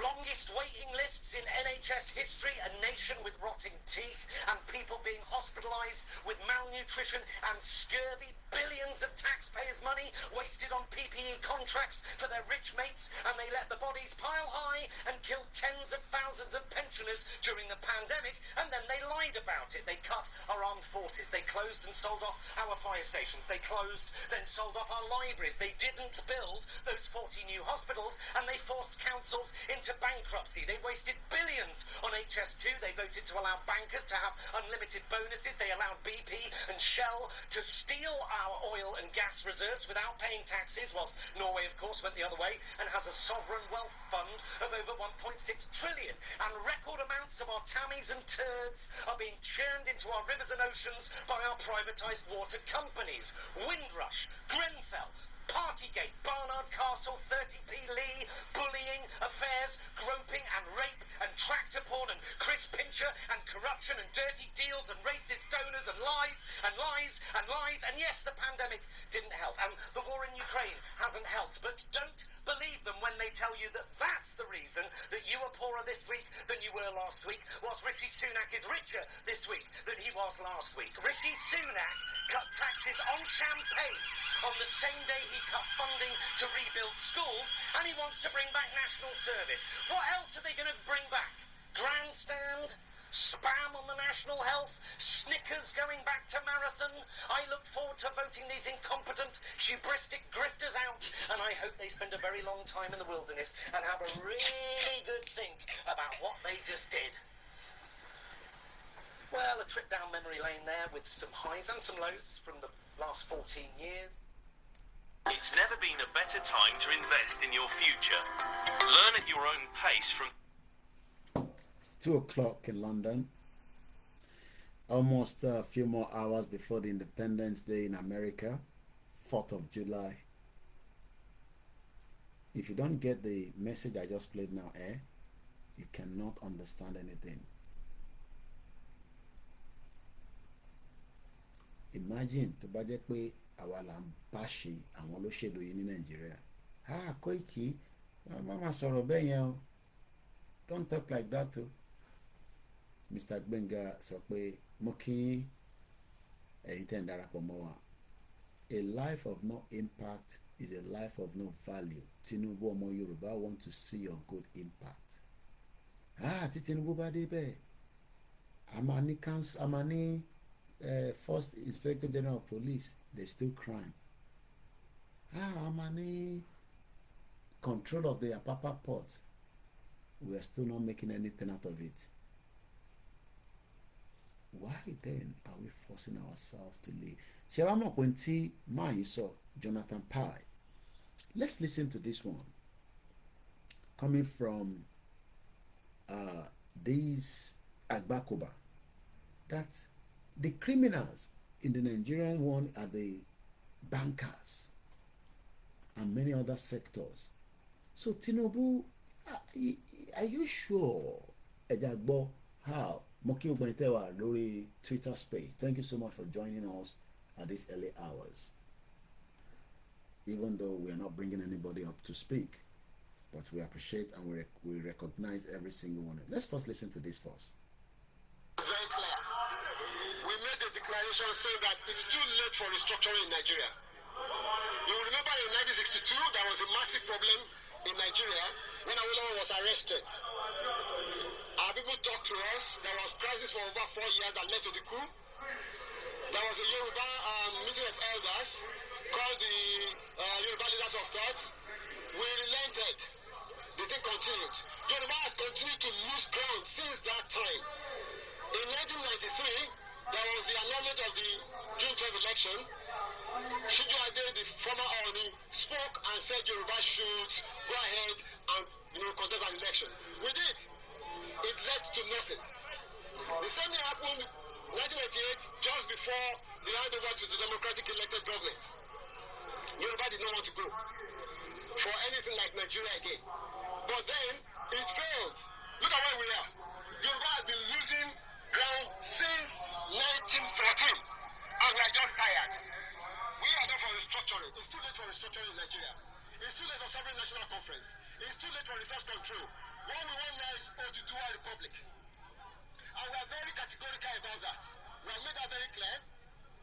longest waiting lists in NHS history, a nation with rotting teeth and people being hospitalised with malnutrition and scurvy, billions of taxpayers' money wasted on PPE contracts for their rich mates, and they let the bodies pile high and killed tens of thousands of pensioners during the pandemic, and then they lied about it. They cut our armed forces, they closed and sold off our fire stations, they closed, then sold off our libraries, they didn't build those 40 new hospitals, and they forced councils into bankruptcy. They wasted billions on HS2. They voted to allow bankers to have unlimited bonuses. They allowed BP and Shell to steal our oil and gas reserves without paying taxes, whilst Norway, of course, went the other way and has a sovereign wealth fund of over 1.6 trillion. And record amounts of our tammies and turds are being churned into our rivers and oceans by our privatised water companies. Windrush, Grenfell, Partygate, Barnard Castle, 30p Lee, bullying, affairs, groping and rape and tractor porn and Chris Pincher and corruption and dirty deals and racist donors and lies and lies and lies. And yes, the pandemic didn't help and the war in Ukraine hasn't helped. But don't believe them when they tell you that that's the reason that you are poorer this week than you were last week, whilst Rishi Sunak is richer this week than he was last week. Rishi Sunak cut taxes on champagne on the same day he cut funding to rebuild schools, and he wants to bring back national service. What else are they going to bring back? Grandstand? Spam on the national health? Snickers going back to marathon? I look forward to voting these incompetent, hubristic grifters out, and I hope they spend a very long time in the wilderness and have a really good think about what they just did. Well, a trip down memory lane there with some highs and some lows from the last 14 years. It's never been a better time to invest in your future. Learn at your own pace from 2 o'clock in London. Almost a few more hours before the Independence Day in America, 4th of July. If you don't get the message I just played now, you cannot understand anything. Imagine tó bá jẹ́ pé àwa là ń bá ṣe àwọn olóṣèlú yìí ní Nàìjíríà. Koiki, má sọ̀rọ̀ bẹ́ẹ̀ yẹn o. Don't talk like that o. Mr. Gbenga sọ pé mo kí ẹ̀yin tẹ́ ń darapọ̀ mọ́ wa. A life of no impact is a life of no value. Tinubu ọmọ Yorùbá want to see your good impact. Tí Tinubu bá dé bẹ́ẹ̀, a máa ní First Inspector General of Police, they still crime. A máa ní control of the Apapa port. We are still not making anything out of it. Why then are we forcing ourselves to leave? Shewamo Kwenti Maiso, Jonathan Pai. Let's listen to this one. Coming from these Agbakoba. That the criminals in the Nigerian one are the bankers and many other sectors. So Tinubu, are you sure? Ejagbo, how? Moki Ogbentewa lórí Twitter space. Thank you so much for joining us at these early hours. Even though we are not bringing anybody up to speak, but we appreciate and we recognize every single one. Let's first listen to this first. It's very clear. We made a declaration saying that it's too late for restructuring in Nigeria. You remember in 1962 there was a massive problem in Nigeria when Awolowo was arrested. Our people talked to us. There was crisis for over 4 years that led to the coup. There was a Yoruba meeting of elders called the Yoruba Leaders of Thought. We relented. The thing continued. Yoruba has continued to lose ground since that time. In 1993, there was the annulment of the June 12 election. Shiju Ade, the former Oni, spoke and said Yoruba should go ahead and contest an election. We did. It led to nothing. The same thing happened in 1998, just before the handover to the democratic elected government. Yoruba did not want to go for anything like Nigeria again. But then, it failed. Look at where we are. Yoruba has been losing ground since 1914, and we are just tired. We are not for restructuring. It's too late for restructuring in Nigeria. It's too late for sovereign national conference. It's too late for resource control. What we want now is Oduduwa Republic. And we are very categorical about that. We have made that very clear.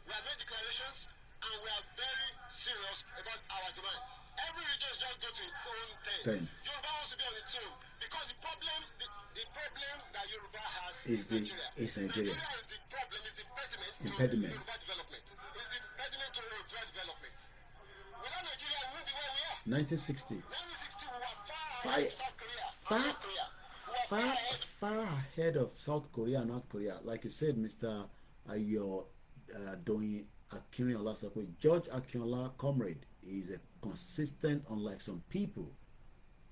We have made declarations, and we are very serious about our demands. Every region just go to its own tent. Yoruba wants to be on its own because the problem that Yoruba has is Nigeria. Nigeria is the problem, is the impediment to Yoruba development. Is the impediment to Yoruba development. Without Nigeria, we will be where we are. 1960. 1960, we were far ahead of South Korea. Far ahead of South Korea and North Korea. Like you said, Mr. Ayo Doyin Akinriola, George Akinriola, comrade, is a consistent, unlike some people.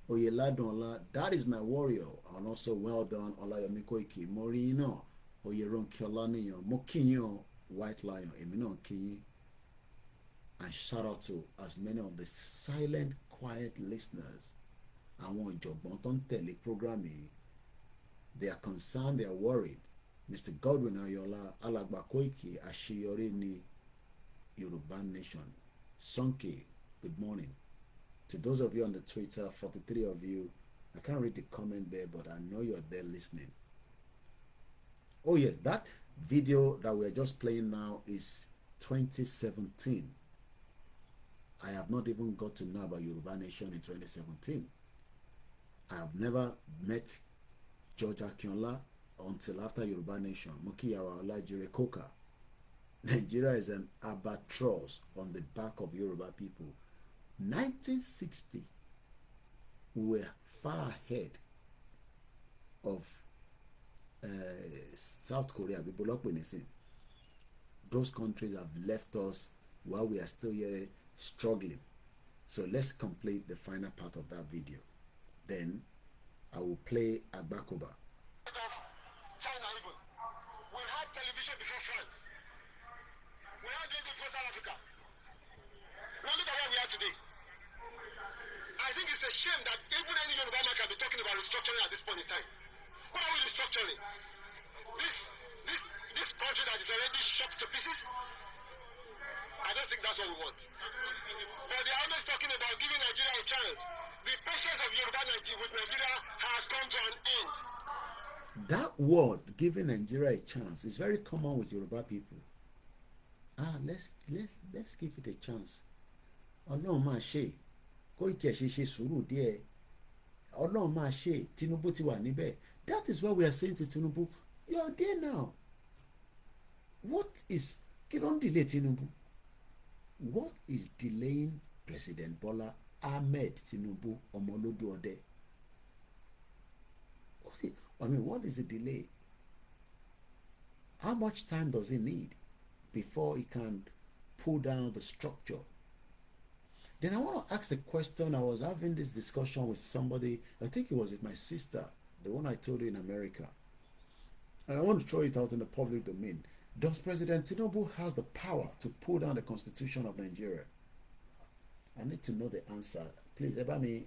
Oyeladun, that is my warrior. And also, well done, OLAYOMI KOIKI. Morino, Oyeron Kiolaniyo, Mokinyo, White Lion, Emino Kinyi. And shout out to as many of the silent, quiet listeners. Àwọn ìjọ̀gbọ́n tó ń tẹ̀lé program yìí. They are concerned, they are worried. Mr. Godwin Ayola, Alàgbà Koiki, àṣeyọrí ní Yoruba Nation. Sonke, good morning. To those of you on the Twitter, 43 of you, I can't read the comment there, but I know you're there listening. Oh yes, that video that we're just playing now is 2017. I have not even got to know about Yoruba Nation in 2017. I have never met George Akinola until after Yoruba Nation. Mukiyawa Olajire Koka. Nigeria is an albatross on the back of Yoruba people. 1960, we were far ahead of South Korea. Those countries have left us while we are still here struggling. So let's complete the final part of that video. Then I will play Agbakoba. China even. We had television before France. We had radio before South Africa. Now look at where we are today. I think it's a shame that even any Yoruba man can be talking about restructuring at this point in time. What are we restructuring? This country that is already shot to pieces? I don't think that's what we want. But they are always talking about giving Nigeria a chance. The patience of Yoruba with Nigeria has come to an end. That word, giving Nigeria a chance, is very common with Yoruba people. Let's give it a chance. Ọlọ́run máa ṣe, Koiki ẹ̀ ṣe sùúrù díẹ̀. Ọlọ́run máa ṣe, Tinubu ti wà níbẹ̀. That is what we are saying to Tinubu. You are there now. What is, kí ló ń delay Tinubu? What is delaying President Bola Ahmed Tinubu Omolodu Ode? What is the delay? How much time does he need before he can pull down the structure? Then I want to ask a question. I was having this discussion with somebody, I think it was with my sister, the one I told you in America. And I want to throw it out in the public domain. Does President Tinubu has the power to pull down the Constitution of Nigeria? I need to know the answer. Please, Ebami,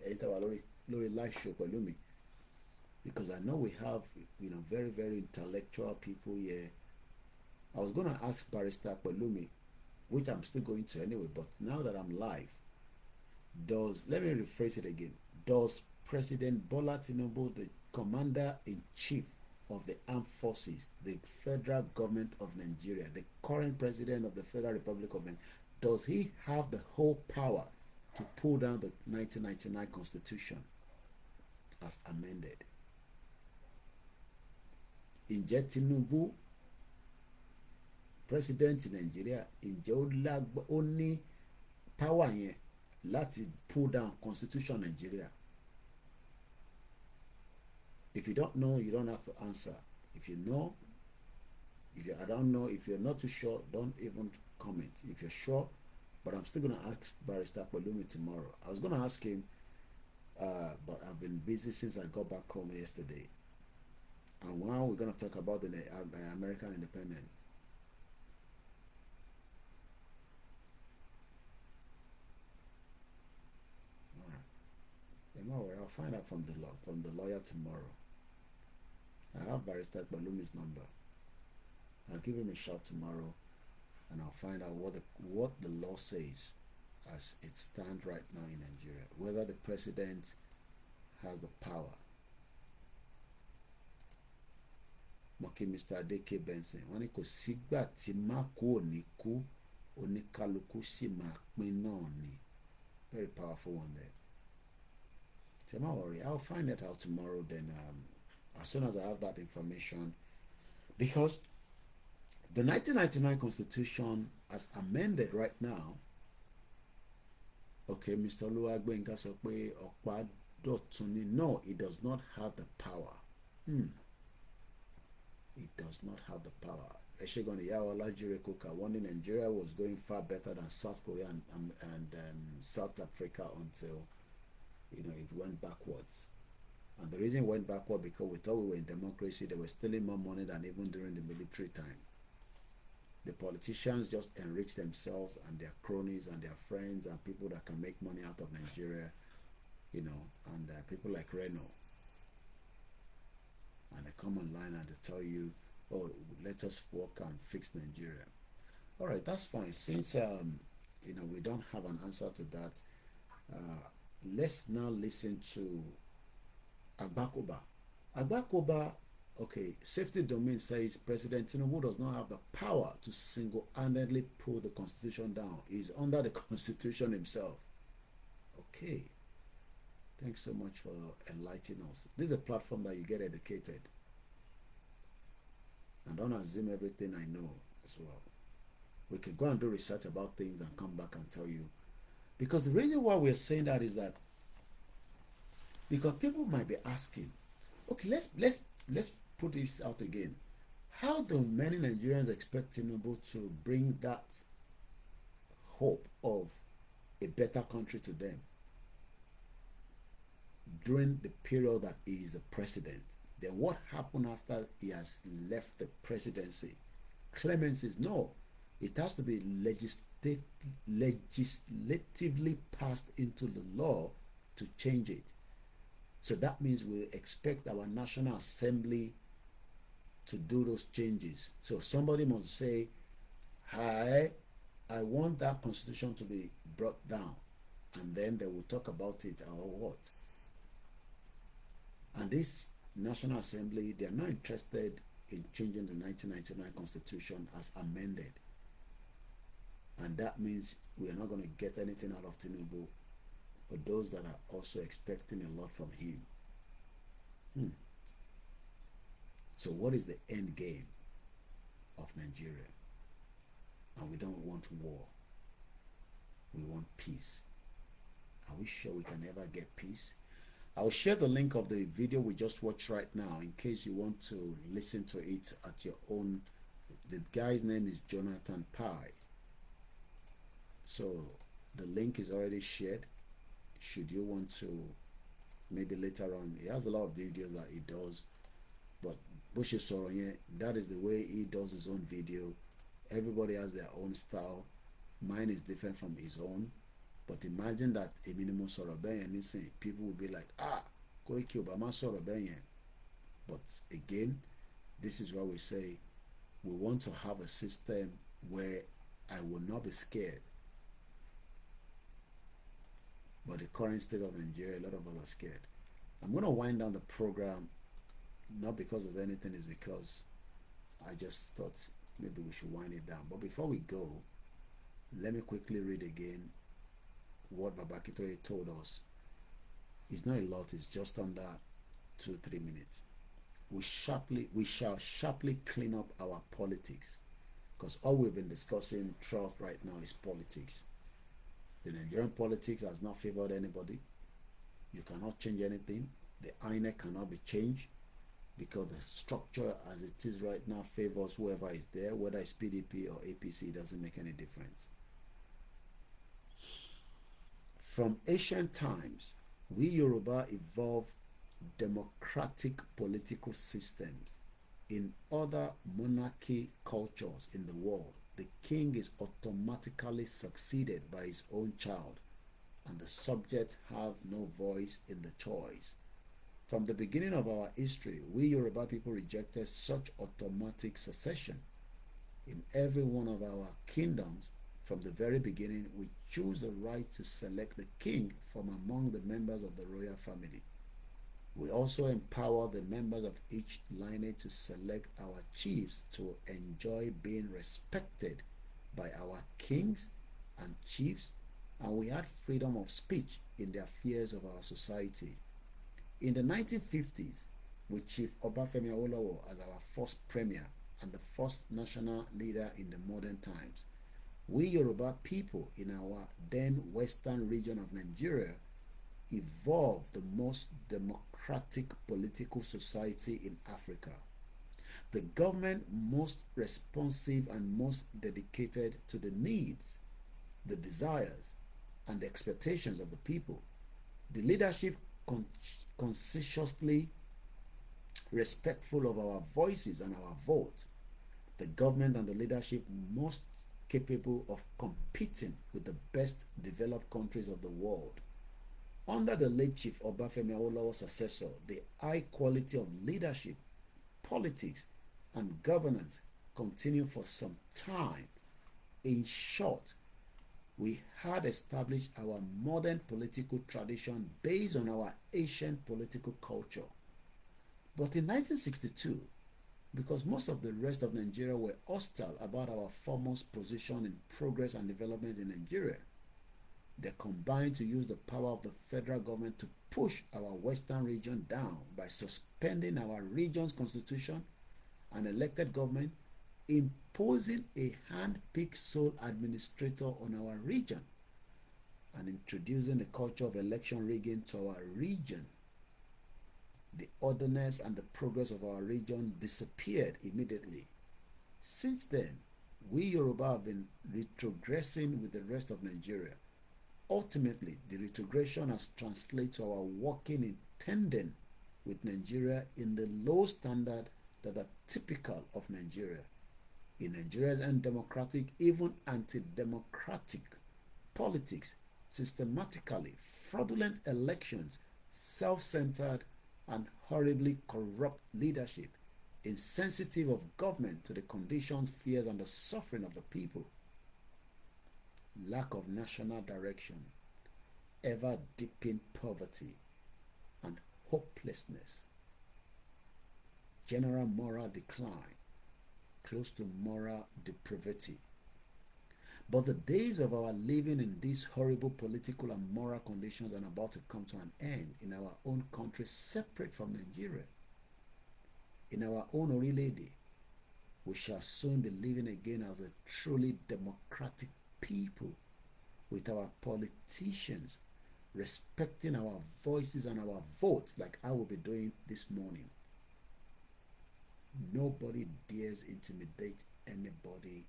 Lori live show Pelumi, because I know we have, very, very intellectual people here. I was going to ask Barrister Pelumi, which I'm still going to anyway, but now that I'm live, let me rephrase it again. Does President Bola Tinubu, the Commander-in-Chief of the Armed Forces, the federal government of Nigeria, the current president of the Federal Republic of Nigeria, does he have the whole power to pull down the 1999 Constitution as amended? Ǹjẹ́ Tinubu, president in Nigeria, ǹjẹ́ ó ní power yẹn láti pull down Constitution Nigeria? If you don't know, you don't have to answer. If you know, I don't know, if you're not too sure, don't even comment. If you're sure, but I'm still going to ask Barrister Pelumi tomorrow. I was going to ask him, but I've been busy since I got back home yesterday. And now we're going to talk about the American independence. All right. Don't worry, I'll find out from the lawyer tomorrow. I have Barrister Pelumi's number. I'll give him a shout tomorrow, and I'll find out what the law says as it stands right now in Nigeria. Whether the president has the power. Moki Mr. Adeke Benson. Wọ́n ní kò sígbà tí Mákò ò ní kú, oníkálukú sì máa pín náà ni. Very powerful one there. So don't worry, I'll find it out tomorrow. Then as soon as I have that information, because the 1999 Constitution, as amended right now, okay, Mr. Oluwagbenga sọ pé ọ̀pá dọ̀tun ni. No, it does not have the power. It does not have the power. Eshegon Iyawola Jirekoka warning Nigeria was going far better than South Korea and South Africa until it went backwards. And the reason it went backward because we thought we were in democracy. They were stealing more money than even during the military time. The politicians just enrich themselves and their cronies and their friends and people that can make money out of Nigeria, you know, and people like Reno. And they come online and they tell you, oh, let us work and fix Nigeria. All right, that's fine. Since, you know, we don't have an answer to that, let's now listen to Agbakoba. Agbakoba, okay, Safety Domain says President Tinubu does not have the power to single-handedly pull the Constitution down. He's under the Constitution himself. Okay. Thanks so much for enlightening us. This is a platform that you get educated. And don't assume everything I know as well. We can go and do research about things and come back and tell you. Because the reason why we're saying that is that because people might be asking, okay, let's put this out again. How do many Nigerians expect Tinubu to bring that hope of a better country to them during the period that he is the president? Then what happened after he has left the presidency? Clemency is no. It has to be legislatively passed into the law to change it. So that means we expect our National Assembly to do those changes. So somebody must say, hi, I want that constitution to be brought down. And then they will talk about it or what. And this National Assembly, they are not interested in changing the 1999 constitution as amended. And that means we are not going to get anything out of Tinubu for those that are also expecting a lot from him. So what is the end game of Nigeria? And we don't want war. We want peace. Are we sure we can ever get peace? I'll share the link of the video we just watched right now in case you want to listen to it at your own. The guy's name is Jonathan Pai. So the link is already shared. Should you want to, maybe later on, he has a lot of videos that he does, but Bushy Soronye, that is the way he does his own video. Everybody has their own style. Mine is different from his own. But imagine that a minimum Sorobenyen, people will be like, Koiki Obama Sorobenyen. But again, this is why we say we want to have a system where I will not be scared. But the current state of Nigeria, a lot of us are scared. I'm going to wind down the program, not because of anything, it's because I just thought maybe we should wind it down. But before we go, let me quickly read again what Babakitoye told us. It's not a lot, it's just under 2-3 minutes. We shall sharply clean up our politics, because all we've been discussing throughout right now is politics. The Nigerian politics has not favored anybody. You cannot change anything. The INEC cannot be changed because the structure as it is right now favors whoever is there, whether it's PDP or APC, it doesn't make any difference. From ancient times, we Yoruba evolved democratic political systems. In other monarchy cultures in the world, the king is automatically succeeded by his own child, and the subject have no voice in the choice. From the beginning of our history, we Yoruba people rejected such automatic succession. In every one of our kingdoms, from the very beginning, we choose the right to select the king from among the members of the royal family. We also empower the members of each lineage to select our chiefs to enjoy being respected by our kings and chiefs, and we had freedom of speech in the affairs of our society. In the 1950s, with Chief Obafemi Awolowo as our first premier and the first national leader in the modern times, we Yoruba people in our then western region of Nigeria evolved the most democratic political society in Africa. The government most responsive and most dedicated to the needs, the desires, and the expectations of the people. The leadership conscientiously respectful of our voices and our vote. The government and the leadership must capable of competing with the best developed countries of the world. Under the late Chief Obafemi Awolowo's successor, the high quality of leadership, politics, and governance continued for some time. In short, we had established our modern political tradition based on our ancient political culture. But in 1962, because most of the rest of Nigeria were hostile about our foremost position in progress and development in Nigeria, they combined to use the power of the federal government to push our western region down by suspending our region's constitution and elected government, imposing a hand-picked sole administrator on our region, and introducing the culture of election rigging to our region. The orderliness and the progress of our region disappeared immediately. Since then, we Yoruba have been retrogressing with the rest of Nigeria. Ultimately, the retrogression has translated to our working in tandem with Nigeria in the low standard that are typical of Nigeria. In Nigeria's undemocratic, even anti-democratic politics, systematically fraudulent elections, self-centered and horribly corrupt leadership, insensitive of government to the conditions, fears, and the suffering of the people, lack of national direction, ever deepening poverty and hopelessness, general moral decline, close to moral depravity. But the days of our living in these horrible political and moral conditions are about to come to an end in our own country, separate from Nigeria. In our own Orilede, we shall soon be living again as a truly democratic people, with our politicians respecting our voices and our vote, like I will be doing this morning. Nobody dares intimidate anybody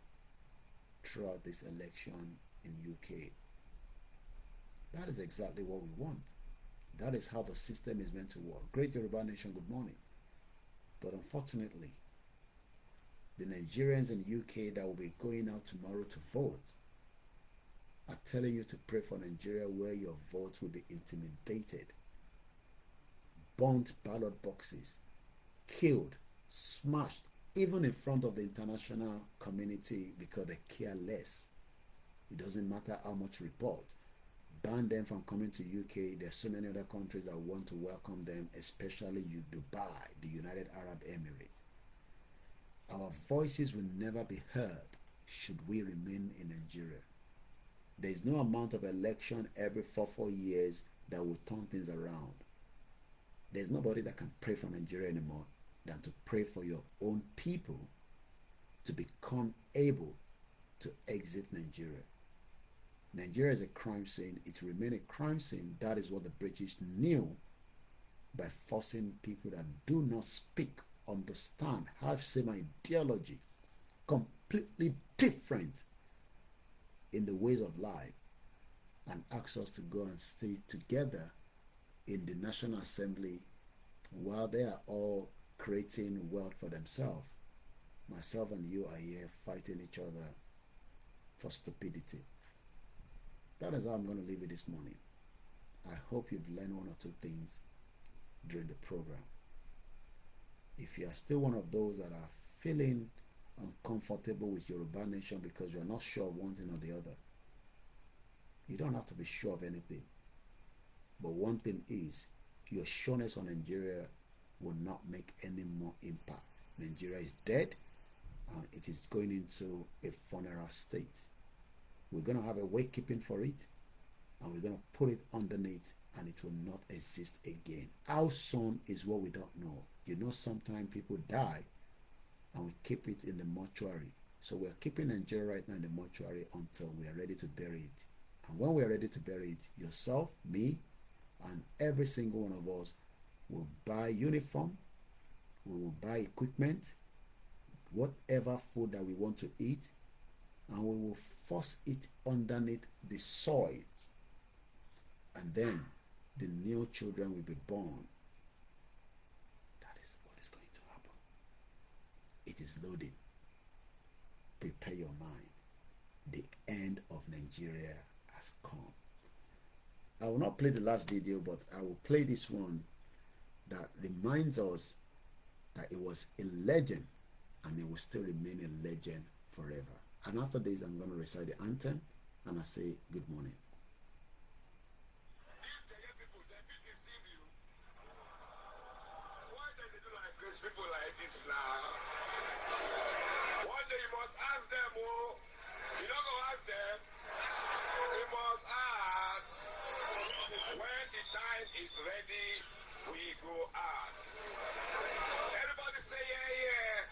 throughout this election in UK. That is exactly what we want. That is how the system is meant to work. Great Yoruba nation, good morning. But unfortunately, the Nigerians in UK that will be going out tomorrow to vote are telling you to pray for Nigeria, where your votes will be intimidated, burnt ballot boxes, killed, smashed, even in front of the international community, because they care less. It doesn't matter how much report. Ban them from coming to UK. There's so many other countries that want to welcome them, especially Dubai, the United Arab Emirates. Our voices will never be heard should we remain in Nigeria. There is no amount of election every 4 years that will turn things around. There's nobody that can pray for Nigeria anymore than to pray for your own people to become able to exit Nigeria. Nigeria is a crime scene. It will remain a crime scene. That is what the British knew by forcing people that do not speak, understand, have same ideology, completely different in the ways of life, and ask us to go and stay together in the National Assembly while they are all creating wealth for themselves. Myself and you are here fighting each other for stupidity. That is how I'm going to leave it this morning. I hope you've learned 1 or 2 things during the program. If you are still one of those that are feeling uncomfortable with Yoruba Nation because you're not sure of one thing or the other, you don't have to be sure of anything. But one thing is, your sureness on Nigeria will not make any more impact. Nigeria is dead and it is going into a funeral state. We're going to have a wakekeeping for it, and we're going to put it underneath, and it will not exist again. How soon is what we don't know. You know, sometimes people die and we keep it in the mortuary. So we're keeping Nigeria right now in the mortuary until we are ready to bury it. And when we are ready to bury it, yourself, me, and every single one of us will buy uniform, we will buy equipment, whatever food that we want to eat, and we will force it underneath the soil. And then the new children will be born. That is what is going to happen. It is loading. prepare your mind. The end of Nigeria has come. I will not play the last video, but I will play this one that reminds us that it was a legend and it will still remain a legend forever. And after this, I'm going to recite the anthem and I say good morning. People like this now. One day you must ask them, oh, you don't go ask them. You must ask. When the time is ready, we go ask. Everybody say yeah, yeah.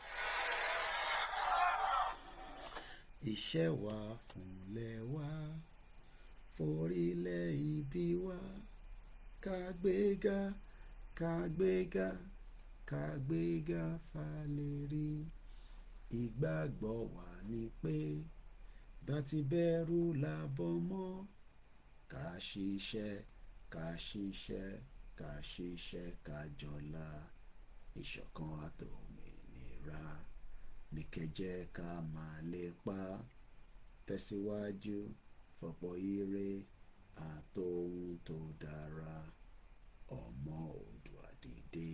Iṣẹ́ wa fúnlẹ̀ wa, forílẹ̀ ibi wa, ká gbéga, ká gbéga, ká gbéga fálérí. Ìgbàgbọ́ wa ni pé dátì bẹ̀rù làbọ̀ mọ́. Ká ṣiṣẹ́, ká ṣiṣẹ́, ká ṣiṣẹ́, ká jọlá. Ìṣọ̀kan àtòmìnira ní kẹ́jẹ́ ká máa lépa. Tẹ̀síwájú fọ̀pọ̀ ire àtòhun tó dára. Ọmọ Oòduà dìde,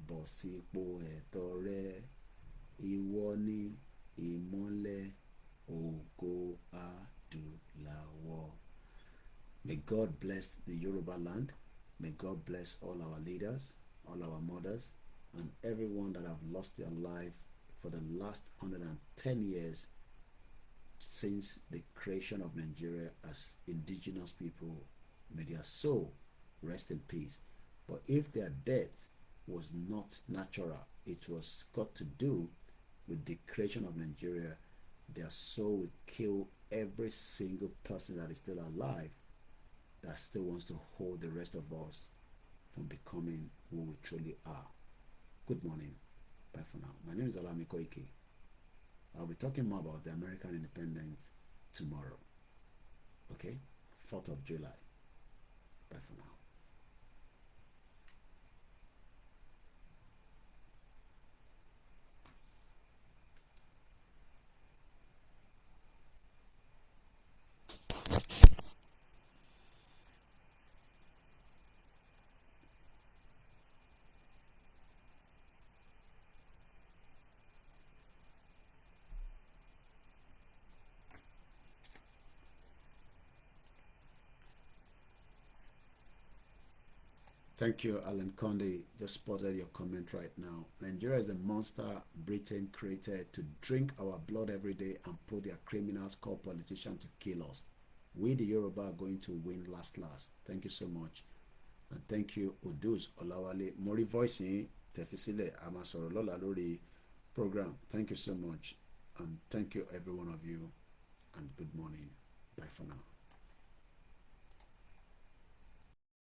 bọ́ sípò ẹ̀tọ́ rẹ. Ìwọ ni ìmọ́lẹ̀ ògo adúláwọ̀. May God bless the Yoruba land. May God bless all our leaders, all our mothers, and everyone that have lost their life for the last 110 years since the creation of Nigeria as indigenous people. May their soul rest in peace. But if their death was not natural, it was got to do with the creation of Nigeria, their soul will kill every single person that is still alive that still wants to hold the rest of us from becoming who we truly are. Good morning. Bye for now. My name is OLAYOMI KOIKI. I'll be talking more about the American independence tomorrow. Okay? 4th of July. Bye for now. Thank you, Alan Conde. Just spotted your comment right now. Nigeria is a monster Britain created to drink our blood every day and put their criminals called politicians to kill us. We, the Yoruba, are going to win last. Thank you so much. And thank you, Udus Olawale. Mori voicing, Tefisile Amasoro Lola Lori program. Thank you so much. And thank you, every one of you. And good morning. Bye for now.